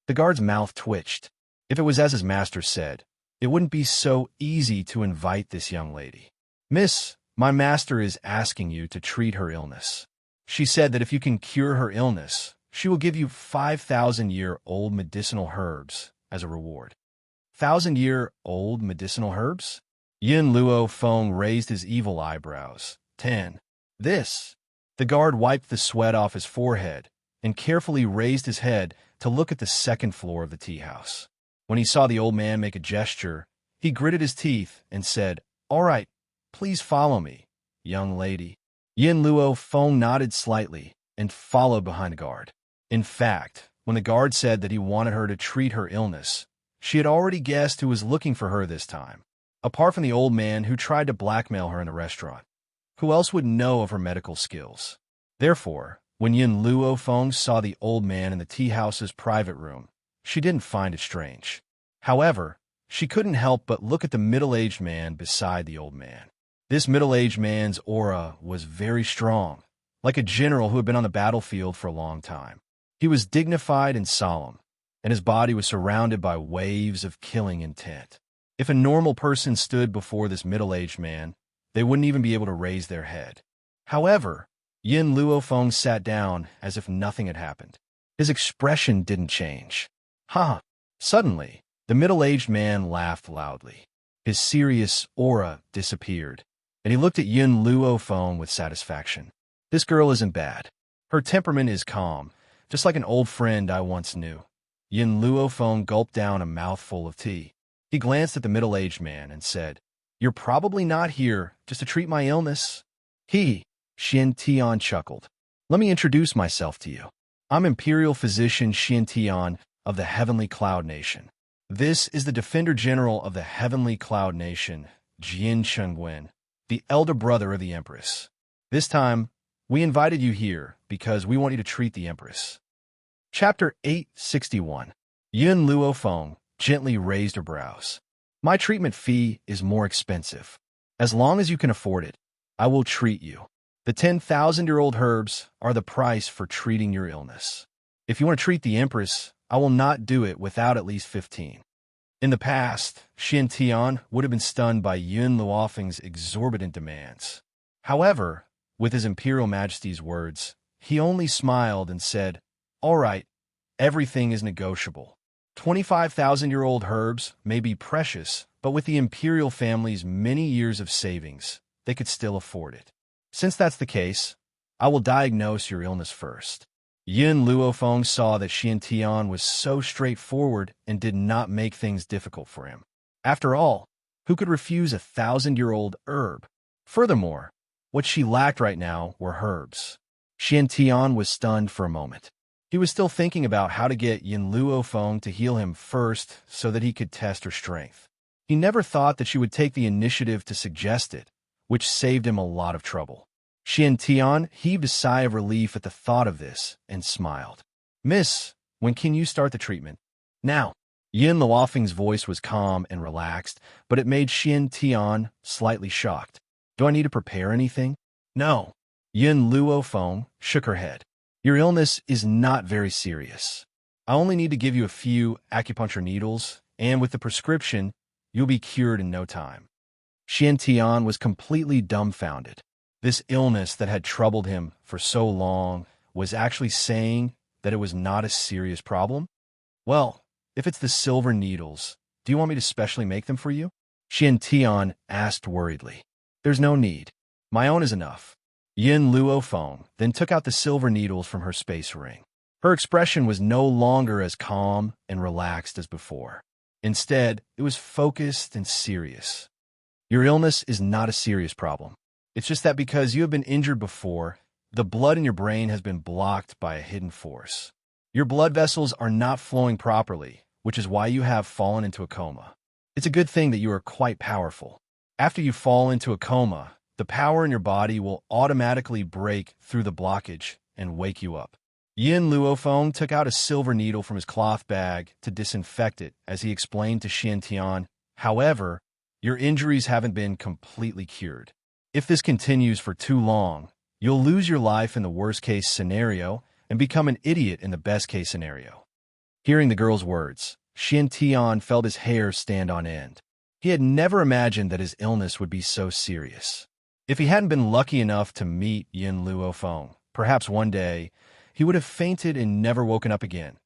Speaker 1: The guard's mouth twitched. If it was as his master said, it wouldn't be so easy to invite this young lady. "Miss, my master is asking you to treat her illness. She said that if you can cure her illness, she will give you 5,000-year-old medicinal herbs as a reward." 1,000-year-old medicinal herbs? Yin Luo Feng raised his evil eyebrows. 10. This. The guard wiped the sweat off his forehead and carefully raised his head to look at the second floor of the tea house. When he saw the old man make a gesture, he gritted his teeth and said, "All right, please follow me, young lady." Yin Luo Feng nodded slightly and followed behind the guard. In fact, when the guard said that he wanted her to treat her illness, she had already guessed who was looking for her this time. Apart from the old man who tried to blackmail her in the restaurant, who else would know of her medical skills? Therefore, when Yin Luo Feng saw the old man in the tea house's private room, she didn't find it strange. However, she couldn't help but look at the middle-aged man beside the old man. This middle-aged man's aura was very strong, like a general who had been on the battlefield for a long time. He was dignified and solemn, and his body was surrounded by waves of killing intent. If a normal person stood before this middle-aged man, they wouldn't even be able to raise their head. However, Yin Luofeng sat down as if nothing had happened. His expression didn't change. Ha! Suddenly, the middle-aged man laughed loudly. His serious aura disappeared, and he looked at Yin Luofeng with satisfaction. This girl isn't bad. Her temperament is calm, just like an old friend I once knew. Yin Luofeng gulped down a mouthful of tea. He glanced at the middle-aged man and said, "You're probably not here just to treat my illness." Xian Tian chuckled. "Let me introduce myself to you. I'm Imperial Physician Xian Tian of the Heavenly Cloud Nation. This is the Defender General of the Heavenly Cloud Nation, Jian Chengwen, the elder brother of the Empress. This time, we invited you here because we want you to treat the Empress." Chapter 861. Yun Luofeng gently raised her brows. "My treatment fee is more expensive. As long as you can afford it, I will treat you. The 10,000-year-old herbs are the price for treating your illness. If you want to treat the Empress, I will not do it without at least 15. In the past, Xian Tian would have been stunned by Yun Luofeng's exorbitant demands. However, with his Imperial Majesty's words, he only smiled and said, "All right, everything is negotiable. 25,000-year-old herbs may be precious, but with the Imperial family's many years of savings, they could still afford it. Since that's the case, I will diagnose your illness first." Yin Luofeng saw that Xian Tian was so straightforward and did not make things difficult for him. After all, who could refuse a 1,000-year-old herb? Furthermore, what she lacked right now were herbs. Xian Tian was stunned for a moment. He was still thinking about how to get Yin Luofeng to heal him first so that he could test her strength. He never thought that she would take the initiative to suggest it, which saved him a lot of trouble. Xian Tian heaved a sigh of relief at the thought of this and smiled. "Miss, when can you start the treatment?" "Now." Yin Luofeng's voice was calm and relaxed, but it made Xian Tian slightly shocked. "Do I need to prepare anything?" "No." Yin Luofeng shook her head. "Your illness is not very serious. I only need to give you a few acupuncture needles, and with the prescription, you'll be cured in no time." Xian Tian was completely dumbfounded. This illness that had troubled him for so long was actually saying that it was not a serious problem? "Well, if it's the silver needles, do you want me to specially make them for you?" Xian Tian asked worriedly. "There's no need. My own is enough." Yin Luofeng then took out the silver needles from her space ring. Her expression was no longer as calm and relaxed as before. Instead, it was focused and serious. "Your illness is not a serious problem. It's just that because you have been injured before, the blood in your brain has been blocked by a hidden force. Your blood vessels are not flowing properly, which is why you have fallen into a coma. It's a good thing that you are quite powerful. After you fall into a coma, the power in your body will automatically break through the blockage and wake you up." Yin Luofeng took out a silver needle from his cloth bag to disinfect it as he explained to Xian Tian, "However, your injuries haven't been completely cured. If this continues for too long, you'll lose your life in the worst-case scenario and become an idiot in the best-case scenario." Hearing the girl's words, Xian Tian felt his hair stand on end. He had never imagined that his illness would be so serious. If he hadn't been lucky enough to meet Yin Luofeng, perhaps one day, he would have fainted and never woken up again.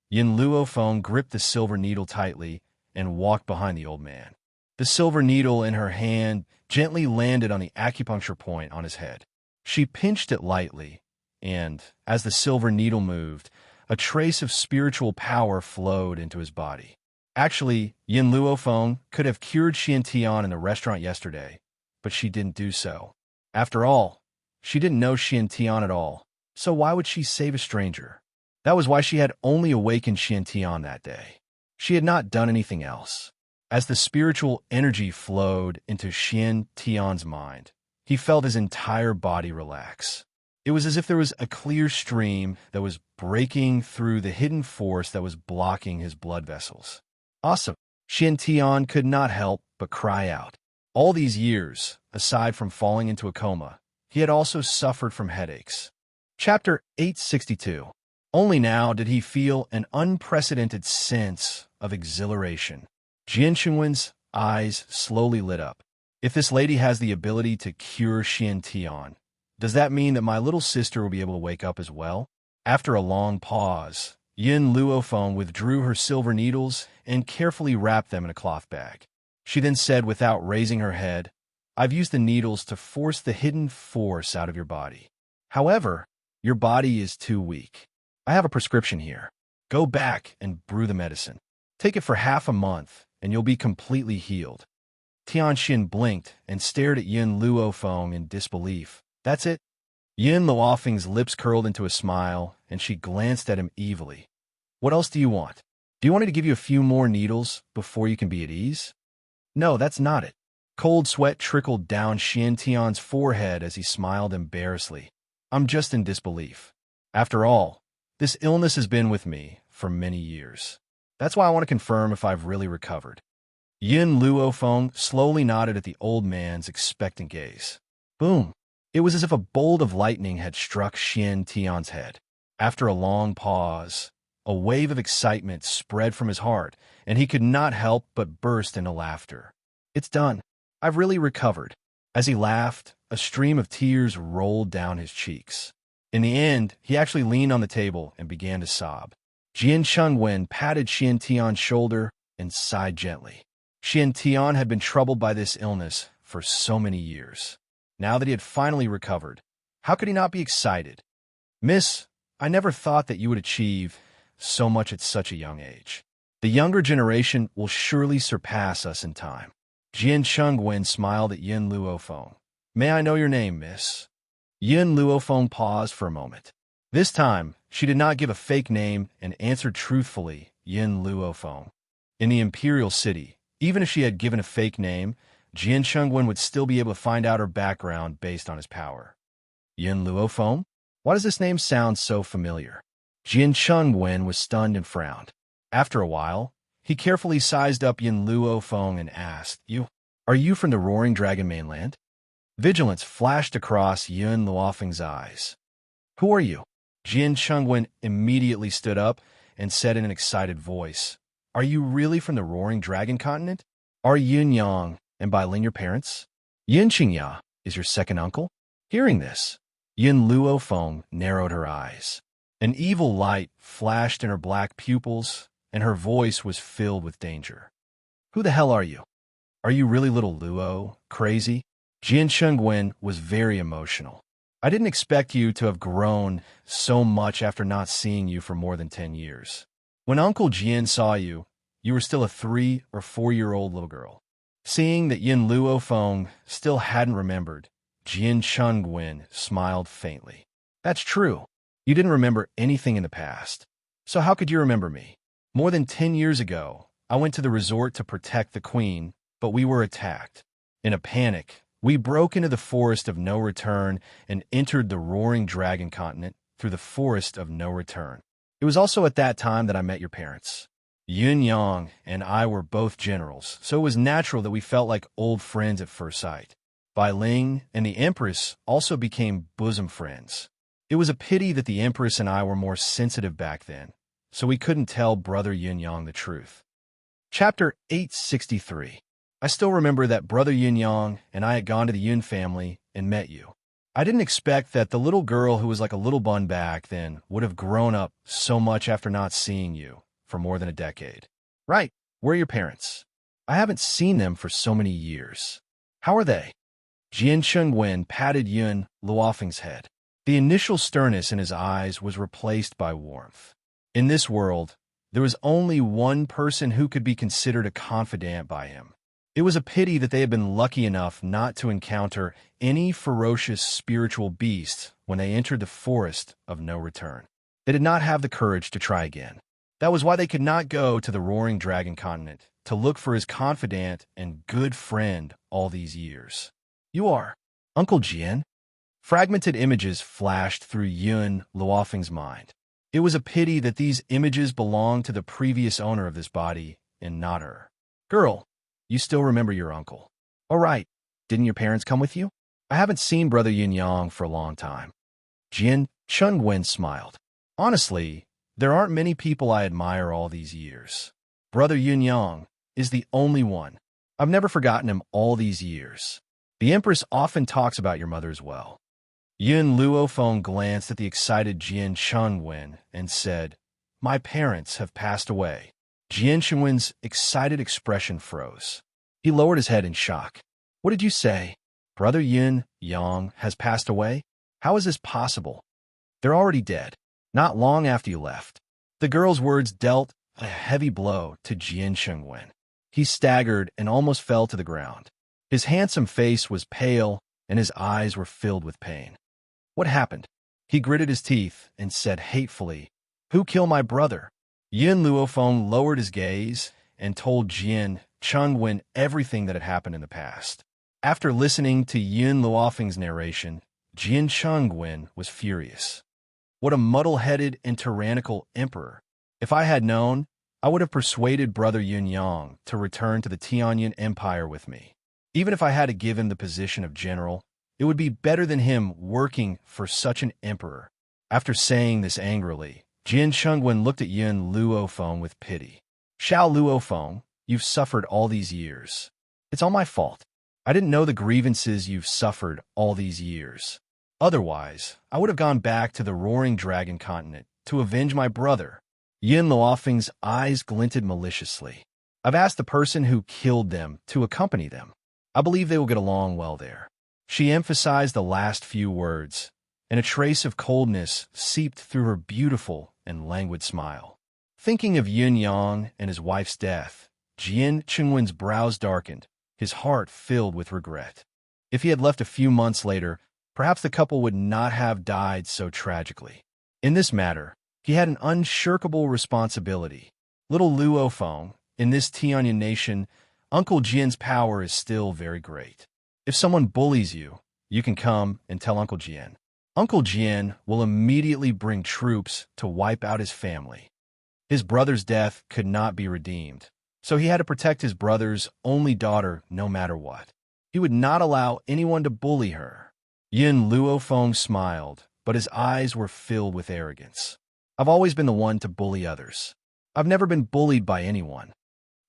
Speaker 1: Yin Luofeng gripped the silver needle tightly and walked behind the old man. The silver needle in her hand gently landed on the acupuncture point on his head. She pinched it lightly, and, as the silver needle moved, a trace of spiritual power flowed into his body. Actually, Yin Luofeng could have cured Xian Tian in the restaurant yesterday, but she didn't do so. After all, she didn't know Xian Tian at all, so why would she save a stranger? That was why she had only awakened Xian Tian that day. She had not done anything else. As the spiritual energy flowed into Xian Tian's mind, he felt his entire body relax. It was as if there was a clear stream that was breaking through the hidden force that was blocking his blood vessels. Awesome! Xian Tian could not help but cry out. All these years, aside from falling into a coma, he had also suffered from headaches. Chapter 862. Only now did he feel an unprecedented sense of exhilaration. Jian Chengwen's eyes slowly lit up. If this lady has the ability to cure Xian Tian, Does that mean that my little sister will be able to wake up as well? After a long pause, Yin Luofeng withdrew her silver needles and carefully wrapped them in a cloth bag. She then said without raising her head, I've used the needles to force the hidden force out of your body. However, your body is too weak. I have a prescription here. Go back and brew the medicine. Take it for half a month, and you'll be completely healed. Tianxin blinked and stared at Yin Luofeng in disbelief. That's it? Yin Luofeng's lips curled into a smile, and she glanced at him evilly. What else do you want? Do you want me to give you a few more needles before you can be at ease? No, that's not it. Cold sweat trickled down Xian Tian's forehead as he smiled embarrassedly. I'm just in disbelief. After all, this illness has been with me for many years. That's why I want to confirm if I've really recovered. Yin Luofeng slowly nodded at the old man's expectant gaze. Boom! It was as if a bolt of lightning had struck Xian Tian's head. After a long pause, a wave of excitement spread from his heart, and he could not help but burst into laughter. It's done. I've really recovered. As he laughed, a stream of tears rolled down his cheeks. In the end, he actually leaned on the table and began to sob. Jian Chengwen patted Xian Tian's shoulder and sighed gently. Xian Tian had been troubled by this illness for so many years. Now that he had finally recovered, how could he not be excited? Miss, I never thought that you would achieve so much at such a young age. The younger generation will surely surpass us in time. Jian Chengwen smiled at Yin Luofeng. May I know your name, miss? Yin Luofeng paused for a moment. This time, she did not give a fake name and answered truthfully, Yin Luofeng. In the imperial city, even if she had given a fake name, Jian Chengwen would still be able to find out her background based on his power. Yin Luofeng? Why does this name sound so familiar? Jian Chengwen was stunned and frowned. After a while, he carefully sized up Yin Luofeng and asked, Are you from the Roaring Dragon mainland? Vigilance flashed across Yin Luofeng's eyes. Who are you? Jian Chengwen immediately stood up and said in an excited voice, Are you really from the Roaring Dragon continent? Are Yin Yang and Bai Ling your parents? Yin Qingya is your second uncle? Hearing this, Yin Luofeng narrowed her eyes. An evil light flashed in her black pupils, and her voice was filled with danger. Who the hell are you? Are you really little Luo, crazy? Jian Chengwen was very emotional. I didn't expect you to have grown so much after not seeing you for more than 10 years. When Uncle Jian saw you, you were still a 3 or 4-year-old little girl. Seeing that Yin Luofeng still hadn't remembered, Jian Chengwen smiled faintly. That's true. You didn't remember anything in the past. So how could you remember me? More than 10 years ago, I went to the resort to protect the queen, but we were attacked. In a panic, we broke into the Forest of No Return and entered the Roaring Dragon continent through the Forest of No Return. It was also at that time that I met your parents. Yun Yang and I were both generals, so it was natural that we felt like old friends at first sight. Bai Ling and the Empress also became bosom friends. It was a pity that the Empress and I were more sensitive back then, so we couldn't tell Brother Yun Yang the truth. Chapter 863. I still remember that Brother Yun Yang and I had gone to the Yun family and met you. I didn't expect that the little girl who was like a little bun back then would have grown up so much after not seeing you for more than a decade. Right, where are your parents? I haven't seen them for so many years. How are they? Jian Chengwen patted Yun Luofeng's head. The initial sternness in his eyes was replaced by warmth. In this world, there was only one person who could be considered a confidant by him. It was a pity that they had been lucky enough not to encounter any ferocious spiritual beast when they entered the Forest of No Return. They did not have the courage to try again. That was why they could not go to the Roaring Dragon continent to look for his confidant and good friend all these years. You are Uncle Jian? Fragmented images flashed through Yun Luofeng's mind. It was a pity that these images belonged to the previous owner of this body and not her. Girl, you still remember your uncle. All right, didn't your parents come with you? I haven't seen Brother Yin Yang for a long time. Jian Chengwen smiled. Honestly, there aren't many people I admire all these years. Brother Yin Yang is the only one. I've never forgotten him all these years. The Empress often talks about your mother as well. Yun Luofeng glanced at the excited Jian Chengwen and said, "My parents have passed away." Jian Chengwen's excited expression froze. He lowered his head in shock. "What did you say? Brother Yun Yang has passed away? How is this possible? They're already dead. Not long after you left." The girl's words dealt a heavy blow to Jian Chengwen. He staggered and almost fell to the ground. His handsome face was pale, and his eyes were filled with pain. "What happened?" He gritted his teeth and said hatefully, "Who killed my brother?" Yun Luofeng lowered his gaze and told Jian Chengwen everything that had happened in the past. After listening to Yun Luofeng's narration, Jian Chengwen was furious. What a muddle-headed and tyrannical emperor. If I had known, I would have persuaded Brother Yun Yang to return to the Tianyan Empire with me. Even if I had to give him the position of general, it would be better than him working for such an emperor. After saying this angrily, Jian Chengwen looked at Yun Luofeng with pity. "Xiao Luofeng, you've suffered all these years. It's all my fault. I didn't know the grievances you've suffered all these years. Otherwise, I would have gone back to the Roaring Dragon continent to avenge my brother." Yun Luofeng's eyes glinted maliciously. "I've asked the person who killed them to accompany them. I believe they will get along well there." She emphasized the last few words, and a trace of coldness seeped through her beautiful and languid smile. Thinking of Yun Yang and his wife's death, Jian Chengwen's brows darkened, his heart filled with regret. If he had left a few months later, perhaps the couple would not have died so tragically. In this matter, he had an unshirkable responsibility. Little Luofeng, in this Tianyan nation, Uncle Jian's power is still very great. If someone bullies you, you can come and tell Uncle Jian. Uncle Jian will immediately bring troops to wipe out his family. His brother's death could not be redeemed, so he had to protect his brother's only daughter no matter what. He would not allow anyone to bully her. Yun Luofeng smiled, but his eyes were filled with arrogance. "I've always been the one to bully others. I've never been bullied by anyone."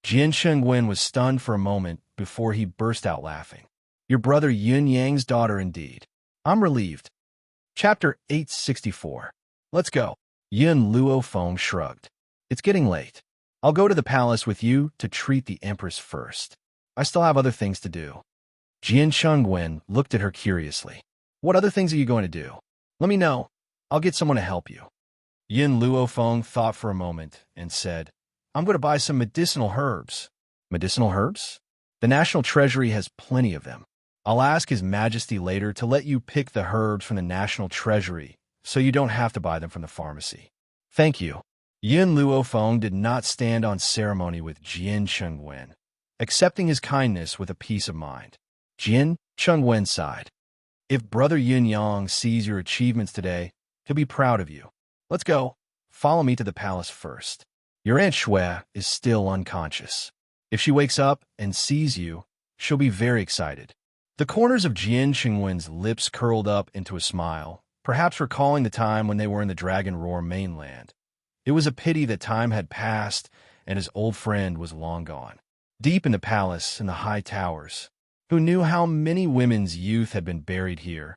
Speaker 1: Jian Chengwen was stunned for a moment before he burst out laughing. "Your brother Yun Yang's daughter indeed. I'm relieved." Chapter 864. "Let's go." Yun Luofeng shrugged. "It's getting late. I'll go to the palace with you to treat the empress first. I still have other things to do." Jian Chengwen looked at her curiously. "What other things are you going to do? Let me know. I'll get someone to help you." Yun Luofeng thought for a moment and said, "I'm going to buy some medicinal herbs." "Medicinal herbs?" "The National Treasury has plenty of them. I'll ask His Majesty later to let you pick the herbs from the National Treasury so you don't have to buy them from the pharmacy." "Thank you." Yun Luofeng did not stand on ceremony with Jian Chengwen, accepting his kindness with a peace of mind. Jian Chengwen sighed. "If Brother Yun Yang sees your achievements today, he'll be proud of you. Let's go. Follow me to the palace first. Your Aunt Shui is still unconscious. If she wakes up and sees you, she'll be very excited." The corners of Jian Chengwen's lips curled up into a smile, perhaps recalling the time when they were in the Dragon Roar mainland. It was a pity that time had passed and his old friend was long gone. Deep in the palace in the high towers, who knew how many women's youth had been buried here,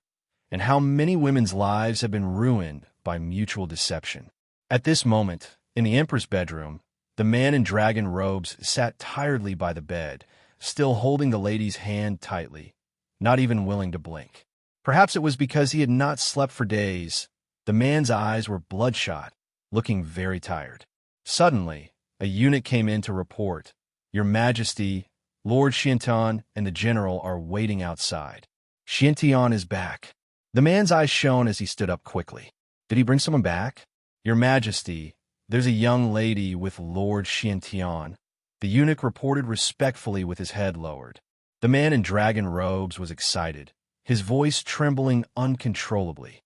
Speaker 1: and how many women's lives had been ruined by mutual deception. At this moment, in the Emperor's bedroom, the man in dragon robes sat tiredly by the bed, still holding the lady's hand tightly, not even willing to blink. Perhaps it was because he had not slept for days. The man's eyes were bloodshot, looking very tired. Suddenly, a eunuch came in to report, "Your Majesty, Lord Xiantian and the general are waiting outside." "Xiantian is back." The man's eyes shone as he stood up quickly. "Did he bring someone back?" "Your Majesty, there's a young lady with Lord Xiantian." The eunuch reported respectfully with his head lowered. The man in dragon robes was excited, his voice trembling uncontrollably.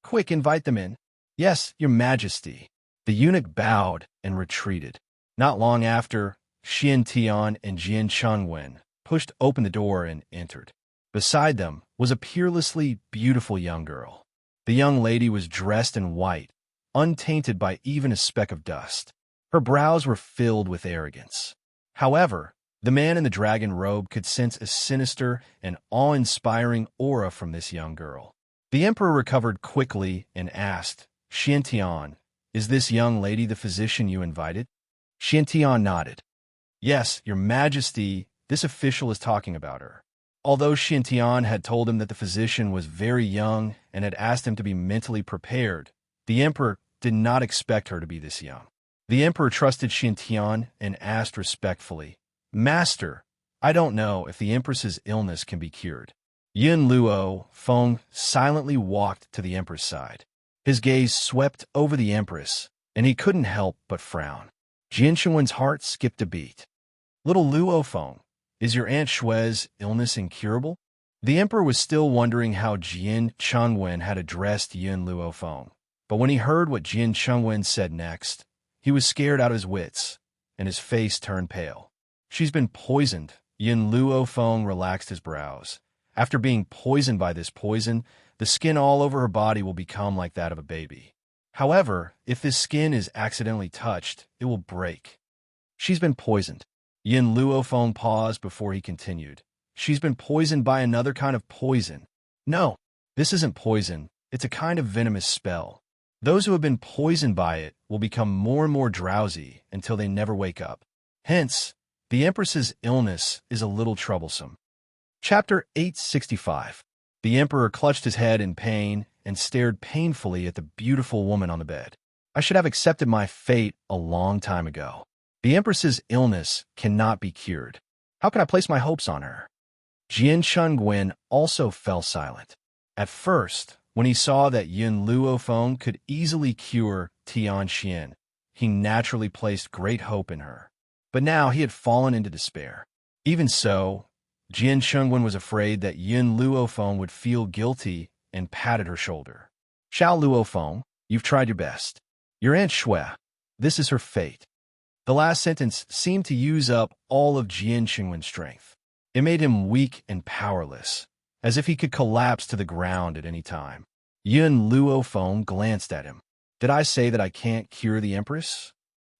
Speaker 1: "Quick, invite them in." "Yes, Your Majesty." The eunuch bowed and retreated. Not long after, Xiantian and Jian Chengwen pushed open the door and entered. Beside them was a peerlessly beautiful young girl. The young lady was dressed in white, untainted by even a speck of dust. Her brows were filled with arrogance. However, the man in the dragon robe could sense a sinister and awe-inspiring aura from this young girl. The emperor recovered quickly and asked, Xiantian, is this young lady the physician you invited? Xiantian nodded. Yes, your majesty, this official is talking about her. Although Xiantian had told him that the physician was very young and had asked him to be mentally prepared, the emperor did not expect her to be this young. The emperor trusted Xiantian and asked respectfully, Master, I don't know if the empress's illness can be cured. Yin Luo Feng silently walked to the emperor's side. His gaze swept over the empress, and he couldn't help but frown. Jian Shengwen's heart skipped a beat. Little Luo Feng, is your Aunt Shue's illness incurable? The emperor was still wondering how Jian Chengwen had addressed Yin Luo Feng, but when he heard what Jian Chengwen said next, he was scared out of his wits, and his face turned pale. She's been poisoned. Yin Luo Feng relaxed his brows. After being poisoned by this poison, the skin all over her body will become like that of a baby. However, if this skin is accidentally touched, it will break. She's been poisoned. Yin Luo Feng paused before he continued. She's been poisoned by another kind of poison. No, this isn't poison. It's a kind of venomous spell. Those who have been poisoned by it will become more and more drowsy until they never wake up. Hence, the Empress's illness is a little troublesome. Chapter 865. The Emperor clutched his head in pain and stared painfully at the beautiful woman on the bed. I should have accepted my fate a long time ago. The Empress's illness cannot be cured. How can I place my hopes on her? Jian Chengwen also fell silent. At first, when he saw that Yin Luo Feng could easily cure Tian Xian, he naturally placed great hope in her. But now he had fallen into despair. Even so, Jian Chengwen was afraid that Yin Luo Feng would feel guilty and patted her shoulder. Xiao Luo Feng, you've tried your best. Your Aunt Shui, this is her fate. The last sentence seemed to use up all of Jian Chengwen's strength. It made him weak and powerless, as if he could collapse to the ground at any time. Yin Luo Feng glanced at him. Did I say that I can't cure the Empress?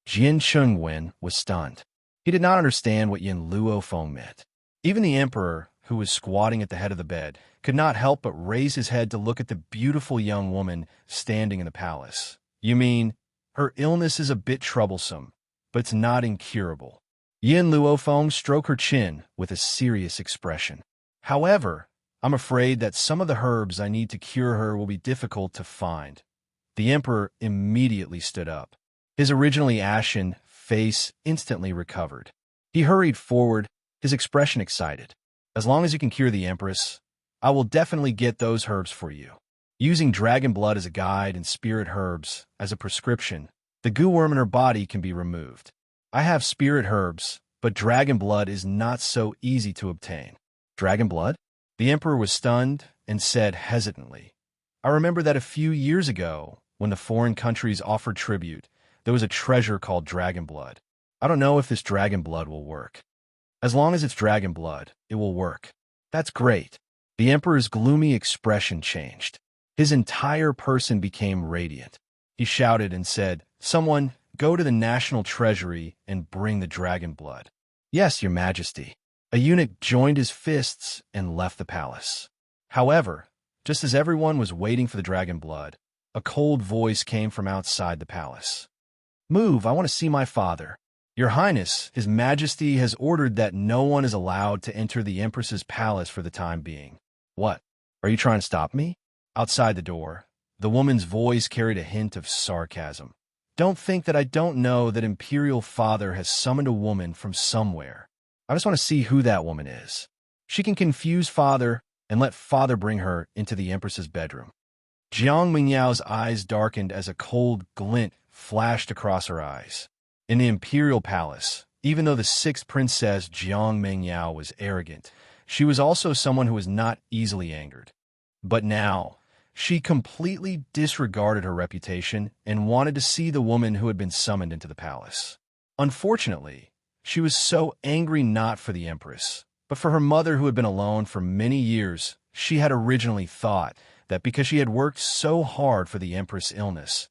Speaker 1: Jian Chengwen was stunned. He did not understand what Yin Luo Feng meant. Even the emperor, who was squatting at the head of the bed, could not help but raise his head to look at the beautiful young woman standing in the palace. You mean, her illness is a bit troublesome, but it's not incurable. Yin Luo Feng stroked her chin with a serious expression. However, I'm afraid that some of the herbs I need to cure her will be difficult to find. The emperor immediately stood up. His originally ashen face instantly recovered. He hurried forward, his expression excited. As long as you can cure the Empress, I will definitely get those herbs for you. Using dragon blood as a guide and spirit herbs as a prescription, the goo worm in her body can be removed. I have spirit herbs, but dragon blood is not so easy to obtain. Dragon blood? The emperor was stunned and said hesitantly, I remember that a few years ago, when the foreign countries offered tribute, there was a treasure called dragon blood. I don't know if this dragon blood will work. As long as it's dragon blood, it will work. That's great. The emperor's gloomy expression changed. His entire person became radiant. He shouted and said, Someone, go to the national treasury and bring the dragon blood. Yes, your majesty. A eunuch joined his fists and left the palace. However, just as everyone was waiting for the dragon blood, a cold voice came from outside the palace. Move, I want to see my father. Your Highness, His Majesty has ordered that no one is allowed to enter the Empress's palace for the time being. What? Are you trying to stop me? Outside the door, the woman's voice carried a hint of sarcasm. Don't think that I don't know that Imperial Father has summoned a woman from somewhere. I just want to see who that woman is. She can confuse Father and let Father bring her into the Empress's bedroom. Jiang Mingyao's eyes darkened as a cold glint flashed across her eyes. In the imperial palace, even though the sixth princess Jiang Mingyao was arrogant, she was also someone who was not easily angered. But now, she completely disregarded her reputation and wanted to see the woman who had been summoned into the palace. Unfortunately, she was so angry not for the empress, but for her mother who had been alone for many years. She had originally thought that because she had worked so hard for the empress' illness,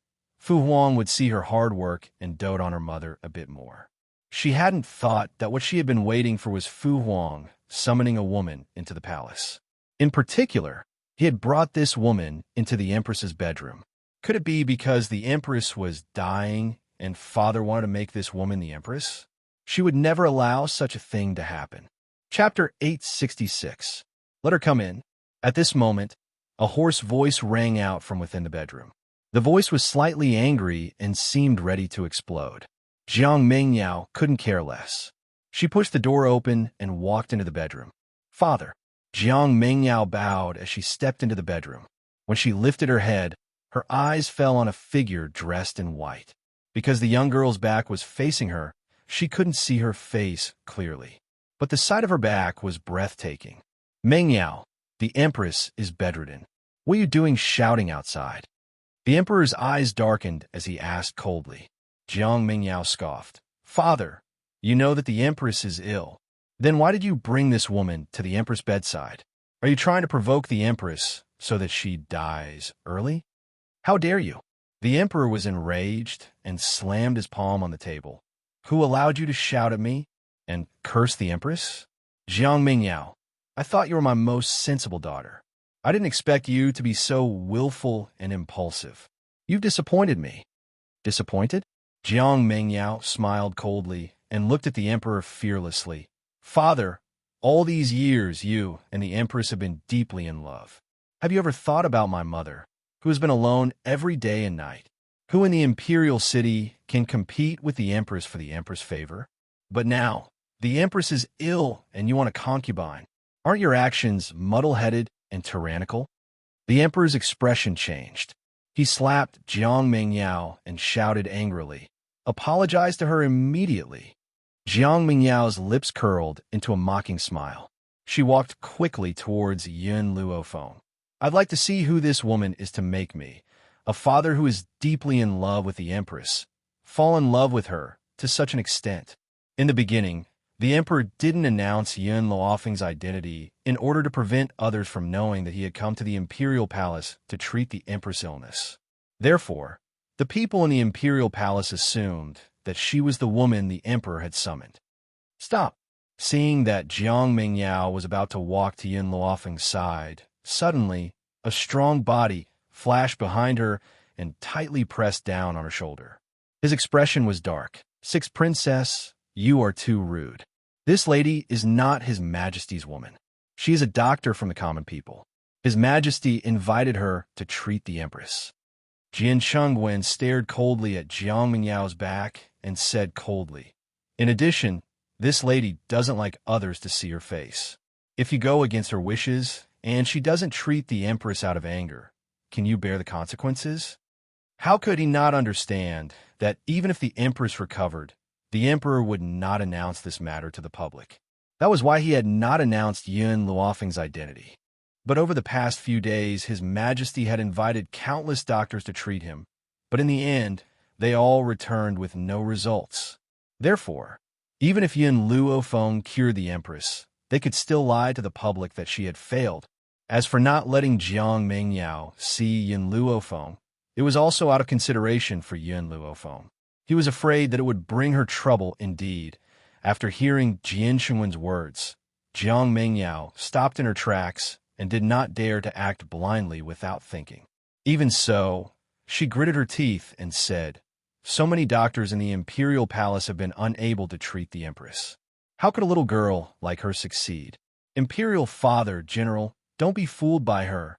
Speaker 1: Fu Huang would see her hard work and dote on her mother a bit more. She hadn't thought that what she had been waiting for was Fu Huang summoning a woman into the palace. In particular, He had brought this woman into the Empress's bedroom. Could it be because the Empress was dying and Father wanted to make this woman the Empress? She would never allow such a thing to happen. Chapter 866. Let her come in. At this moment, a hoarse voice rang out from within the bedroom. The voice was slightly angry and seemed ready to explode. Jiang Mingyao couldn't care less. She pushed the door open and walked into the bedroom. Father. Jiang Mingyao bowed as she stepped into the bedroom. When she lifted her head, her eyes fell on a figure dressed in white. Because the young girl's back was facing her, she couldn't see her face clearly. But the sight of her back was breathtaking. Mingyao, the Empress is bedridden. What are you doing shouting outside? The Emperor's eyes darkened as he asked coldly. Jiang Mingyao scoffed. Father, you know that the Empress is ill. Then why did you bring this woman to the Empress' bedside? Are you trying to provoke the Empress so that she dies early? How dare you? The Emperor was enraged and slammed his palm on the table. Who allowed you to shout at me and curse the Empress? Jiang Mingyao, I thought you were my most sensible daughter. I didn't expect you to be so willful and impulsive. You've disappointed me. Disappointed? Jiang Mingyao smiled coldly and looked at the Emperor fearlessly. Father, all these years you and the Empress have been deeply in love. Have you ever thought about my mother, who has been alone every day and night? Who in the imperial city can compete with the Empress for the Empress' favor? But now, the Empress is ill and you want a concubine. Aren't your actions muddle-headed and tyrannical? The Emperor's expression changed. He slapped Jiang Mingyao and shouted angrily, Apologize to her immediately. Jiang Mingyao's lips curled into a mocking smile. She walked quickly towards Yun Luofeng. I'd like to see who this woman is to make me, a father who is deeply in love with the Empress, fall in love with her to such an extent. In the beginning, the Emperor didn't announce Yun Luofeng's identity in order to prevent others from knowing that he had come to the imperial palace to treat the Empress' illness. Therefore, the people in the imperial palace assumed that she was the woman the Emperor had summoned. Stop! Seeing that Jiang Mingyao was about to walk to Yun Luofeng's side, suddenly, a strong body flashed behind her and tightly pressed down on her shoulder. His expression was dark. Sixth Princess, you are too rude. This lady is not His Majesty's woman. She is a doctor from the common people. His Majesty invited her to treat the Empress. Jian Shengwen stared coldly at Jiang Mingyao's back and said coldly, In addition, this lady doesn't like others to see her face. If you go against her wishes, and she doesn't treat the Empress out of anger, can you bear the consequences? How could he not understand that even if the Empress recovered, the Emperor would not announce this matter to the public? That was why he had not announced Yun Luofeng's identity. But over the past few days, His Majesty had invited countless doctors to treat him, but in the end, they all returned with no results. Therefore, even if Yun Luofeng cured the Empress, they could still lie to the public that she had failed. As for not letting Jiang Mingyao see Yun Luofeng, it was also out of consideration for Yun Luofeng. He was afraid that it would bring her trouble indeed. After hearing Jian Shengwen's words, Jiang Mingyao stopped in her tracks and did not dare to act blindly without thinking. Even so, she gritted her teeth and said, So many doctors in the imperial palace have been unable to treat the Empress. How could a little girl like her succeed? Imperial father, General, don't be fooled by her.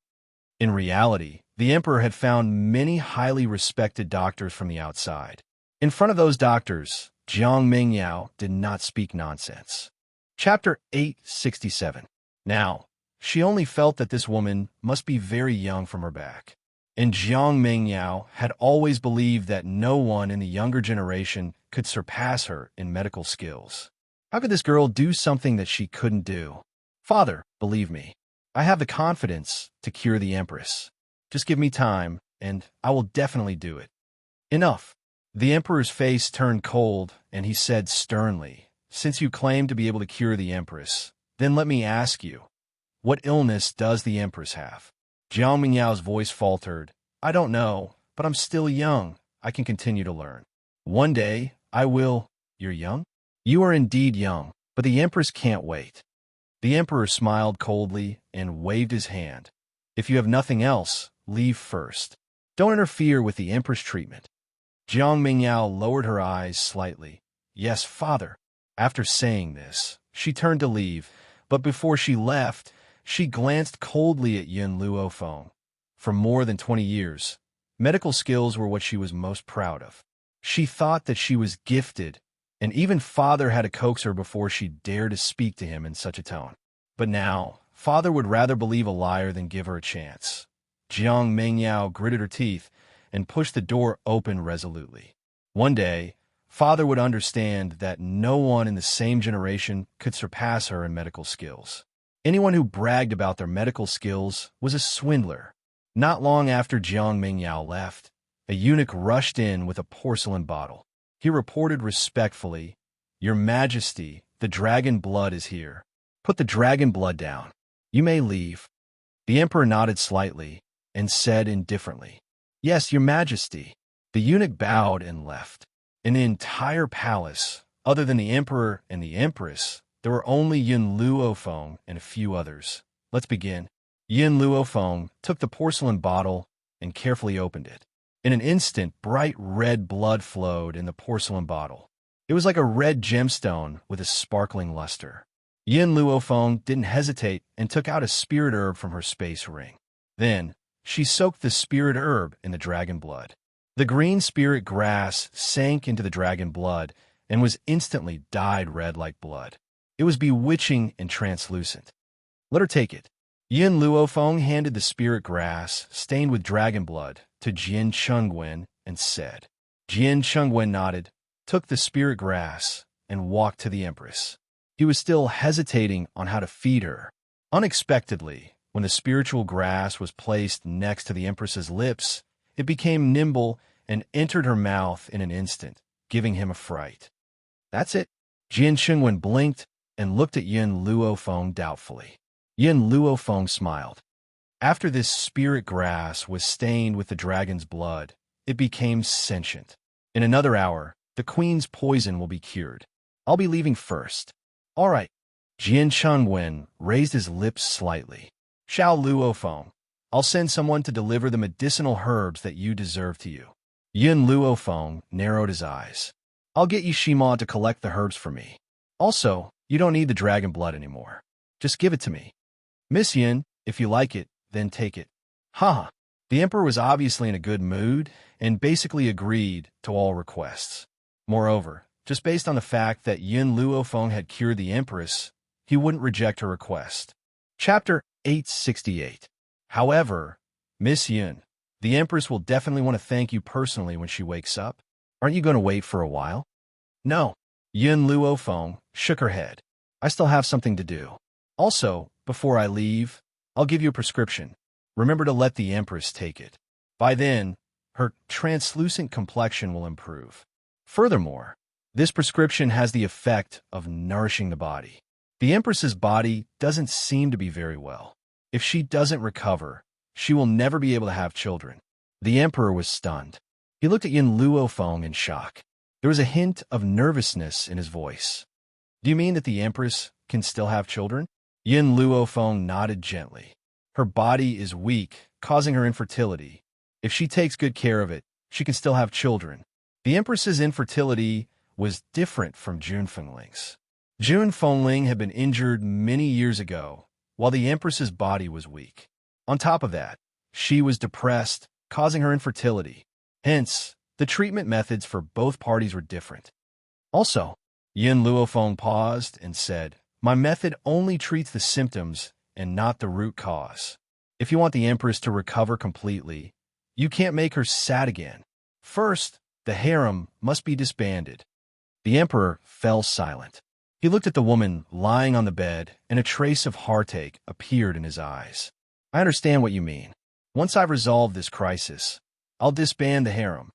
Speaker 1: In reality, the Emperor had found many highly respected doctors from the outside. In front of those doctors, Jiang Mingyao did not speak nonsense. Chapter 867. Now, she only felt that this woman must be very young from her back. And Jiang Mingyao had always believed that no one in the younger generation could surpass her in medical skills. How could this girl do something that she couldn't do? Father, believe me, I have the confidence to cure the Empress. Just give me time, and I will definitely do it. Enough. The Emperor's face turned cold, and he said sternly, Since you claim to be able to cure the Empress, then let me ask you, what illness does the Empress have? Jiang Mingyao's voice faltered. I don't know, but I'm still young. I can continue to learn. One day, I will. You're young? You are indeed young, but the Empress can't wait. The Emperor smiled coldly and waved his hand. If you have nothing else, leave first. Don't interfere with the Empress treatment. Jiang Mingyao lowered her eyes slightly. Yes, father. After saying this, she turned to leave, but before she left, she glanced coldly at Yun Luofeng. For more than 20 years, medical skills were what she was most proud of. She thought that she was gifted, and even father had to coax her before she dared to speak to him in such a tone. But now, father would rather believe a liar than give her a chance. Jiang Mingyao gritted her teeth and pushed the door open resolutely. One day, father would understand that no one in the same generation could surpass her in medical skills. Anyone who bragged about their medical skills was a swindler. Not long after Jiang Mingyao left, a eunuch rushed in with a porcelain bottle. He reported respectfully, "Your Majesty, the dragon blood is here. Put the dragon blood down. You may leave." The emperor nodded slightly and said indifferently, "Yes, Your Majesty." The eunuch bowed and left. In the entire palace, other than the emperor and the empress, there were only Yun Luofeng and a few others. Let's begin. Yun Luofeng took the porcelain bottle and carefully opened it. In an instant, bright red blood flowed in the porcelain bottle. It was like a red gemstone with a sparkling luster. Yun Luofeng didn't hesitate and took out a spirit herb from her space ring. Then, she soaked the spirit herb in the dragon blood. The green spirit grass sank into the dragon blood and was instantly dyed red like blood. It was bewitching and translucent. "Let her take it." Yin Luofeng handed the spirit grass, stained with dragon blood, to Jian Chengwen and said. Jian Chengwen nodded, took the spirit grass, and walked to the empress. He was still hesitating on how to feed her. Unexpectedly, when the spiritual grass was placed next to the empress's lips, it became nimble and entered her mouth in an instant, giving him a fright. "That's it." Jian Chengwen blinked and looked at Yin Luofeng doubtfully. Yin Luofeng smiled. After this spirit grass was stained with the dragon's blood, it became sentient. In another hour, the queen's poison will be cured. I'll be leaving first. All right. Jian Chengwen raised his lips slightly. Xiao Luofeng, I'll send someone to deliver the medicinal herbs that you deserve to you. Yin Luofeng narrowed his eyes. I'll get Yishima to collect the herbs for me. Also, you don't need the dragon blood anymore. Just give it to me. Miss Yin, if you like it, then take it. Ha! The emperor was obviously in a good mood and basically agreed to all requests. Moreover, just based on the fact that Yin Luofeng had cured the empress, he wouldn't reject her request. Chapter 868. However, Miss Yin, the empress will definitely want to thank you personally when she wakes up. Aren't you going to wait for a while? No. Yin Luofeng shook her head. I still have something to do. Also, before I leave, I'll give you a prescription. Remember to let the empress take it. By then, her translucent complexion will improve. Furthermore, this prescription has the effect of nourishing the body. The empress's body doesn't seem to be very well. If she doesn't recover, she will never be able to have children. The emperor was stunned. He looked at Yin Luofeng in shock. There was a hint of nervousness in his voice. Do you mean that the empress can still have children? Yin Luofeng nodded gently. Her body is weak, causing her infertility. If she takes good care of it, she can still have children. The empress's infertility was different from Jun Fengling's. Jun Fengling had been injured many years ago, while the empress's body was weak. On top of that, she was depressed, causing her infertility. Hence, the treatment methods for both parties were different. Also, Yin Luofeng paused and said, my method only treats the symptoms and not the root cause. If you want the empress to recover completely, you can't make her sad again. First, the harem must be disbanded. The emperor fell silent. He looked at the woman lying on the bed, and a trace of heartache appeared in his eyes. I understand what you mean. Once I've resolved this crisis, I'll disband the harem.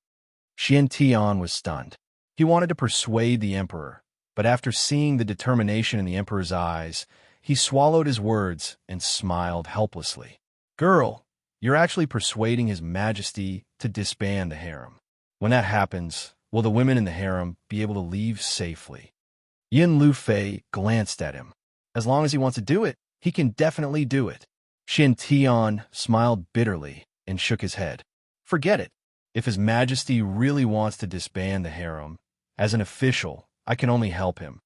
Speaker 1: Xian Tian was stunned. He wanted to persuade the emperor, but after seeing the determination in the emperor's eyes, he swallowed his words and smiled helplessly. Girl, you're actually persuading His Majesty to disband the harem. When that happens, will the women in the harem be able to leave safely? Yin Lufei glanced at him. As long as he wants to do it, he can definitely do it. Shin Tian smiled bitterly and shook his head. Forget it. If His Majesty really wants to disband the harem, as an official, I can only help him.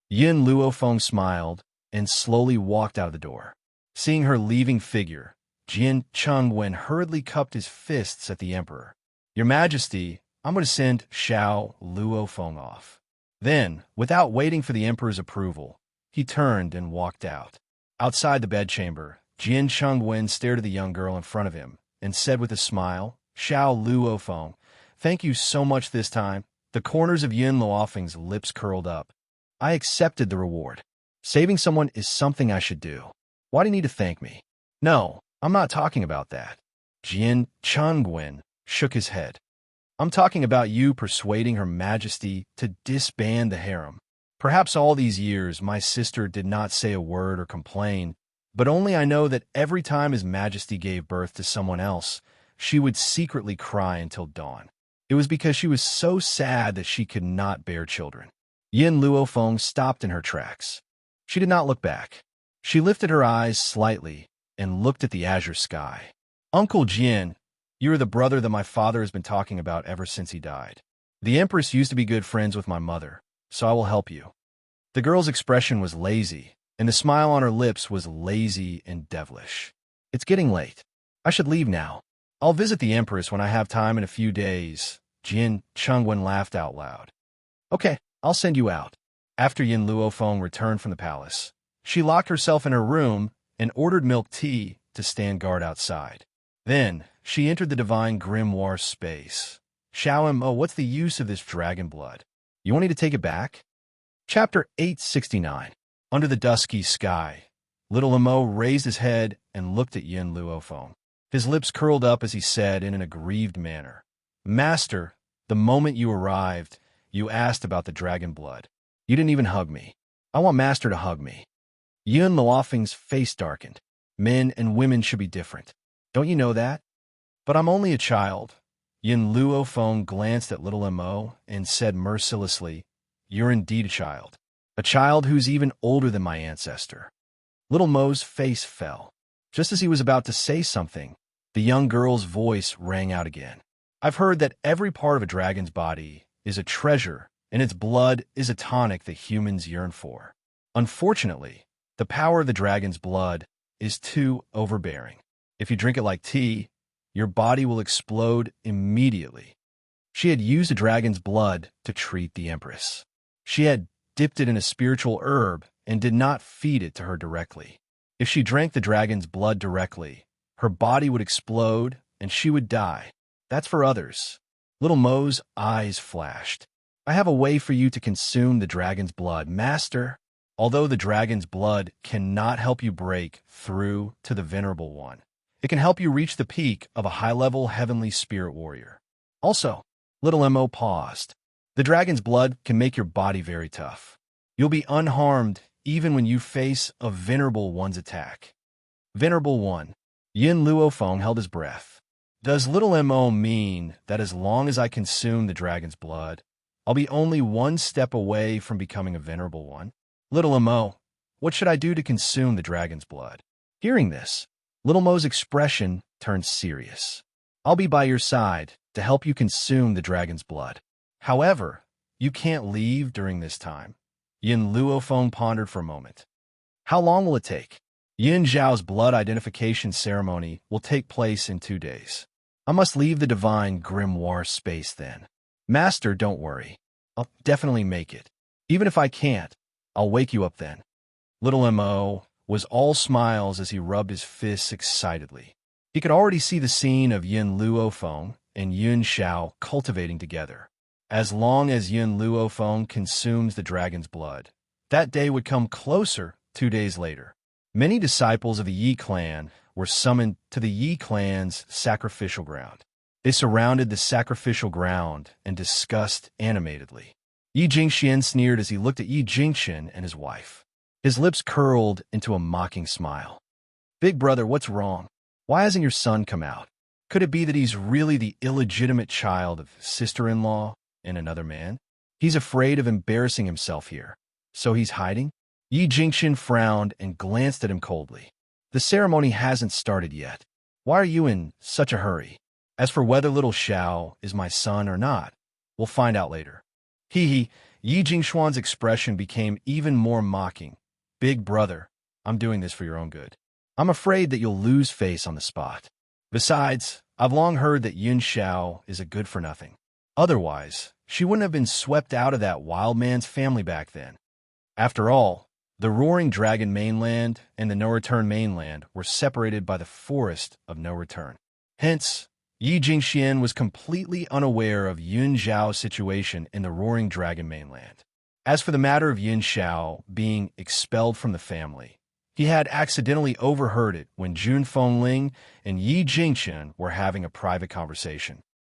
Speaker 1: Yin Luofeng smiled and slowly walked out of the door. Seeing her leaving figure, Jin Chengwen hurriedly cupped his fists at the emperor. Your Majesty, I'm going to send Xiao Luofeng off. Then, without waiting for the emperor's approval, he turned and walked out. Outside the bedchamber, Jin Chengwen stared at the young girl in front of him and said with a smile, Xiao Luofeng, thank you so much this time. The corners of Yin Luofeng's lips curled up. I accepted the reward. Saving someone is something I should do. Why do you need to thank me? No, I'm not talking about that. Jin Chengwen shook his head. I'm talking about you persuading Her Majesty to disband the harem. Perhaps all these years my sister did not say a word or complain, but only I know that every time His Majesty gave birth to someone else, she would secretly cry until dawn. It was because she was so sad that she could not bear children. Yin Luofeng stopped in her tracks. She did not look back. She lifted her eyes slightly and looked at the azure sky. Uncle Jin, you are the brother that my father has been talking about ever since he died. The Empress used to be good friends with my mother, so I will help you. The girl's expression was lazy, and the smile on her lips was lazy and devilish. It's getting late. I should leave now. I'll visit the Empress when I have time in a few days. Jin Chengwen laughed out loud. Okay, I'll send you out. After Yin Luofeng returned from the palace, she locked herself in her room and ordered milk tea to stand guard outside. Then, she entered the divine grimoire space. Xiao, what's the use of this dragon blood? You want me to take it back? Chapter 869. Under the dusky sky, little Mo raised his head and looked at Yin Luofeng. His lips curled up as he said in an aggrieved manner, Master, the moment you arrived, you asked about the dragon blood. You didn't even hug me. I want Master to hug me. Yin Luofeng's face darkened. Men and women should be different. Don't you know that? But I'm only a child. Yin Luofeng glanced at little Mo and said mercilessly, You're indeed a child who's even older than my ancestor. Little Mo's face fell. Just as he was about to say something, the young girl's voice rang out again. I've heard that every part of a dragon's body is a treasure, and its blood is a tonic that humans yearn for. Unfortunately, the power of the dragon's blood is too overbearing. If you drink it like tea, your body will explode immediately. She had used the dragon's blood to treat the Empress. She had dipped it in a spiritual herb and did not feed it to her directly. If she drank the dragon's blood directly, her body would explode and she would die. That's for others. Little Mo's eyes flashed. I have a way for you to consume the dragon's blood, Master. Although the dragon's blood cannot help you break through to the Venerable One, it can help you reach the peak of a high-level heavenly spirit warrior. Also, little Mo paused. The dragon's blood can make your body very tough. You'll be unharmed even when you face a Venerable One's attack. Venerable One. Yin Luofeng held his breath. Does little Mo mean that as long as I consume the dragon's blood, I'll be only one step away from becoming a Venerable One? Little Mo, what should I do to consume the dragon's blood? Hearing this, little Mo's expression turned serious. I'll be by your side to help you consume the dragon's blood. However, you can't leave during this time. Yin Luofeng pondered for a moment. How long will it take? Yin Zhao's blood identification ceremony will take place in 2 days. I must leave the divine grimoire space then. Master, don't worry. I'll definitely make it. Even if I can't, I'll wake you up then. Little Mo was all smiles as he rubbed his fists excitedly. He could already see the scene of Yin Luofeng and Yun Xiao cultivating together. As long as Yin Luofeng consumes the dragon's blood, that day would come closer 2 days later. Many disciples of the Yi clan were summoned to the Yi clan's sacrificial ground. They surrounded the sacrificial ground and discussed animatedly. Yi Jingxian sneered as he looked at Yi Jingxian and his wife. His lips curled into a mocking smile. Big brother, what's wrong? Why hasn't your son come out? Could it be that he's really the illegitimate child of sister-in-law and another man? He's afraid of embarrassing himself here, so he's hiding? Yi Jingxian frowned and glanced at him coldly. The ceremony hasn't started yet. Why are you in such a hurry? As for whether little Xiao is my son or not, we'll find out later. Hee. Yi Jingshuan's expression became even more mocking. Big brother, I'm doing this for your own good. I'm afraid that you'll lose face on the spot. Besides, I've long heard that Yun Xiao is a good-for-nothing. Otherwise, she wouldn't have been swept out of that wild man's family back then. After all, the Roaring Dragon mainland and the No Return mainland were separated by the Forest of No Return. Hence, Yi Jingxian was completely unaware of Yun Zhao's situation in the Roaring Dragon mainland. As for the matter of Yun Xiao being expelled from the family, he had accidentally overheard it when Jun Fengling and Yi Jingxian were having a private conversation.